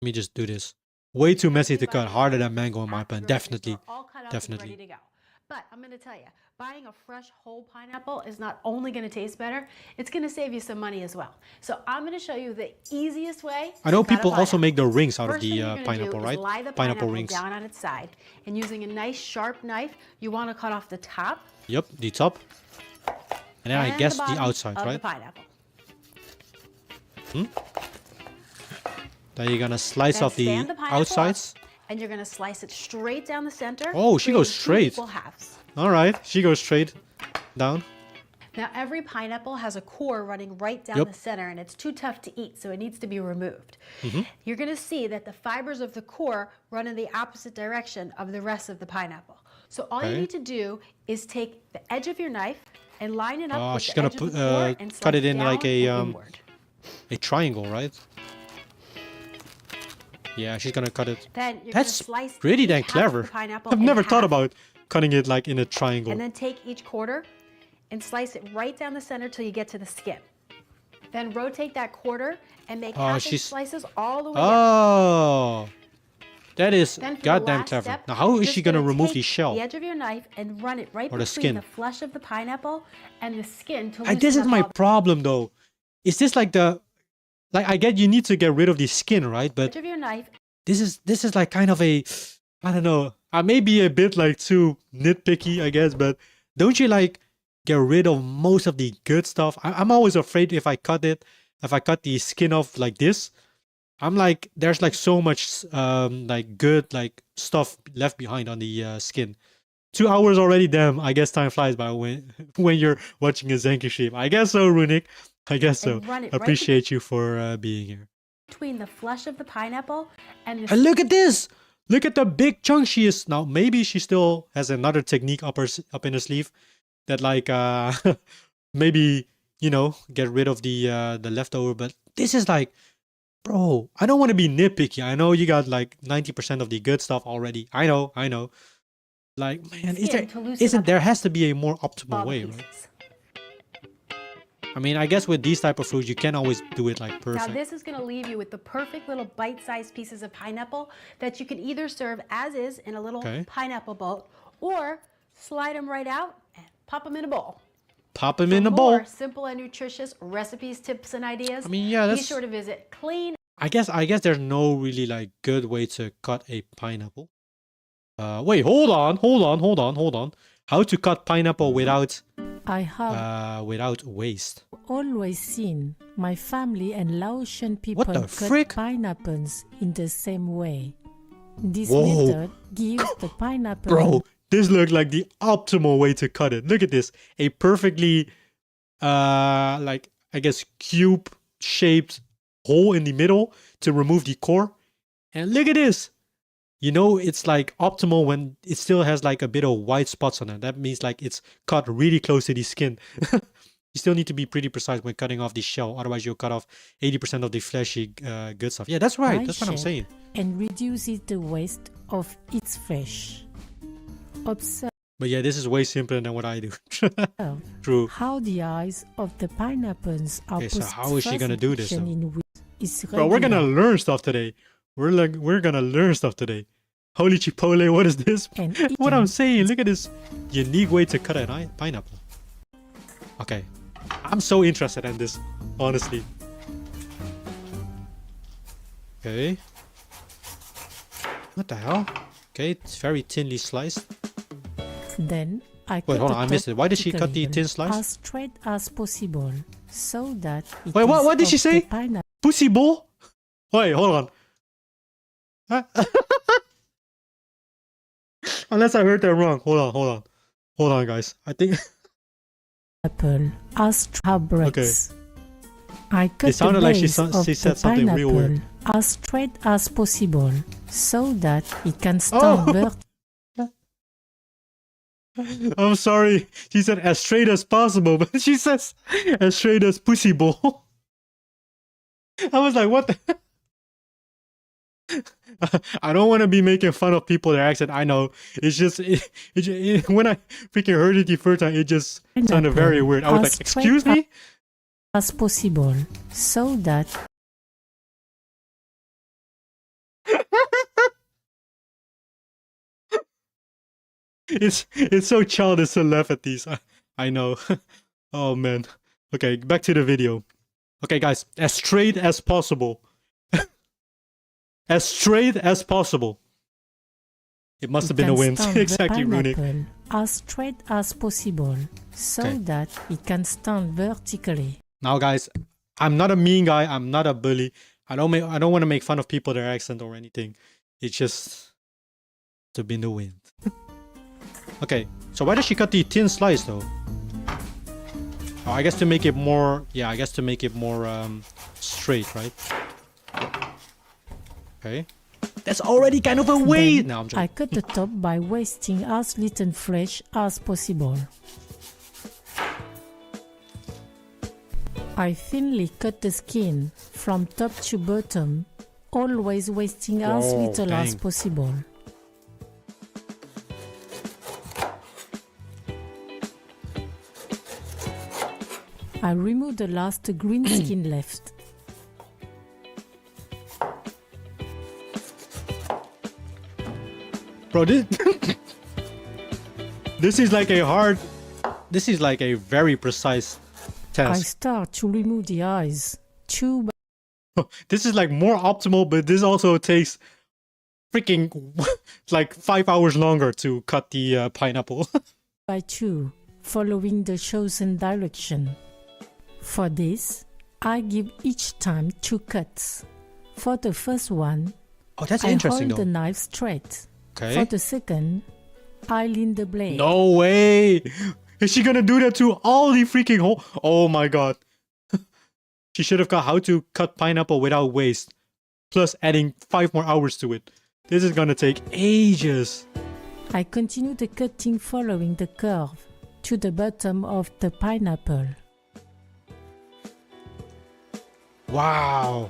me just do this. Way too messy to cut. Harder than mango in my opinion. Definitely. Ready to go. But I'm going to tell you, buying a fresh whole pineapple is not only going to taste better, it's going to save you some money as well. So I'm going to show you the easiest way. I know to cut a people also pineapple. make the rings out of First thing the you're gonna pineapple, do right? is lie the Pineapple pineapple rings. down on its side, and using a nice sharp knife, you want to cut off the top. Yep, the top. And then I guess the bottom outside, of right? The pineapple. Then you're gonna slice Then off the stand the pineapple outsides. up, and you're going to slice it straight down the center. Oh, she goes creating two straight. equal halves. All right, she goes straight down. Now, every pineapple has a core running right down Yep. the center, and it's too tough to eat, so it needs to be removed. Mm-hmm. You're going to see that the fibers of the core run in the opposite direction of the rest of the pineapple. So all you Okay. need to do is take the edge of your knife and line it up Oh, with she's the gonna edge of put- the core and cut it slice in like down a, and inward. A triangle, right? Yeah, she's gonna cut it. Then you're That's going to slice pretty damn half of clever. the pineapple I've in never thought half, about cutting it like in a triangle. and then take each quarter and slice it right down the center till you get to the skin. Then rotate that quarter and make half-inch she's- slices all the way down. Oh, that is Then for the goddamn last clever. step, Now, how you're is just she gonna remove take the shell? The edge of your knife and run it right Or the between skin? the flesh of the pineapple and the skin to This loosen is up my all the problem, though. Is this like I get you need to get rid of the skin, right? But edge of your knife. this is like kind of a, I don't know. I may be a bit like too nitpicky, I guess, but don't you like get rid of most of the good stuff? I'm always afraid if I cut the skin off like this, I'm like, there's like so much like good like stuff left behind on the skin. 2 hours already, damn. I guess time flies by when you're watching a Zenki stream. I guess so, Runic. I guess so. And run it right Appreciate you for being here. between the flesh of the pineapple and the And look at this! Look at the big chunk she is now. Maybe she still has another technique up in her sleeve that like maybe get rid of the leftover. But this is like, bro, I don't want to be nitpicky. I know you got like 90% of the good stuff already. I know. Like, man, skin to loosen up there has to be a more optimal all the way, right? pieces. I mean, I guess with these type of fruits, you can't always do it like Now perfect. this is going to leave you with the perfect little bite-sized pieces of pineapple that you can either serve as is in a little Okay. pineapple bowl, or slide them right out and pop them in a bowl. Pop them For in a bowl. more simple and nutritious recipes, tips, and ideas, I mean, yeah, be that's. sure to visit Clean. I guess there's no really like good way to cut a pineapple. Wait, hold on. How to cut pineapple without I have without waste. always seen my family and Laotian people What the cut frick? pineapples in the same way. This Whoa. method gives the pineapple Bro, this looked like the optimal way to cut it. Look at this. A perfectly, like, I guess, cube-shaped hole in the middle to remove the core. And look at this. You know, it's like optimal when it still has like a bit of white spots on it. That means like it's cut really close to the skin. You still need to be pretty precise when cutting off the shell. Otherwise, you'll cut off 80% of the fleshy good stuff. Yeah, that's right. pie That's what I'm shape saying. and reduces the waste of its flesh. Observe But yeah, this is way simpler than what I do. True. how the eyes of the pineapples are Okay, so how is she gonna do this, position though? in which is Bro, we're gonna regular learn stuff today. We're gonna learn stuff today. Holy Chipotle, what is this? and What I'm eaten. saying, look at this unique way to cut a pineapple. Okay, I'm so interested in this, honestly. Okay. What the hell? Okay, it's very thinly sliced. Then I Wait, cut hold the on, I missed top it. Why did she cut the vertically thin slice? as straight as possible, so that it Wait, what is did she of the say? pineapple Pussy bowl? Wait, hold on. Huh? Unless I heard that wrong. Hold on, guys. I think as breaks. I cut It sounded the like she base sa- of she the said something real weird. pineapple as straight as possible, so that it can stand Oh. I'm sorry. She said as straight as possible, but she says as straight as pussy bowl. I was like, what the? I don't want to be making fun of people their accent. I know. It's just when I freaking heard it the first time, it just sounded very weird. I was like, excuse me? as possible, so that It's so childish to laugh at these. I know. Oh man. Okay, back to the video. Okay, guys, as straight as possible. As straight as possible. It must have been can the wind. stand the Exactly, Runic. pineapple as straight as possible, so Okay. that it can stand vertically. Now, guys, I'm not a mean guy. I'm not a bully. I don't want to make fun of people their accent or anything. It's just to be in the wind. Okay, so why does she cut the thin slice though? Oh, I guess to make it more. Yeah, I guess to make it more straight, right? Okay, that's already kind of a way. Then No, I'm I joking. cut the top by wasting as little flesh as possible. I thinly cut the skin from top to bottom, always wasting as Oh, little as dang. possible. I remove the last green skin left. Bro, this this is like a hard. This is like a very precise I task. start to remove the eyes, two This is like more optimal, but this also takes freaking like 5 hours longer to cut the pineapple. by two, following the chosen direction. For this, I give each time 2 cuts. For the first one, Oh, that's I interesting hold the though. knife straight. For Okay. the second, I lean the blade. No way! Is she gonna do that to all the freaking hole? Oh my god. She should have got how to cut pineapple without waste. Plus adding 5 more hours to it. This is gonna take ages. I continue the cutting following the curve to the bottom of the pineapple. Wow.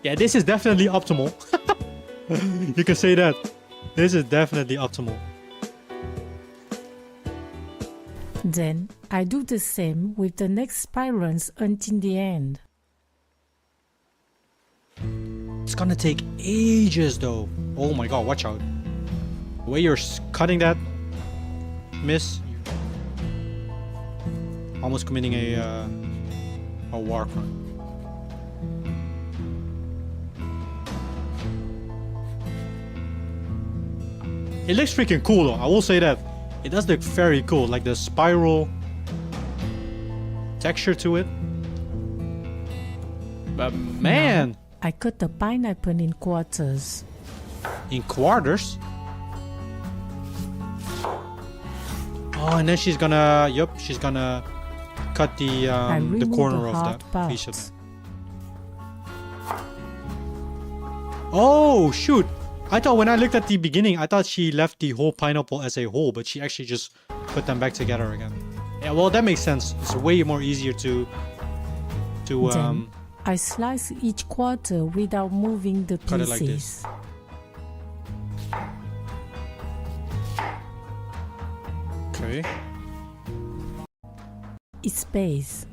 Yeah, this is definitely optimal. You can say that. This is definitely optimal. Then, I do the same with the next spirals until the end. It's gonna take ages though. Oh my god, watch out. The way you're cutting that, miss, you're almost committing a war crime. It looks freaking cool though, I will say that. It does look very cool, like the spiral texture to it. But man, I cut the pineapple in quarters. in quarters. Oh, and then she's gonna, yup, she's gonna cut the remove corner the of hard that piece of parts. that. Oh shoot! I thought when I looked at the beginning, I thought she left the whole pineapple as a whole, but she actually just put them back together again. Yeah, well that makes sense. It's way more easier to Then I slice each quarter without moving the Cut it like this. pieces. Okay. It space.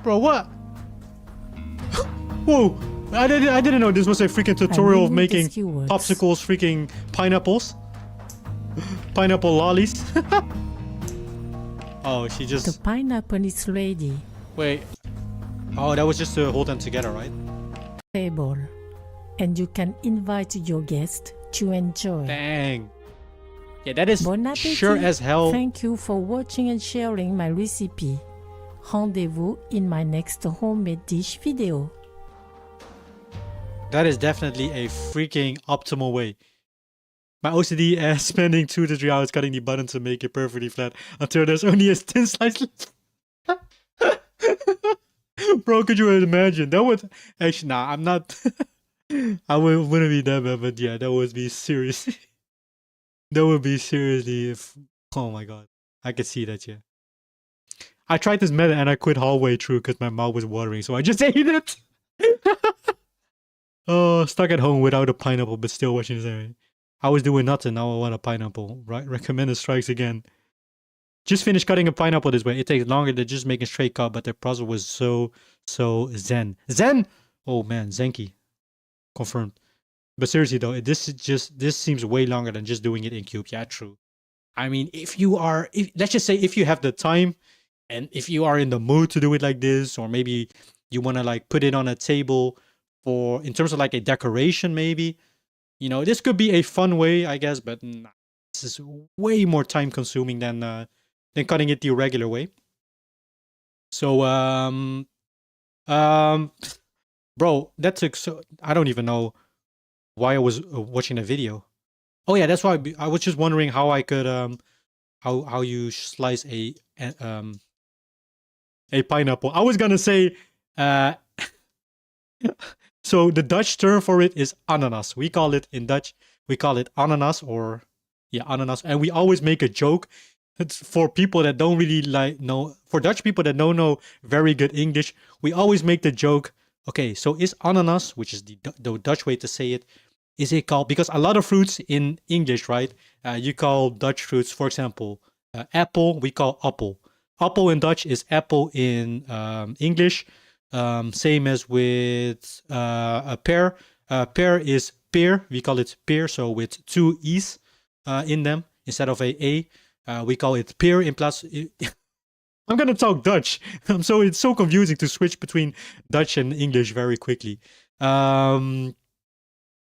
Bro, what? Whoa! I didn't know this was a freaking tutorial of remove the making skewers. popsicles, freaking pineapples, pineapple lollies. Oh, she The just pineapple is ready. wait. Oh, that was just to hold them together, right? Table. And you can invite your guest to enjoy. Dang. Yeah, that is Bon appétit. sure as hell. Thank you for watching and sharing my recipe. Rendezvous in my next homemade dish video. That is definitely a freaking optimal way. My OCD is spending 2 to 3 hours cutting the button to make it perfectly flat until there's only a thin slice left. Bro, could you imagine? That would actually, nah, I'm not. Wouldn't be that bad, but yeah, that would be serious. That would be seriously. Oh my god, I could see that. Yeah, I tried this method and I quit halfway through because my mouth was watering, so I just ate it. Oh, stuck at home without a pineapple, but still watching this anime. I was doing nothing. Now I want a pineapple. Right? Recommended strikes again. Just finished cutting a pineapple this way. It takes longer than just making straight cut, but the process was so zen. Zen! Oh man, Zenki. Confirmed. But seriously though, this seems way longer than just doing it in cube. Yeah, true. I mean, let's just say if you have the time and if you are in the mood to do it like this, or maybe you want to like put it on a table for in terms of like a decoration, maybe, you know, this could be a fun way, I guess, but nah, this is way more time consuming than cutting it the regular way. So bro, that took so I don't even know why I was watching the video. Oh yeah, that's why I was just wondering how I could how you slice a pineapple. I was gonna say so the Dutch term for it is ananas. We call it in Dutch, we call it ananas, or yeah, ananas, and we always make a joke. It's for people that don't really for Dutch people that don't know very good English, we always make the joke, okay, so is ananas, which is the Dutch way to say it, is it called, because a lot of fruits in English, right, you call Dutch fruits, for example, apple, we call appel. Apple in Dutch is apple in English, same as with a pear. Pear is pear, we call it pear, so with 2 E's in them instead of a. We call it pear in plus. I'm gonna talk Dutch. So it's so confusing to switch between Dutch and English very quickly.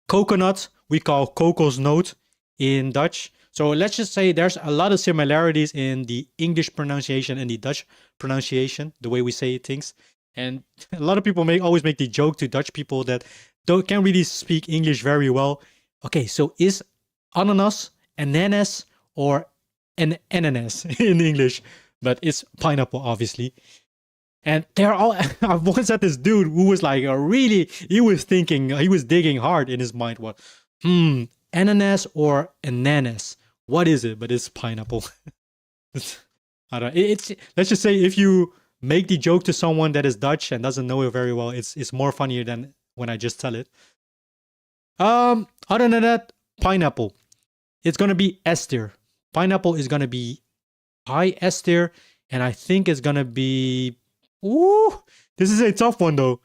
Coconut, we call kokosnoot in Dutch. So let's just say there's a lot of similarities in the English pronunciation and the Dutch pronunciation, the way we say things. And a lot of people always make the joke to Dutch people that can't really speak English very well. Okay, so is ananas, ananas, or an ananas in English? But it's pineapple, obviously. And they're all. I once had this dude who was like, he was digging hard in his mind. What, ananas or ananas? What is it? But it's pineapple. I don't. Let's just say if you make the joke to someone that is Dutch and doesn't know it very well, it's more funnier than when I just tell it. Other than that, pineapple. It's gonna be S tier. Pineapple is gonna be high S tier, and I think it's gonna be. Ooh, this is a tough one though.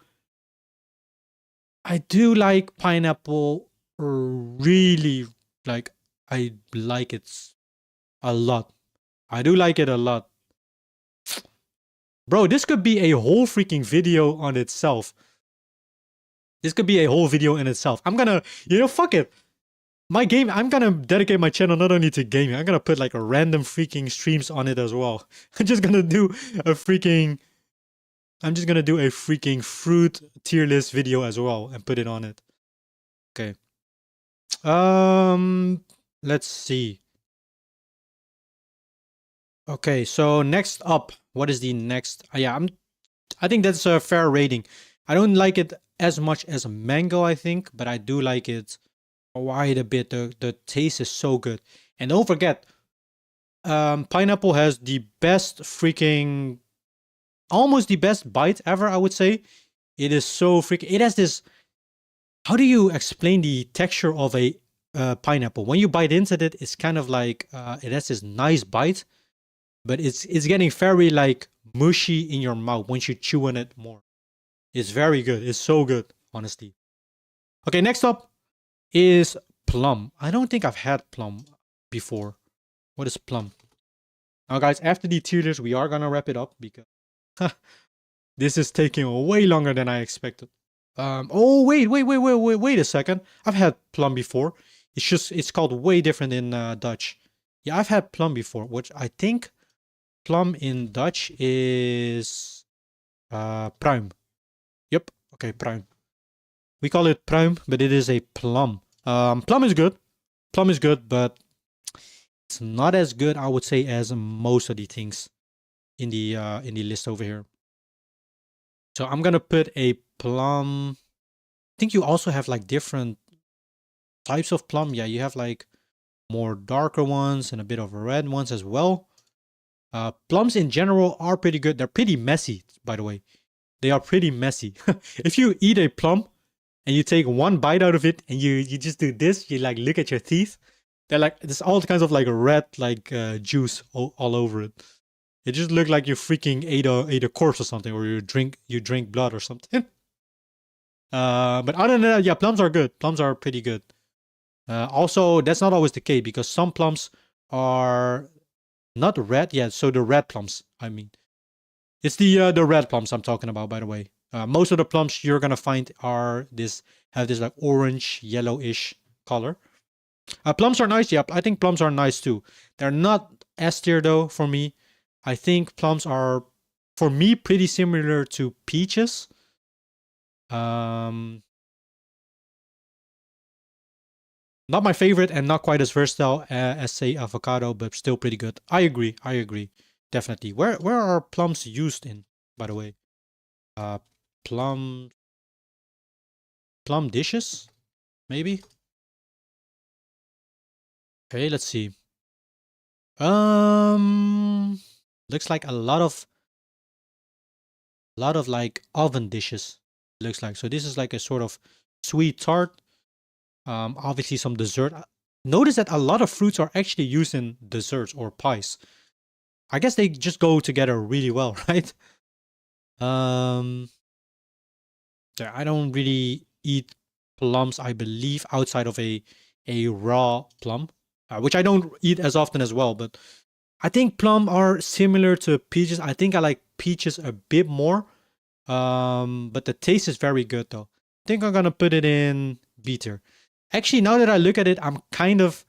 I do like pineapple, really. Like, I like it a lot. I do like it a lot. Bro, this could be a whole freaking video on itself. This could be a whole video in itself. I'm gonna, fuck it. my game, I'm gonna dedicate my channel not only to gaming, I'm gonna put like a random freaking streams on it as well. I'm just gonna do a freaking fruit tier list video as well and put it on it. Okay. Let's see. Okay, so next up, what is the next? I think that's a fair rating. I don't like it as much as a mango, I think, but I do like it quite a bit. The taste is so good. And don't forget, pineapple has the best freaking, almost the best bite ever, I would say. It is so freaking, it has this, how do you explain the texture of a pineapple? When you bite into it, it's kind of like, it has this nice bite, but it's getting very like mushy in your mouth once you chew on it more. It's very good. It's so good, honestly. Okay, next up is plum. I don't think I've had plum before. What is plum? Now, guys, after the tier list, we are gonna wrap it up because this is taking way longer than I expected. Oh wait a second. I've had plum before. It's called way different in Dutch. Yeah, I've had plum before, which I think plum in Dutch is pruim. Yep. Okay, pruim. We call it pruim, but it is a plum. Plum is good. Plum is good, but it's not as good, I would say, as most of the things in the list over here. So I'm gonna put a plum. I think you also have like different types of plum. Yeah, you have like more darker ones and a bit of red ones as well. Plums in general are pretty good. They're pretty messy, by the way. They are pretty messy. If you eat a plum and you take one bite out of it and you just do this, you like look at your teeth. They're like, there's all kinds of like red like juice all over it. It just looked like you freaking ate a corpse or something, or you drink blood or something. But other than that, yeah, plums are good. Plums are pretty good. Also, that's not always the case because some plums are not red. Yeah, so the red plums, I mean. It's the red plums I'm talking about, by the way. Most of the plums you're gonna find have this like orange, yellowish color. Plums are nice. Yeah, I think plums are nice too. They're not S tier though for me. I think plums are, for me, pretty similar to peaches. Not my favorite and not quite as versatile as say avocado, but still pretty good. I agree. Definitely. Where are plums used in, by the way? Plum dishes, maybe. Okay, let's see. Looks like a lot of like oven dishes. Looks like, so this is like a sort of sweet tart. Obviously some dessert. Notice that a lot of fruits are actually used in desserts or pies. I guess they just go together really well, right? Yeah, I don't really eat plums, I believe, outside of a raw plum, which I don't eat as often as well. But I think plum are similar to peaches. I think I like peaches a bit more. But the taste is very good though. I think I'm gonna put it in B tier. Actually, now that I look at it, I'm kind of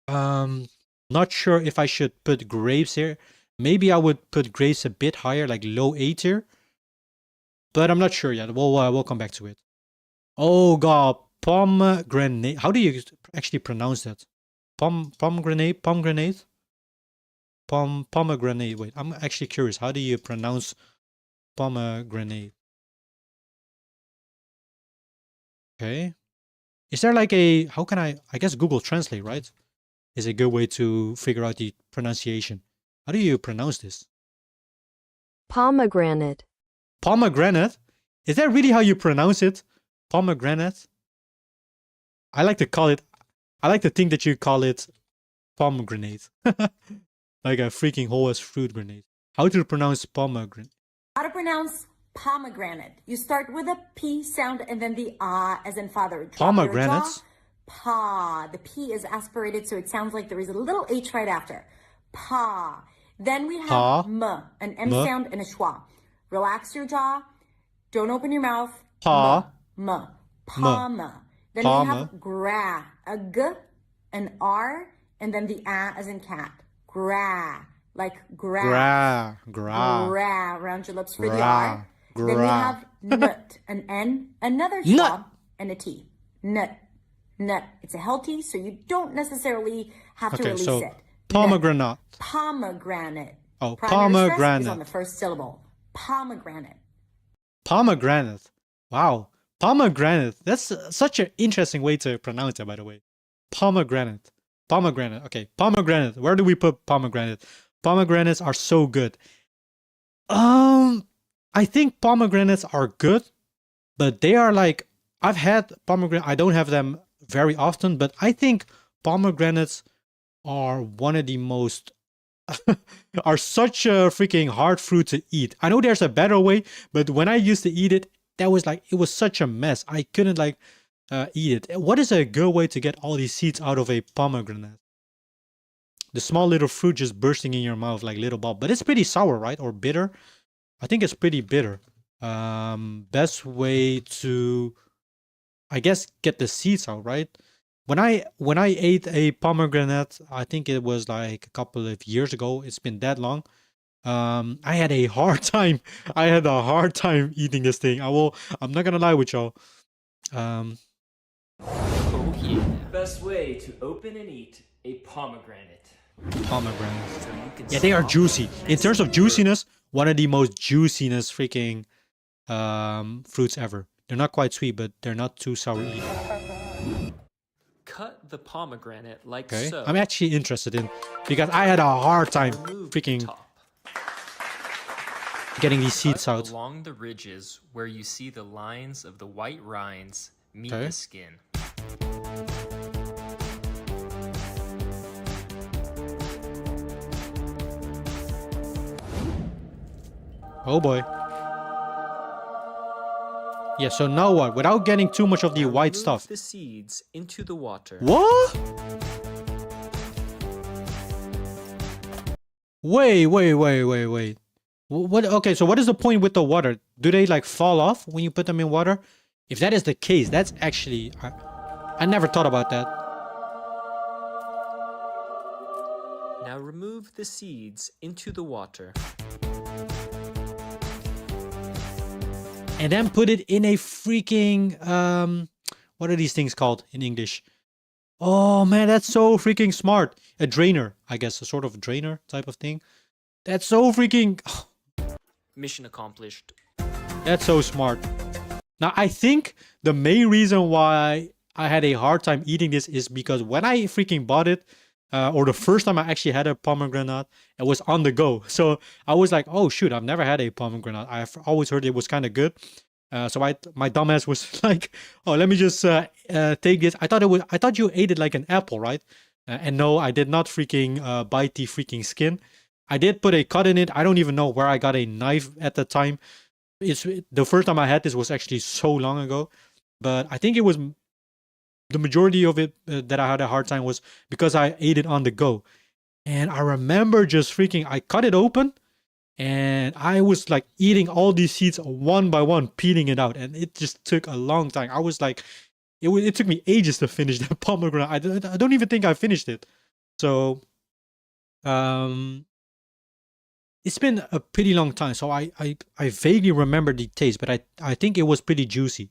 not sure if I should put grapes here. Maybe I would put grapes a bit higher, like low A tier. But I'm not sure yet. We'll come back to it. Oh god, pomegranate. How do you actually pronounce that? Pomegranate. Wait, I'm actually curious. How do you pronounce pomegranate? Okay. Is there like a, how can I guess Google Translate, right? Is a good way to figure out the pronunciation. How do you pronounce this? Pomegranate. Pomegranate? Is that really how you pronounce it? Pomegranate? I like to think that you call it pomegranate. Like a freaking whole ass fruit grenade. How to pronounce pomegranate? How to pronounce pomegranate. You start with a P sound and then the ah as in father. Drop Pomegranates? Pa. The P is aspirated so it sounds like there is a little H right after. Pa. Then we have Pa. M, an M M. sound and a schwa. Relax your jaw. Don't open your mouth. Pa. M. Palm. Then we have gra, a g, an r, and then the a as in cat. Gra, like grass. Gra. Round your lips for the r. Then we have nut, an n, another schwab, and a t. Nut. It's a healthy, so you don't necessarily have to release it. Pomegranate. Pomegranate. Oh, Primary stress is pomegranate. on the first syllable. Pomegranate. Pomegranate. Wow. Pomegranate. That's such an interesting way to pronounce it, by the way. Pomegranate. Pomegranate. Okay, pomegranate. Where do we put pomegranate? Pomegranates are so good. I think pomegranates are good, but they are like, I've had pomegranate. I don't have them very often, but I think pomegranates are one of the most are such a freaking hard fruit to eat. I know there's a better way, but when I used to eat it, that was like, it was such a mess. I couldn't like eat it. What is a good way to get all these seeds out of a pomegranate? The small little fruit just bursting in your mouth like little ball, but it's pretty sour, right? Or bitter. I think it's pretty bitter. Best way to, I guess, get the seeds out, right? When I ate a pomegranate, I think it was like a couple of years ago. It's been that long. I had a hard time. I had a hard time eating this thing. I'm not gonna lie with y'all. Oh yeah. Best way to open and eat a pomegranate. Pomegranate. So you can Yeah, they are stop juicy. In terms of juiciness, one of the most juiciness freaking fruits ever. They're not quite sweet, but they're not too sour either. Cut the pomegranate like Okay, so. I'm actually interested in, because I had a hard time Remove the freaking top. getting these seeds Cut out. along the ridges where you see the lines of the white rinds meet Okay. the skin. Oh boy. Yeah, so now what? Without getting too much of the Now white remove stuff. the seeds into the water. What? Wait. What? Okay, so what is the point with the water? Do they like fall off when you put them in water? If that is the case, that's actually, I never thought about that. Now remove the seeds into the water. And then put it in a freaking, what are these things called in English? Oh man, that's so freaking smart. A drainer, I guess, a sort of drainer type of thing. That's so freaking, Mission accomplished. that's so smart. Now, I think the main reason why I had a hard time eating this is because when I freaking bought it, or the first time I actually had a pomegranate, it was on the go. So I was like, oh shoot, I've never had a pomegranate. I've always heard it was kind of good. So my dumbass was like, oh, let me just take this. I thought you ate it like an apple, right? And no, I did not freaking bite the freaking skin. I did put a cut in it. I don't even know where I got a knife at the time. It's the first time I had this was actually so long ago, but I think it was the majority of it that I had a hard time was because I ate it on the go. And I remember just freaking, I cut it open and I was like eating all these seeds one by one, peeling it out. And it just took a long time. I was like, it took me ages to finish that pomegranate. I don't even think I finished it. So, it's been a pretty long time. So I vaguely remember the taste, but I think it was pretty juicy.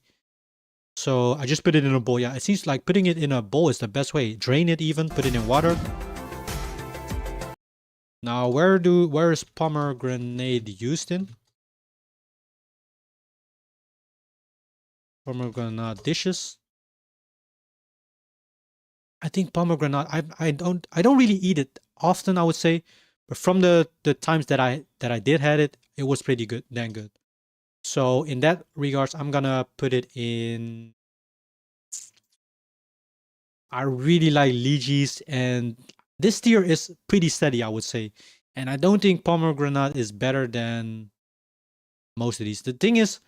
So I just put it in a bowl. Yeah, it seems like putting it in a bowl is the best way. Drain it even, put it in water. Now, where is pomegranate used in? Pomegranate dishes. I think pomegranate. I don't really eat it often, I would say, but from the times that I did had it, it was pretty good, damn good. So in that regards, I'm gonna put it in. I really like lychees, and this tier is pretty steady, I would say. And I don't think pomegranate is better than most of these. The thing is,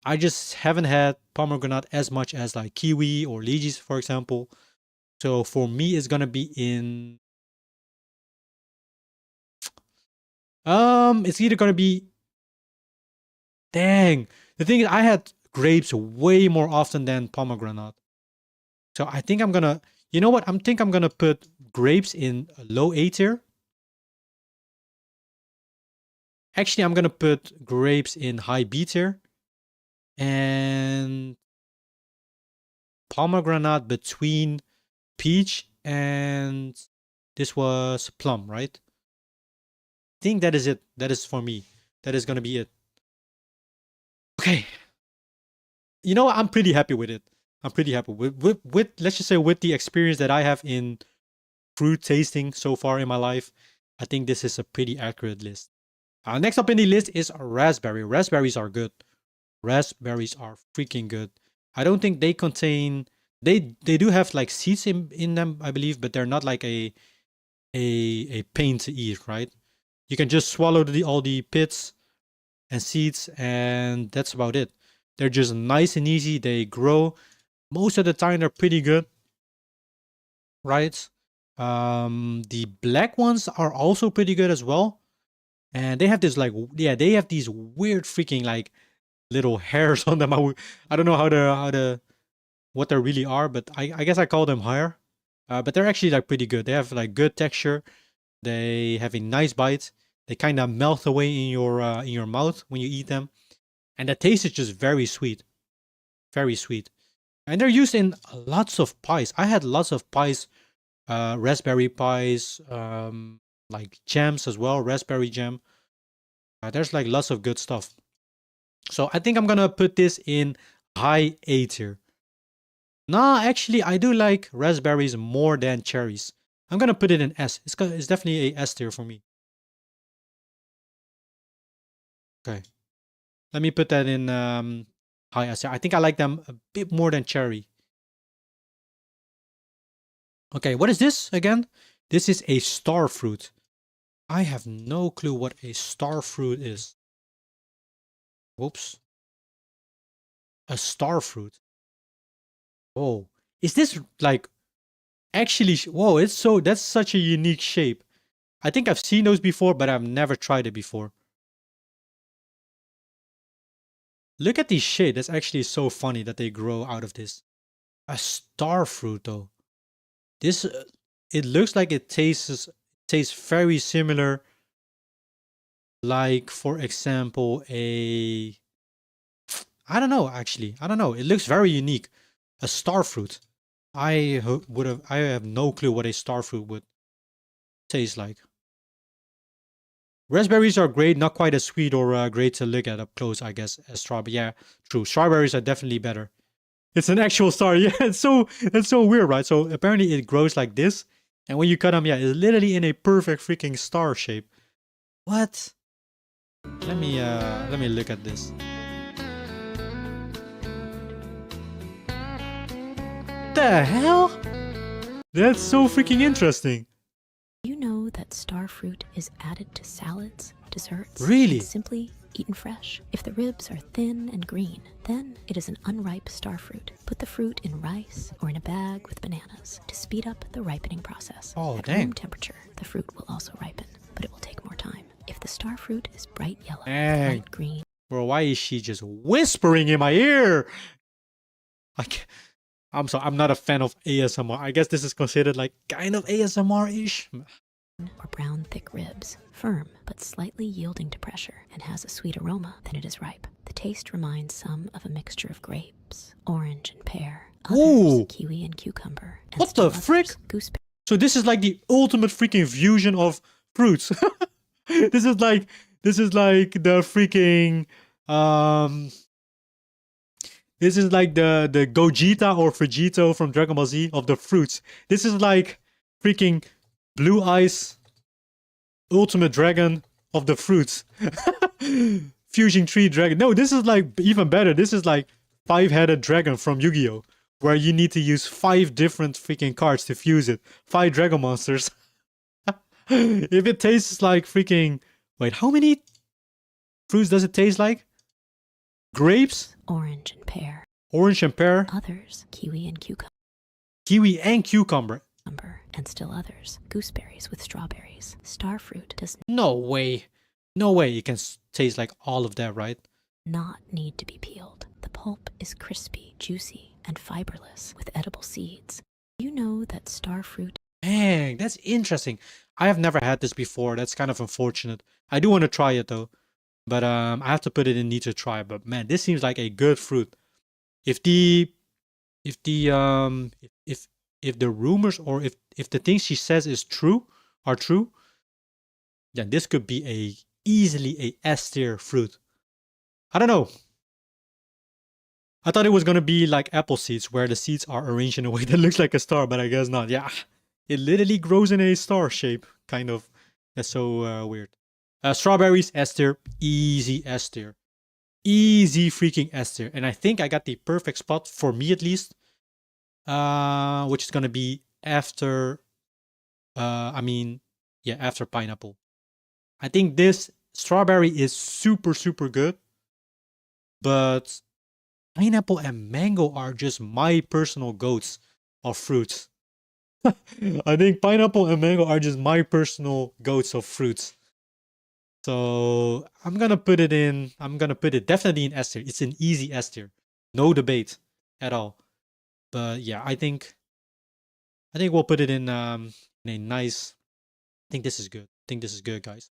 I just haven't had pomegranate as much as like kiwi or lychees, for example. So for me, it's gonna be in. It's either gonna be. Dang. The thing is, I had grapes way more often than pomegranate. So I think I'm gonna, you know what? I'm gonna put grapes in low A tier. Actually, I'm gonna put grapes in high B tier. And pomegranate between peach and this was plum, right? I think that is it. That is for me. That is gonna be it. Okay. You know what? I'm pretty happy with it. I'm pretty happy with let's just say with the experience that I have in fruit tasting so far in my life. I think this is a pretty accurate list. Next up in the list is raspberry. Raspberries are good. Raspberries are freaking good. I don't think they contain, they do have like seeds in them, I believe, but they're not like a pain to eat, right? You can just swallow all the pits and seeds, and that's about it. They're just nice and easy. They grow. Most of the time they're pretty good, right? The black ones are also pretty good as well. And they have this like, yeah, they have these weird freaking like little hairs on them. I don't know what they really are, but I guess I call them hair. But they're actually like pretty good. They have like good texture. They have a nice bite. They kind of melt away in your mouth when you eat them, and the taste is just very sweet, very sweet. And they're used in lots of pies. I had lots of pies, raspberry pies, like jams as well, raspberry jam. There's like lots of good stuff. So I think I'm gonna put this in high A tier. Nah, actually, I do like raspberries more than cherries. I'm gonna put it in S. It's definitely a S tier for me. Okay. Let me put that in high S tier. I think I like them a bit more than cherry. Okay, what is this again? This is a star fruit. I have no clue what a star fruit is. Whoops. A star fruit. Oh, is this like actually? Whoa, that's such a unique shape. I think I've seen those before, but I've never tried it before. Look at these shade. That's actually so funny that they grow out of this. A star fruit though. This it looks like it tastes very similar. Like for example, I don't know actually. I don't know. It looks very unique. A star fruit. I have no clue what a star fruit would taste like. Raspberries are great, not quite as sweet or great to look at up close, I guess, as strawberry. Yeah, true. Strawberries are definitely better. It's an actual star. Yeah, that's so weird, right? So apparently it grows like this, and when you cut them, yeah, it's literally in a perfect freaking star shape. What? Let me look at this. The hell? That's so freaking interesting. You know that star fruit is added to salads, desserts, Really? and simply eaten fresh. If the ribs are thin and green, then it is an unripe star fruit. Put the fruit in rice or in a bag with bananas to speed up the ripening process. Oh, At dang. room temperature, the fruit will also ripen, but it will take more time. If the star fruit is bright yellow, Dang. light green, Bro, why is she just whispering in my ear? I'm sorry, I'm not a fan of ASMR. I guess this is considered like kind of ASMR-ish. or brown thick ribs, firm but slightly yielding to pressure and has a sweet aroma, then it is ripe. The taste reminds some of a mixture of grapes, orange and pear, others Ooh. kiwi and cucumber, and What still the frick? others gooseberry. So this is like the ultimate freaking fusion of fruits. This is like the freaking this is like the Gogeta or Vegito from Dragon Ball Z of the fruits. This is like freaking Blue Eyes Ultimate Dragon of the fruits. Fusion Tree Dragon. No, this is like even better. This is like 5-headed dragon from Yu-Gi-Oh! Where you need to use 5 different freaking cards to fuse it. 5 dragon monsters. If it tastes like freaking... Wait, how many fruits does it taste like? Grapes? Orange and pear, Orange and pear? others kiwi and cucumber, Kiwi and cucumber. and still others gooseberries with strawberries. Star fruit does No way. No way it can taste like all of that, right? not need to be peeled. The pulp is crispy, juicy, and fiberless with edible seeds. You know that star fruit. Dang, that's interesting. I have never had this before. That's kind of unfortunate. I do want to try it though, but I have to put it in need to try. But man, this seems like a good fruit. If the rumors or if the things she says are true, then this could be easily a S tier fruit. I don't know. I thought it was gonna be like apple seeds, where the seeds are arranged in a way that looks like a star, but I guess not. Yeah, it literally grows in a star shape, kind of. That's so weird. Strawberries, S tier, easy S tier, easy freaking S tier. And I think I got the perfect spot for me at least, which is gonna be after. After pineapple. I think this strawberry is super good, but pineapple and mango are just my personal goats of fruits. I think pineapple and mango are just my personal goats of fruits. So I'm gonna put it definitely in S tier. It's an easy S tier. No debate at all. But yeah, I think we'll put it in a nice. I think this is good. Guys.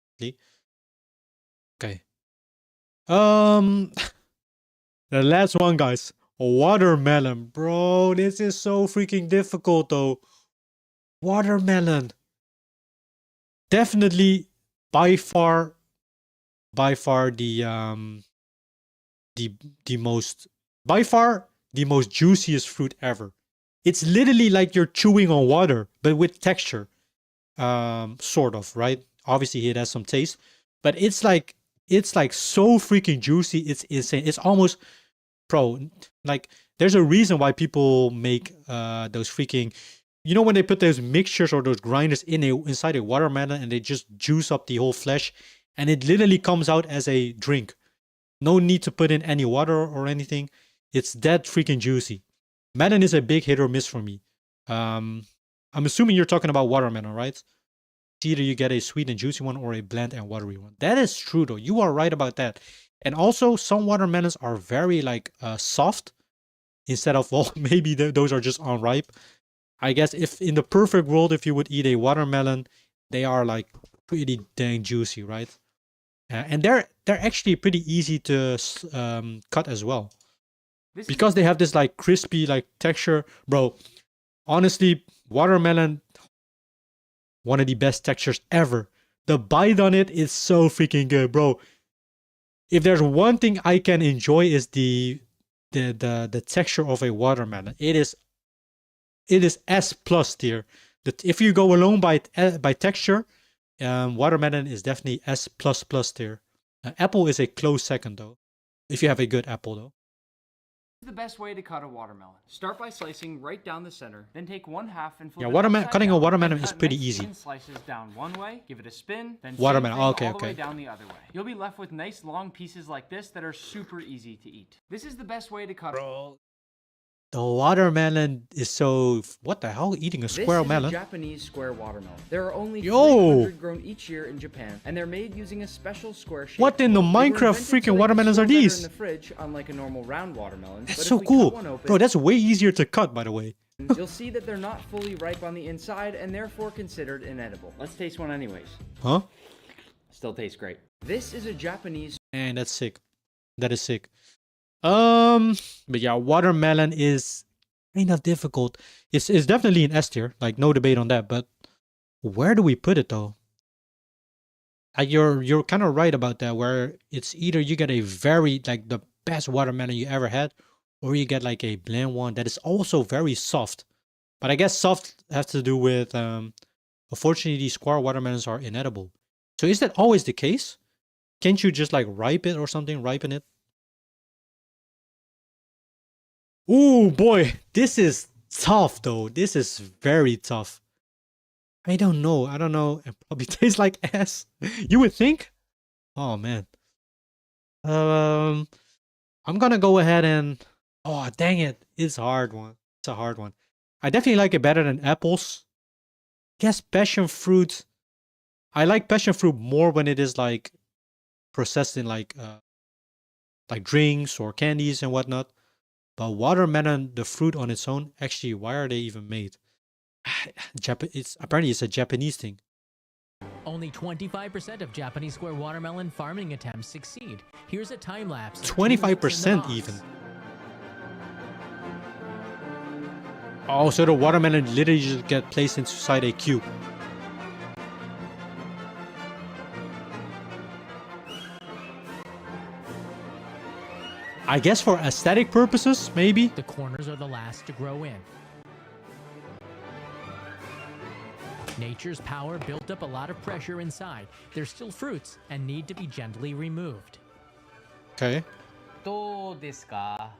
Okay. The last one, guys. Watermelon. Bro, this is so freaking difficult though. Watermelon. Definitely by far the most juiciest fruit ever. It's literally like you're chewing on water, but with texture. Sort of, right? Obviously it has some taste, but it's like so freaking juicy. It's insane. It's almost, bro, like there's a reason why people make those freaking, you know, when they put those mixtures or those grinders inside a watermelon and they just juice up the whole flesh and it literally comes out as a drink. No need to put in any water or anything. It's that freaking juicy. Melon is a big hit or miss for me. I'm assuming you're talking about watermelon, right? It's either you get a sweet and juicy one or a bland and watery one. That is true though. You are right about that. And also some watermelons are very like soft instead of, well, maybe those are just unripe. I guess if in the perfect world, if you would eat a watermelon, they are like pretty dang juicy, right? And they're actually pretty easy to cut as well. Because they have this like crispy like texture. Bro, honestly, watermelon, one of the best textures ever. The bite on it is so freaking good, bro. If there's one thing I can enjoy is the texture of a watermelon. It is S plus tier. If you go alone by texture, watermelon is definitely S plus tier. Apple is a close second though. If you have a good apple though. The best way to cut a watermelon. Start by slicing right down the center, then take 1/2 and flip cutting a watermelon is pretty easy. Slices down one way, give it a spin, then watermelon. all Okay. the way down the other way. You'll be left with nice long pieces like this that are super easy to eat. This is the best way to cut. Bro, the watermelon is so. What the hell? Eating a square melon? This is a Japanese square watermelon. There are only 300 grown each year in Japan, and they're made using a special square shape. What in the Minecraft freaking watermelons are these? In the fridge, unlike a normal round watermelon. That's so cool, bro. That's way easier to cut, by the way. You'll see that they're not fully ripe on the inside, and therefore considered inedible. Let's taste one anyways. Huh? Still tastes great. This is a Japanese. And that's sick. That is sick. But yeah, watermelon is kind of difficult. It's definitely an S tier, like no debate on that. But where do we put it though? You're kind of right about that. Where it's either you get a very like the best watermelon you ever had, or you get like a bland one that is also very soft. But I guess soft has to do with unfortunately these square watermelons are inedible. So is that always the case? Can't you just like ripen it? Ooh, boy, this is tough though. This is very tough. I don't know. It probably tastes like ass. You would think? Oh man. I'm gonna go ahead and. Oh dang it! It's a hard one. I definitely like it better than apples. Guess passion fruit. I like passion fruit more when it is like processed in like drinks or candies and whatnot. But watermelon, the fruit on its own, actually, why are they even made? Apparently it's a Japanese thing. Only 25% of Japanese square watermelon farming attempts succeed. Here's a time lapse. 25% even. Oh, so the watermelon literally just get placed inside a cube. I guess for aesthetic purposes, maybe. The corners are the last to grow in. Nature's power built up a lot of pressure inside. They're still fruits and need to be gently removed. Okay. どうですか?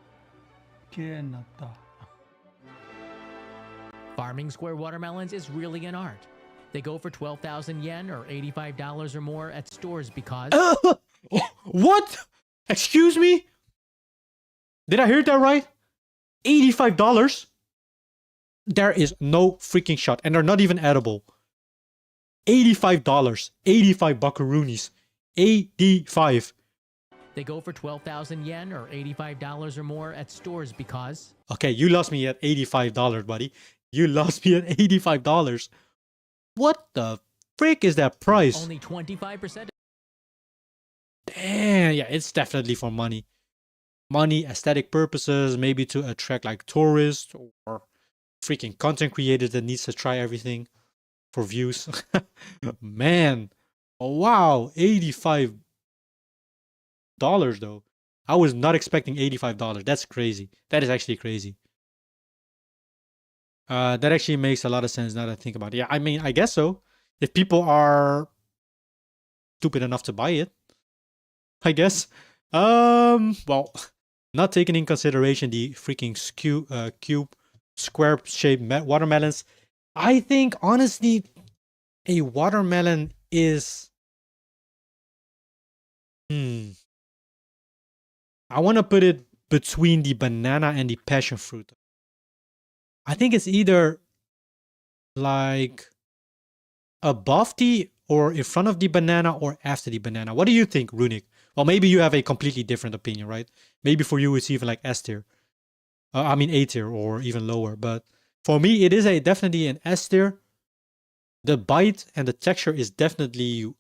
Farming square watermelons is really an art. They go for 12,000 yen or $85 or more at stores because... What? Excuse me? Did I hear that right? $85? There is no freaking shot. And they're not even edible. $85. 85 buckaroonies. 85. They go for 12,000 yen or $85 or more at stores because... Okay, you lost me at $85, buddy. You lost me at $85. What the frick is that price? Only 25%. Damn, yeah, it's definitely for money. Money, aesthetic purposes, maybe to attract like tourists or freaking content creators that needs to try everything for views. Man, wow, $85 though. I was not expecting $85. That's crazy. That is actually crazy. That actually makes a lot of sense now that I think about it. Yeah, I mean, I guess so. If people are stupid enough to buy it, I guess. Well, not taking in consideration the freaking cube, square-shaped watermelons. I think, honestly, a watermelon is... I want to put it between the banana and the passion fruit. I think it's either like above the or in front of the banana or after the banana. What do you think, Runic? Well, maybe you have a completely different opinion, right? Maybe for you it's even like S tier. I mean A tier or even lower. But for me, it is definitely an S tier. The bite and the texture is definitely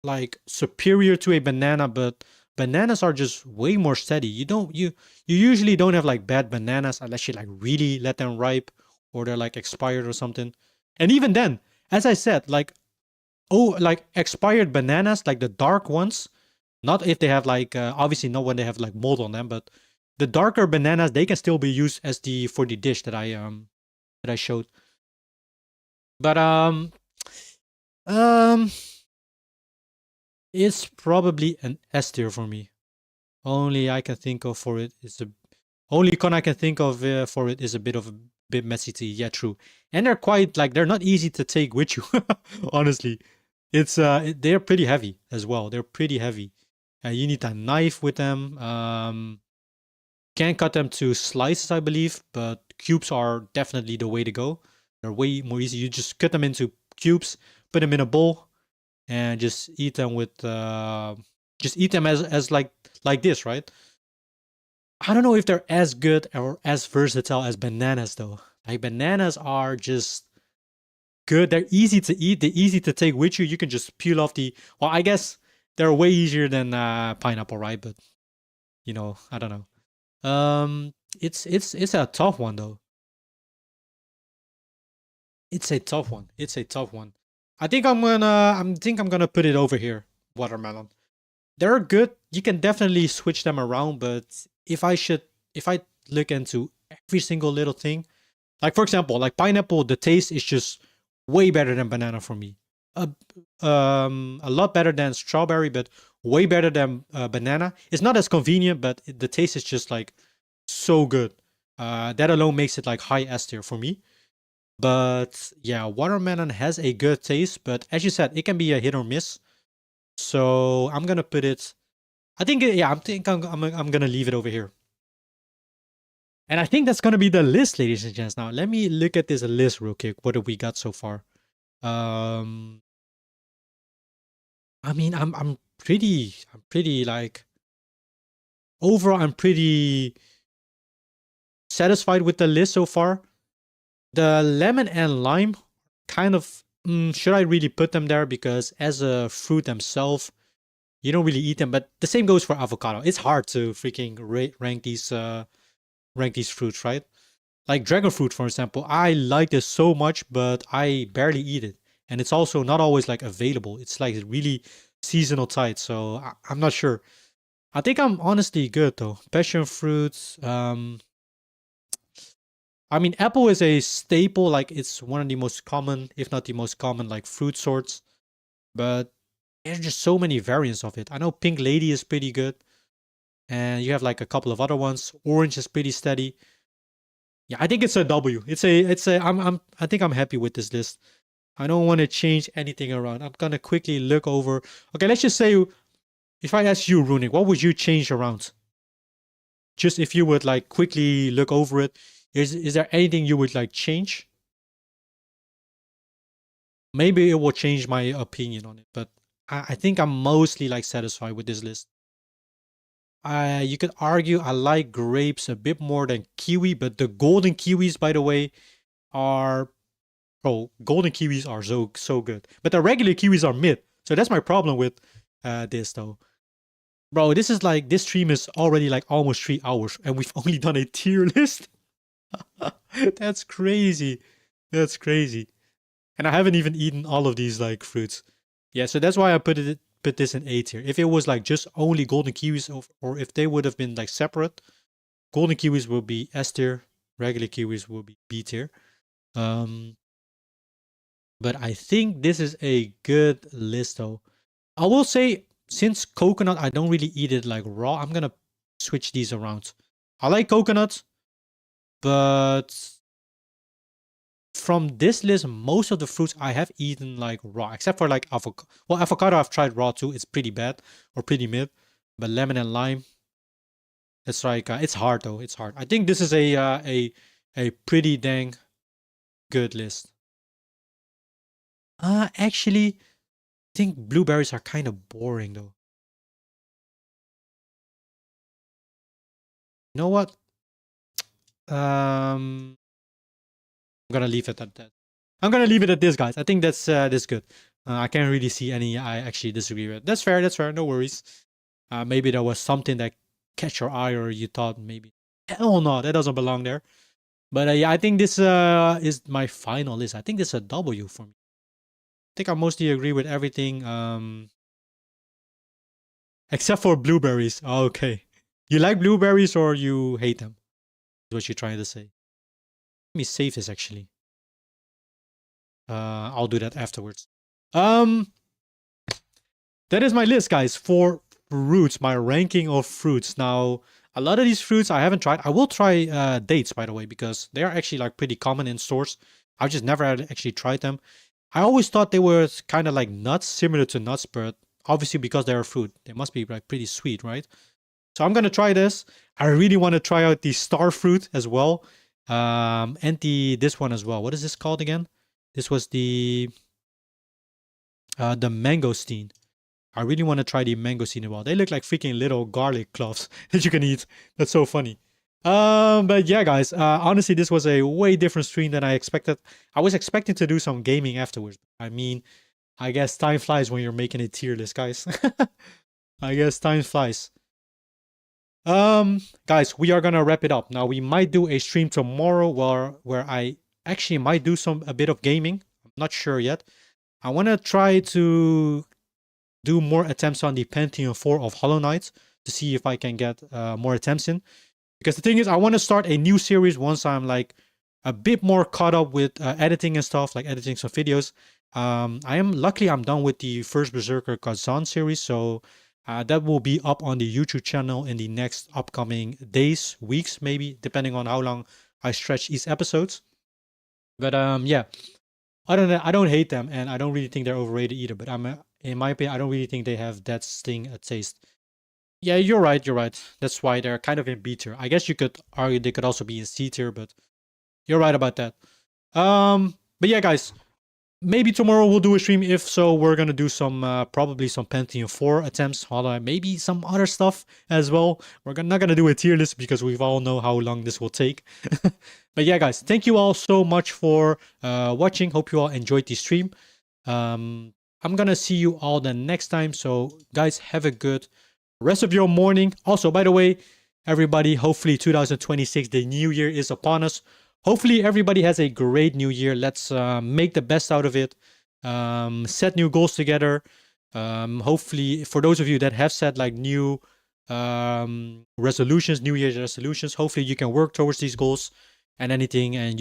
like superior to a banana, but bananas are just way more steady. You usually don't have like bad bananas unless you like really let them ripe or they're like expired or something. And even then, as I said, like expired bananas, like the dark ones, not if they have like obviously not when they have like mold on them, but the darker bananas, they can still be used as for the dish that I showed. But it's probably an S tier for me. Only I can think of for it is only con I can think of for it is a bit messy to eat. Yeah, true. And they're quite like they're not easy to take with you. Honestly, it's they're pretty heavy as well. They're pretty heavy. You need a knife with them. Can cut them to slices, I believe, but cubes are definitely the way to go. They're way more easy. You just cut them into cubes, put them in a bowl, and just eat them with just eat them as like this, right? I don't know if they're as good or as versatile as bananas though. Like bananas are just good. They're easy to eat. They're easy to take with you. You can just peel off the. Well, I guess they're way easier than pineapple, right? But you know, I don't know. It's a tough one though. It's a tough one. It's a tough one. I think I'm gonna put it over here. Watermelon. They're good. You can definitely switch them around, but if I look into every single little thing, like for example, like pineapple, the taste is just way better than banana for me. A lot better than strawberry, but way better than banana. It's not as convenient, but the taste is just like so good. That alone makes it like high S tier for me. But yeah, watermelon has a good taste, but as you said, it can be a hit or miss. So I'm gonna put it. I think I'm gonna leave it over here. And I think that's gonna be the list, ladies and gents. Now let me look at this list real quick. What have we got so far? I mean, I'm pretty like overall. I'm pretty satisfied with the list so far. The lemon and lime, kind of, should I really put them there? Because as a fruit themselves, you don't really eat them. But the same goes for avocado. It's hard to freaking rank these fruits, right? Like dragon fruit, for example. I like this so much, but I barely eat it. And it's also not always like available. It's like really seasonal tight. So I'm not sure. I think I'm honestly good though. Passion fruits. I mean, apple is a staple. Like it's one of the most common, if not the most common, like fruit sorts. But there's just so many variants of it. I know pink lady is pretty good. And you have like a couple of other ones. Orange is pretty steady. Yeah, I think it's a W. I think I'm happy with this list. I don't want to change anything around. I'm gonna quickly look over. Okay, let's just say if I ask you, Runic, what would you change around? Just if you would like quickly look over it. Is there anything you would like change? Maybe it will change my opinion on it, but I think I'm mostly like satisfied with this list. You could argue I like grapes a bit more than kiwi, but the golden kiwis, by the way, are golden kiwis are so good. But the regular kiwis are mid. So that's my problem with this though. Bro, this stream is already like almost 3 hours and we've only done a tier list. That's crazy. That's crazy. And I haven't even eaten all of these like fruits. Yeah, so that's why I put this in A tier. If it was like just only golden kiwis, or if they would have been like separate, golden kiwis will be S tier, regular kiwis will be B tier. But I think this is a good list though. I will say, since coconut, I don't really eat it like raw, I'm gonna switch these around. I like coconut, but from this list, most of the fruits I have eaten like raw, except for like avocado. Well, avocado I've tried raw too. It's pretty bad or pretty mid. But lemon and lime, it's like it's hard though. It's hard. I think this is a pretty dang good list. Actually, I think blueberries are kind of boring though. You know what? I'm gonna leave it at that. I'm gonna leave it at this, guys. I think that's good. I can't really see any I actually disagree with. That's fair. That's fair. No worries. Maybe there was something that catch your eye, or you thought maybe, hell no, that doesn't belong there. But yeah, I think this is my final list. I think this is a W for me. I think I mostly agree with everything, except for blueberries. Okay, you like blueberries or you hate them? Is what you're trying to say. Let me save this actually. I'll do that afterwards. That is my list, guys, for fruits, my ranking of fruits. Now, a lot of these fruits I haven't tried. I will try dates, by the way, because they are actually like pretty common in stores. I've just never actually tried them. I always thought they were kind of like nuts, similar to nuts, but obviously because they're a fruit, they must be like pretty sweet, right? So I'm gonna try this. I really want to try out the star fruit as well. And this one as well. What is this called again? This was the mangosteen. I really want to try the mangosteen as well. They look like freaking little garlic cloves that you can eat. That's so funny. But yeah, guys, honestly, this was a way different stream than I expected. I was expecting to do some gaming afterwards. I mean, I guess time flies when you're making a tier list, guys. I guess time flies. Guys, we are gonna wrap it up. Now, we might do a stream tomorrow where I actually might do a bit of gaming. I'm not sure yet. I want to try to do more attempts on the Pentium 4 of Hollow Knight to see if I can get more attempts in. Because the thing is, I want to start a new series once I'm like a bit more caught up with editing and stuff, like editing some videos. Luckily I'm done with the first Berserker Kazan series, so that will be up on the YouTube channel in the next upcoming days, weeks, maybe, depending on how long I stretch each episodes. But yeah, I don't hate them, and I don't really think they're overrated either. But in my opinion, I don't really think they have that sting a taste. Yeah, you're right. You're right. That's why they're kind of in B tier. I guess you could argue they could also be in C tier, but you're right about that. But yeah, guys, maybe tomorrow we'll do a stream. If so, we're gonna do some probably some Pentium 4 attempts, maybe some other stuff as well. We're not gonna do a tier list because we all know how long this will take. But yeah, guys, thank you all so much for watching. Hope you all enjoyed the stream. I'm gonna see you all the next time. So guys, have a good rest of your morning. Also, by the way, everybody, hopefully 2026, the new year is upon us. Hopefully everybody has a great new year. Let's make the best out of it. Set new goals together. Hopefully, for those of you that have set like new resolutions, New Year's resolutions, hopefully you can work towards these goals and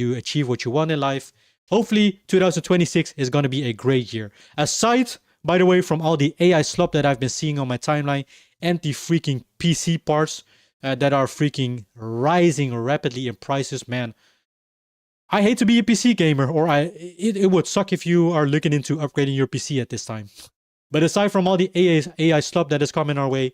you achieve what you want in life. Hopefully 2026 is going to be a great year. Aside, by the way, from all the AI slop that I've been seeing on my timeline and the freaking PC parts that are freaking rising rapidly in prices, man. I hate to be a PC gamer, or it would suck if you are looking into upgrading your PC at this time. But aside from all the AI slop that is coming our way,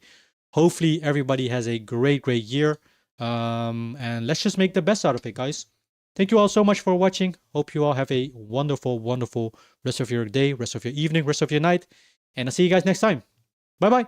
hopefully everybody has a great year. And let's just make the best out of it, guys. Thank you all so much for watching. Hope you all have a wonderful rest of your day, rest of your evening, rest of your night. And I'll see you guys next time. Bye-bye.